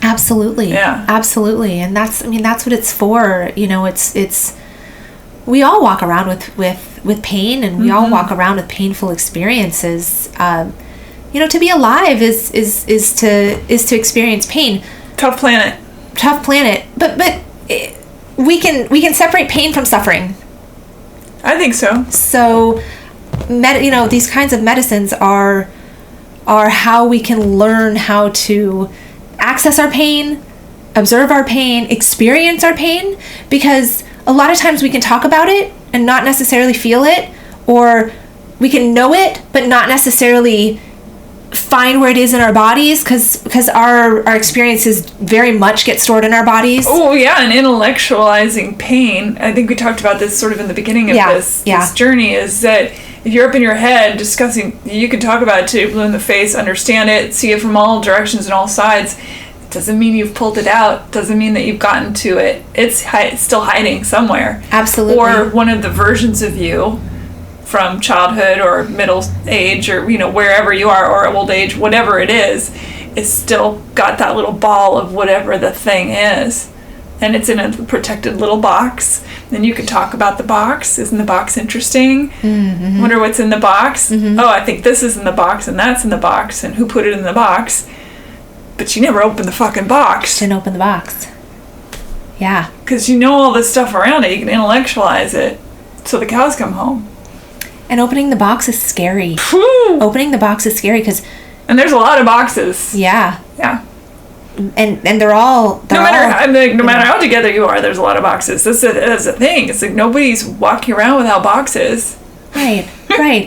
Absolutely. Yeah. Absolutely. And that's what it's for. It's we all walk around with pain, and we all walk around with painful experiences. To be alive is to experience pain. Tough planet. But we can separate pain from suffering. I think so. So, these kinds of medicines are how we can learn how to access our pain, observe our pain, experience our pain, because a lot of times we can talk about it and not necessarily feel it, or we can know it but not necessarily find where it is in our bodies, because our experiences very much get stored in our bodies. Oh yeah, and intellectualizing pain, I think we talked about this sort of in the beginning of this journey, is that if you're up in your head discussing, you can talk about it till you're blue in the face, understand it, see it from all directions and all sides. Doesn't mean you've pulled it out. Doesn't mean that you've gotten to it. It's still hiding somewhere. Absolutely. Or one of the versions of you from childhood or middle age, or wherever you are, or old age, whatever it is still got that little ball of whatever the thing is, and it's in a protected little box. Then you can talk about the box. Isn't the box interesting? Mm-hmm. Wonder what's in the box. Mm-hmm. Oh, I think this is in the box and that's in the box, and who put it in the box. But you never opened the fucking box. Didn't open the box. Yeah. Because you know all this stuff around it. You can intellectualize it so the cows come home. And opening the box is scary. Whew. Opening the box is scary because... And there's a lot of boxes. Yeah. Yeah. And they're all... no matter how together you are, there's a lot of boxes. That's a thing. It's like nobody's walking around without boxes. Right.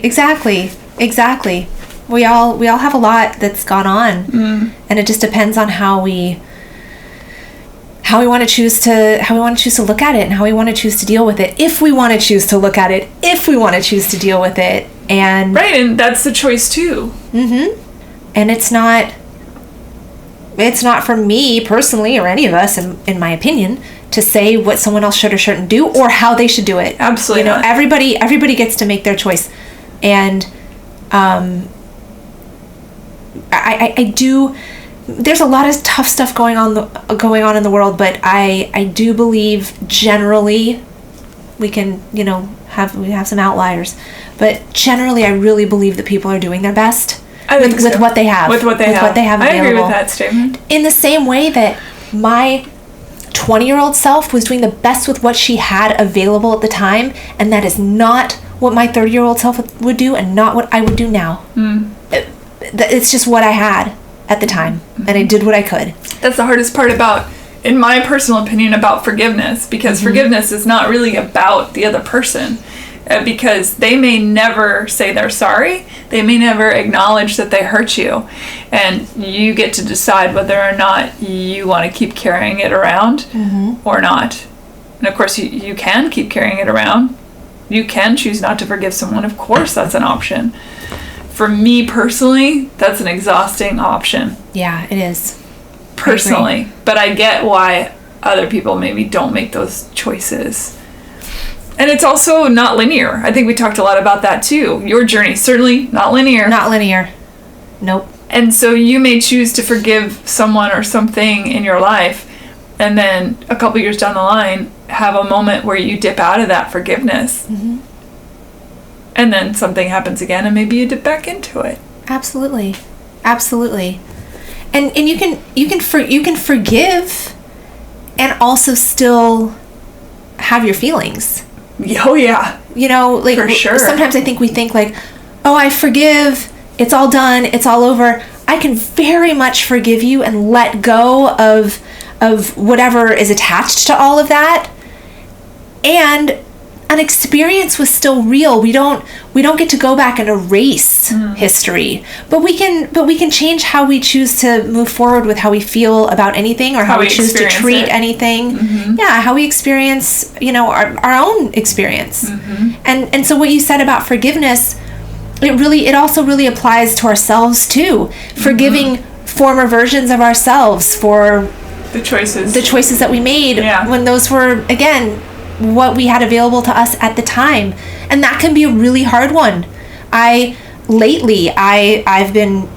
Exactly. We all have a lot that's gone on, and it just depends on how we want to choose to look at it, and how we want to choose to deal with it. If we want to choose to look at it, if we want to choose to deal with it, and right, and that's the choice too. Mm-hmm. And it's not for me personally, or any of us, in my opinion, to say what someone else should or shouldn't do, or how they should do it. Absolutely, not. Everybody gets to make their choice, and I do. There's a lot of tough stuff going on in the world, but I do believe generally we can have some outliers, but generally I really believe that people are doing their best with what they have. With what they have available. I agree with that statement. In the same way that my 20-year-old self was doing the best with what she had available at the time, and that is not what my 30-year-old self would do, and not what I would do now. It's just what I had at the time, and I did what I could. That's the hardest part about, in my personal opinion, about forgiveness, because forgiveness is not really about the other person, because they may never say they're sorry, they may never acknowledge that they hurt you, and you get to decide whether or not you want to keep carrying it around or not. And of course you can keep carrying it around. You can choose not to forgive someone. Of course that's an option. For me personally, that's an exhausting option. Yeah, it is. Personally. But I get why other people maybe don't make those choices. And it's also not linear. I think we talked a lot about that too. Your journey, certainly not linear. Not linear. Nope. And so you may choose to forgive someone or something in your life, and then a couple years down the line, have a moment where you dip out of that forgiveness. And then something happens again, and maybe you dip back into it. Absolutely. And you can forgive and also still have your feelings. Oh yeah. For sure. Sometimes I think we think like, oh, I forgive, it's all done, it's all over. I can very much forgive you and let go of whatever is attached to all of that. And an experience was still real. We don't get to go back and erase history, but we can change how we choose to move forward with how we feel about anything, or how we choose to treat anything. Yeah, how we experience, our own experience. And so what you said about forgiveness, it also really applies to ourselves too. Forgiving former versions of ourselves for the choices that we made when those were, again, what we had available to us at the time. And that can be a really hard one. I've been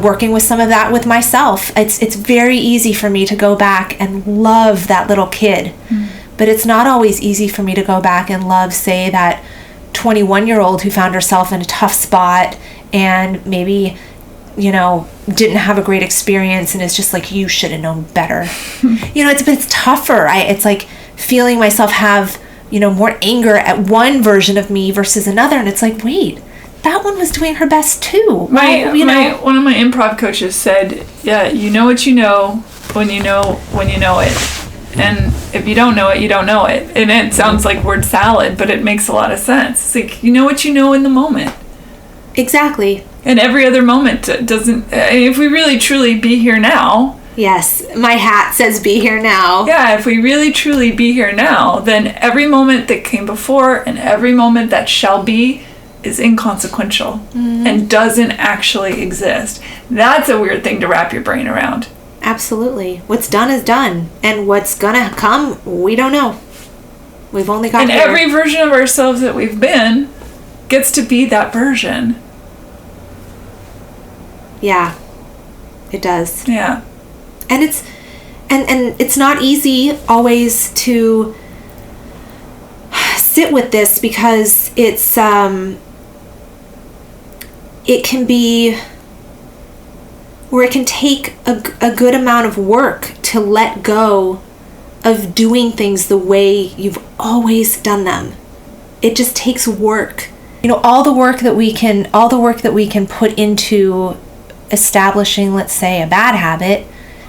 working with some of that with myself. It's very easy for me to go back and love that little kid, but it's not always easy for me to go back and love, say, that 21-year-old who found herself in a tough spot and maybe didn't have a great experience, and it's just like, you should have known better. It's tougher. It's like feeling myself have more anger at one version of me versus another. And it's like, wait, that one was doing her best too. One of my improv coaches said, yeah, you know what you know when you know it. And if you don't know it, you don't know it. And it sounds like word salad, but it makes a lot of sense. It's like, you know what you know in the moment. Exactly. And every other moment doesn't, if we really truly be here now. Yes, my hat says be here now. Yeah, if we really truly be here now, then every moment that came before and every moment that shall be is inconsequential and doesn't actually exist. That's a weird thing to wrap your brain around. Absolutely. What's done is done. And what's gonna come, we don't know. We've only got here. Every version of ourselves that we've been gets to be that version. Yeah, it does. Yeah. And it's not easy always to sit with this, because it's it can be where it can take a good amount of work to let go of doing things the way you've always done them. It just takes work. All the work that we can put into establishing, let's say, a bad habit,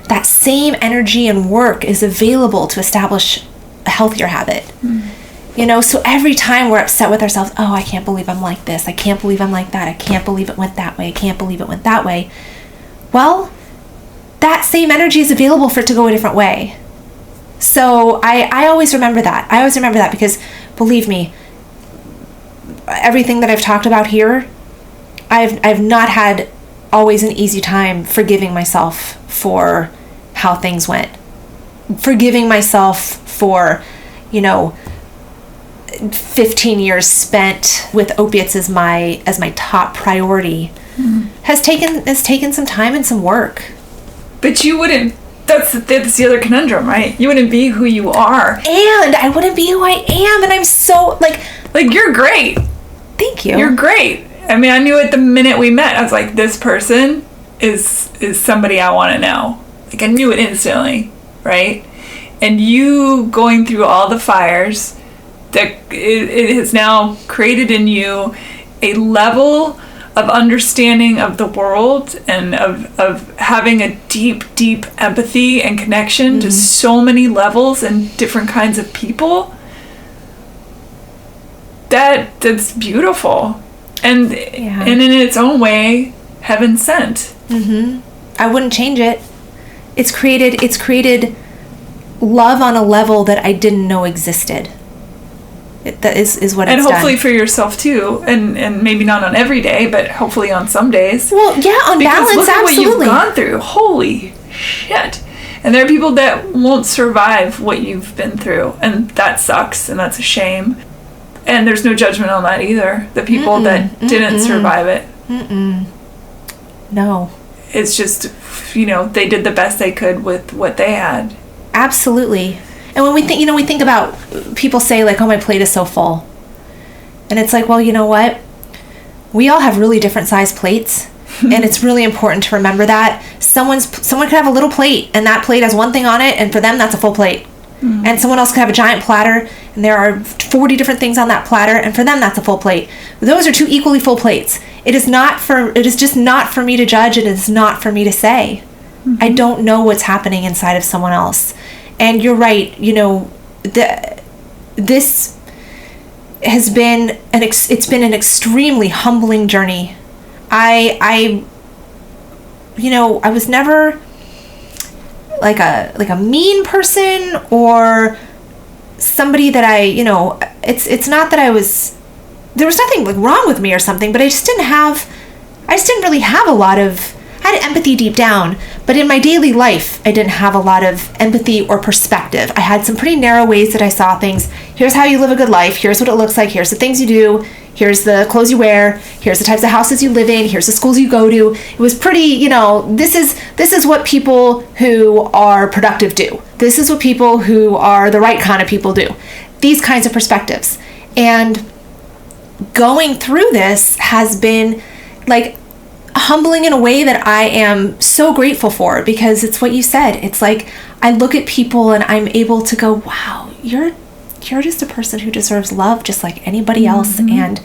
that same energy and work is available to establish a healthier habit. So every time we're upset with ourselves, oh, I can't believe I'm like this. I can't believe I'm like that. I can't believe it went that way. I can't believe it went that way. Well, that same energy is available for it to go a different way. So I always remember that. I always remember that, because believe me, everything that I've talked about here, I've not had always an easy time forgiving myself for how things went. Forgiving myself for, 15 years spent with opiates as my top priority has taken some time and some work. But you wouldn't. That's the other conundrum, right? You wouldn't be who you are, and I wouldn't be who I am. And I'm so like you're great. Thank you. You're great. I mean, I knew it the minute we met. I was like, this person is somebody I want to know. Like, I knew it instantly, right? And you going through all the fires, that it has now created in you a level of understanding of the world and of having a deep empathy and connection to so many levels and different kinds of people. That's beautiful. And in its own way, heaven sent. I wouldn't change it. It's created love on a level that I didn't know existed. That is what it's done. And hopefully for yourself too, and maybe not on every day, but hopefully on some days. Well, yeah, on balance, look at absolutely. what you've gone through. Holy shit. And there are people that won't survive what you've been through, and that sucks, and that's a shame. And there's no judgment on that either. The people that didn't survive it. No. It's just, they did the best they could with what they had. Absolutely. And when we think about, people say like, oh, my plate is so full. And it's like, well, you know what? We all have really different size plates. And it's really important to remember that. Someone could have a little plate, and that plate has one thing on it, and for them, that's a full plate. And someone else could have a giant platter, and there are 40 different things on that platter, and for them, that's a full plate. Those are two equally full plates. It is just not for me to judge. It is not for me to say. I don't know what's happening inside of someone else. And you're right, this has been it's been an extremely humbling journey. I was never like a mean person or somebody that it's not that there was nothing wrong with me or something, but I just didn't really have a lot of, I had empathy deep down, but in my daily life, I didn't have a lot of empathy or perspective. I had some pretty narrow ways that I saw things. Here's how you live a good life. Here's what it looks like. Here's the things you do. Here's the clothes you wear. Here's the types of houses you live in. Here's the schools you go to. It was pretty, this is what people who are productive do. This is what people who are the right kind of people do. These kinds of perspectives. And going through this has been like humbling in a way that I am so grateful for, because it's what you said. It's like I look at people and I'm able to go, wow, you're you're just a person who deserves love just like anybody else. And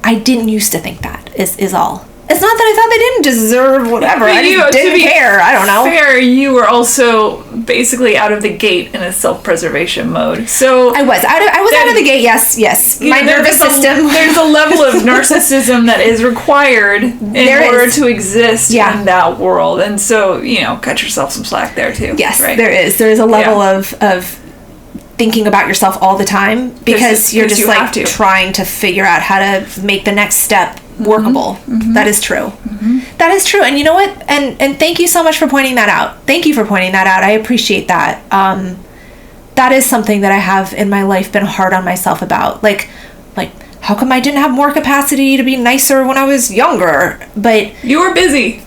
I didn't used to think that is all. It's not that I thought they didn't deserve whatever. I just didn't care. I don't know. Fair, you were also basically out of the gate in a self-preservation mode. So I was out of the gate. Yes. My nervous system. There's a level of narcissism that is required in order to exist in that world, and so cut yourself some slack there too. Yes, right? There is a level of thinking about yourself all the time because you're just trying to figure out how to make the next step workable. That is true. That is true. And you know what? And thank you so much for pointing that out. Thank you for pointing that out. I appreciate that. That is something that I have in my life been hard on myself about. Like how come I didn't have more capacity to be nicer when I was younger? But you were busy.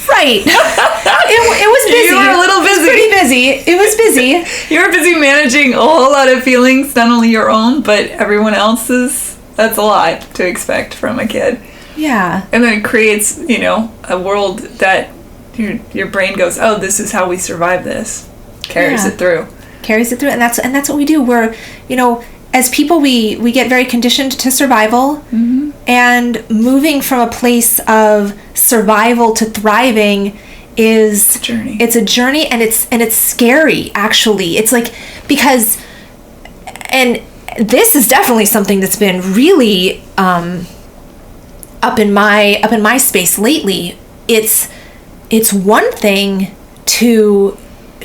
Right. It was busy. You were a little busy. It was pretty busy. It was busy. You were busy managing a whole lot of feelings, not only your own, but everyone else's. That's a lot to expect from a kid. Yeah. And then it creates, a world that your brain goes, oh, this is how we survive this. Carries it through. And that's what we do. We're, as people, we get very conditioned to survival. And moving from a place of survival to thriving is a journey. It's a journey, and it's scary, actually. It's like, because, and this is definitely something that's been really up in my space lately. It's one thing to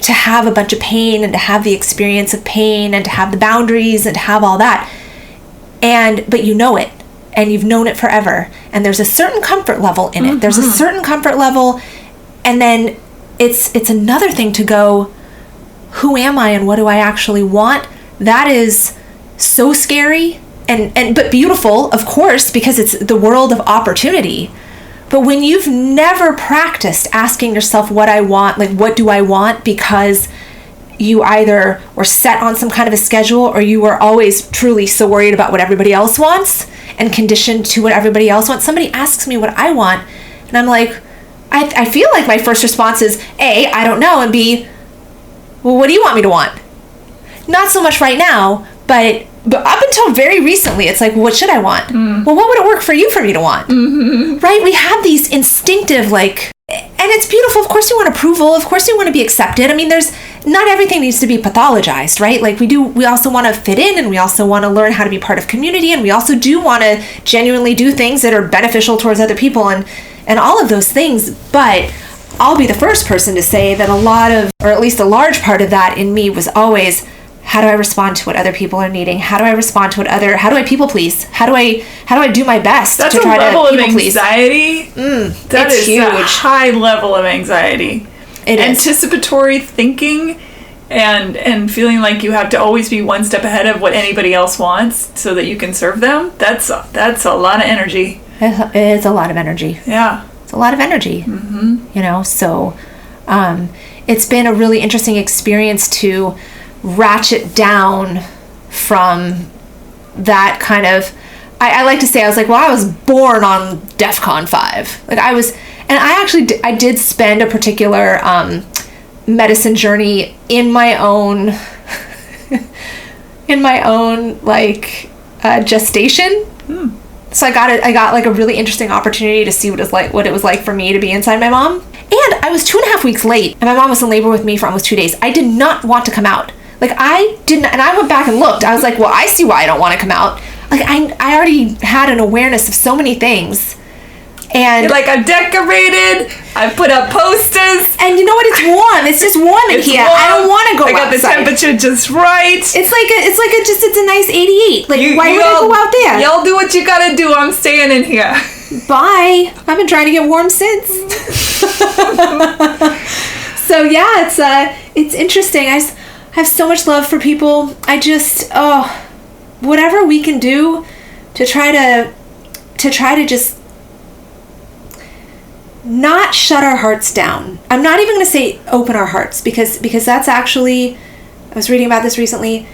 have a bunch of pain and to have the experience of pain and to have the boundaries and to have all that, but you know it, and you've known it forever, and there's a certain comfort level in it. There's a certain comfort level, and then it's another thing to go, who am I and what do I actually want? That is so scary and but beautiful, of course, because it's the world of opportunity. But when you've never practiced asking yourself what I want, like what do I want, because you either were set on some kind of a schedule or you were always truly so worried about what everybody else wants and conditioned to what everybody else wants. Somebody asks me what I want, and I'm like, I feel like my first response is A, I don't know, and B, well, what do you want me to want? Not so much right now, but up until very recently, it's like, what should I want? Well, what would it work for me to want? Right? We have these instinctive, and it's beautiful. Of course you want approval. Of course you want to be accepted. I mean, not everything needs to be pathologized, right? We also want to fit in, and we also want to learn how to be part of community, and we also do want to genuinely do things that are beneficial towards other people and all of those things. But I'll be the first person to say that a lot of, or at least a large part of that in me was always, how do I respond to what other people are needing? How do I respond to how do I people please? How do I do my best to try to people please? That's a level of anxiety. That is huge. A high level of anxiety. It is. Anticipatory thinking and feeling like you have to always be one step ahead of what anybody else wants so that you can serve them. That's a lot of energy. It is a lot of energy. Yeah. It's a lot of energy. So it's been a really interesting experience to ratchet down from that kind of, I like to say, I was like, well, I was born on DEFCON 5. I did spend a particular medicine journey in my own gestation. So I got like a really interesting opportunity to see what it was like for me to be inside my mom. And I was 2.5 weeks late, and my mom was in labor with me for almost 2 days. I did not want to come out. I didn't, and I went back and looked. I was like, well, I see why I don't want to come out. I already had an awareness of so many things. And you're like, I've decorated, I've put up posters. And you know what? It's warm. It's just warm in here. Warm. I don't want to go outside. I got the temperature just right. It's a nice 88. Why would I go out there? Y'all do what you gotta do. I'm staying in here. Bye. I've been trying to get warm since. So yeah, it's interesting. I have so much love for people. I just, whatever we can do to try to just not shut our hearts down. I'm not even going to say open our hearts because that's actually, I was reading about this recently.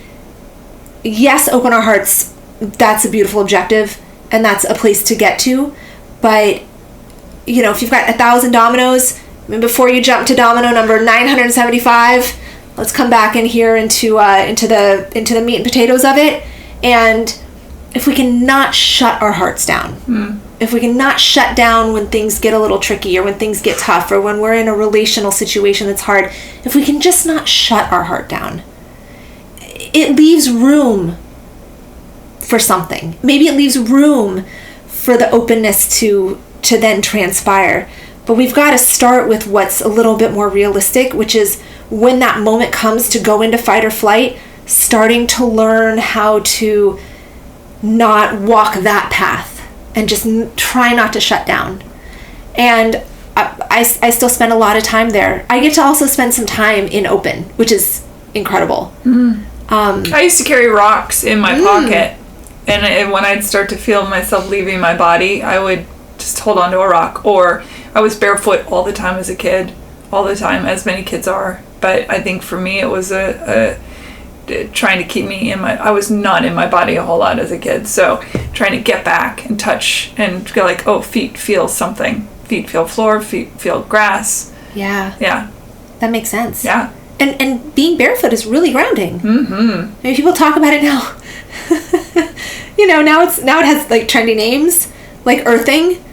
Yes, open our hearts. That's a beautiful objective, and that's a place to get to. But, if you've got 1,000 dominoes, before you jump to domino number 975, let's come back in here into the meat and potatoes of it. And if we can not shut our hearts down, if we can not shut down when things get a little tricky or when things get tough or when we're in a relational situation that's hard, if we can just not shut our heart down, it leaves room for something. Maybe it leaves room for the openness to then transpire. But we've got to start with what's a little bit more realistic, which is when that moment comes to go into fight or flight, starting to learn how to not walk that path and just try not to shut down. And I still spend a lot of time there. I get to also spend some time in open, which is incredible. I used to carry rocks in my pocket, and when I'd start to feel myself leaving my body, I would just hold onto a rock. Or I was barefoot all the time as a kid, all the time, as many kids are. But I think for me it was a trying to keep me I was not in my body a whole lot as a kid, so trying to get back and touch and feel like, oh, feet feel something. Feet feel floor, feet feel grass. Yeah. That makes sense. Yeah. And being barefoot is really grounding. I mean, people talk about it now. now it has like trendy names, like earthing.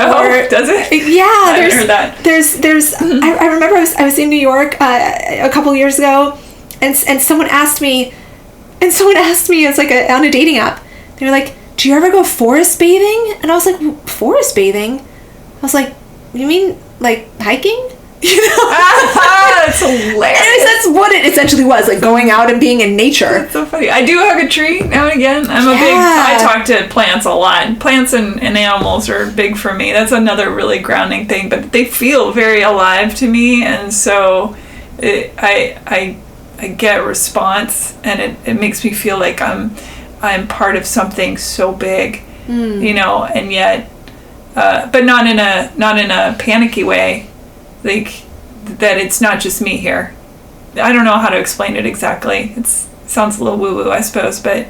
Oh, does it? Yeah, I haven't heard that. There's. I remember I was in New York a couple years ago, and someone asked me, it's like on a dating app. They were like, "Do you ever go forest bathing?" And I was like, "Forest bathing?" I was like, "You mean like hiking?" That's hilarious. And that's what it essentially was, like going out and being in nature. That's so funny. I do hug a tree now and again. I talk to plants a lot. Plants and animals are big for me. That's another really grounding thing, but they feel very alive to me, and so I get a response, and it makes me feel like I'm part of something so big, and yet but not in a panicky way. Like that it's not just me here. I don't know how to explain it exactly. It sounds a little woo-woo, I suppose, but...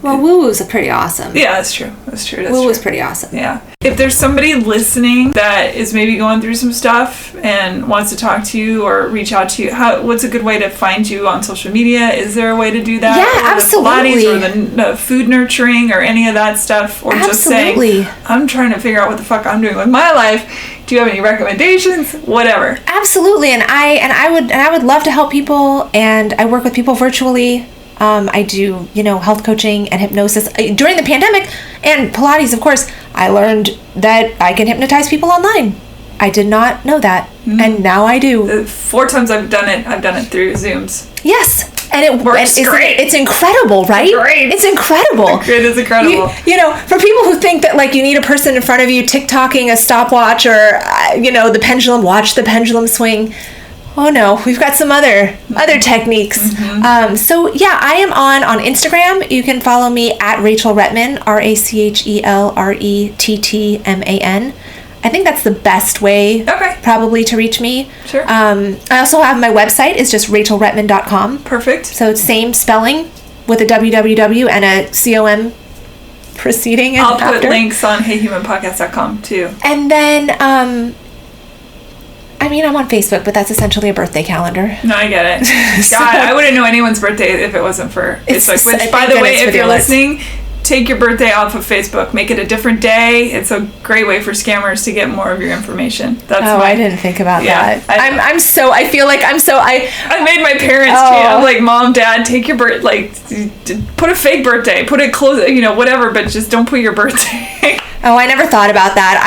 Well, woo-woo's pretty awesome. Yeah, that's true. Woo-woo's pretty awesome. Yeah. If there's somebody listening that is maybe going through some stuff and wants to talk to you or reach out to you, what's a good way to find you on social media? Is there a way to do that? Yeah, or absolutely. The Pilates or the food nurturing or any of that stuff? Or just saying, I'm trying to figure out what the fuck I'm doing with my life. Do you have any recommendations? Whatever. Absolutely, and I would love to help people, and I work with people virtually. I do, health coaching and hypnosis during the pandemic, and Pilates, of course. I learned that I can hypnotize people online. I did not know that, and now I do. 4 times I've done it through Zooms. Yes. And it works great. It's incredible, right? Great. It's incredible. It is incredible. For people who think that like you need a person in front of you TikToking a stopwatch or the pendulum, watch the pendulum swing. Oh no, we've got some other techniques. So yeah, I am on Instagram. You can follow me at Rachel Rettman, RachelRettman. I think that's the best way probably to reach me. Sure. I also have my website. It's just rachelrettman.com. Perfect. So it's same spelling with a www and a com preceding. I'll put links on heyhumanpodcast.com too. And then, I'm on Facebook, but that's essentially a birthday calendar. No, I get it. God, I wouldn't know anyone's birthday if it wasn't for Facebook. Which, by the way, if you're listening, take your birthday off of Facebook. Make it a different day. It's a great way for scammers to get more of your information. I didn't think about that. I made my parents change. I'm like, Mom, Dad, take your put a fake birthday. Put it close, whatever, but just don't put your birthday. I never thought about that.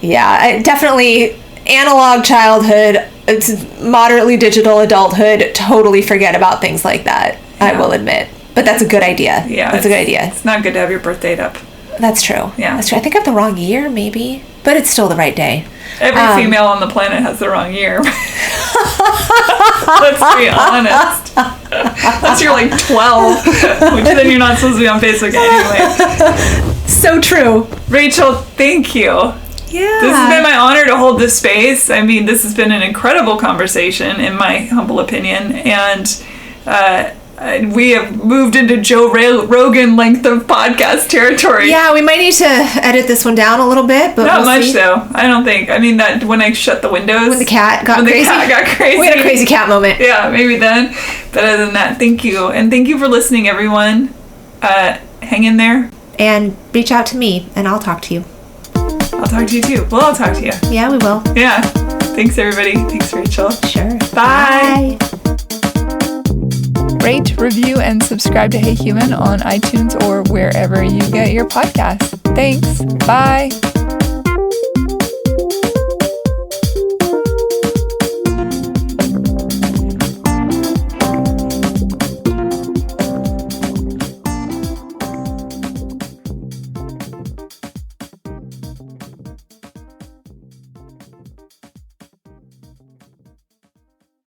I definitely analog childhood. It's moderately digital adulthood. Totally forget about things like that. Yeah. I will admit. But that's a good idea. Yeah. That's a good idea. It's not good to have your birthday up. That's true. Yeah. That's true. I think I have the wrong year, maybe. But it's still the right day. Every female on the planet has the wrong year. Let's be honest. Unless you're like 12, which then you're not supposed to be on Facebook anyway. So true. Rachel, thank you. Yeah. This has been my honor to hold this space. This has been an incredible conversation, in my humble opinion. And we have moved into Joe Rogan length of podcast territory. Yeah, we might need to edit this one down a little bit, but not much though. I don't think. I mean, that when I shut the windows, when the cat got crazy, we had a crazy cat moment. Yeah, maybe then. But other than that, thank you, and thank you for listening, everyone. Hang in there, and reach out to me, and I'll talk to you. I'll talk to you too. Well, I'll talk to you. Yeah, we will. Yeah. Thanks, everybody. Thanks, Rachel. Sure. Bye. Rate, review, and subscribe to Hey Human on iTunes or wherever you get your podcasts. Thanks. Bye.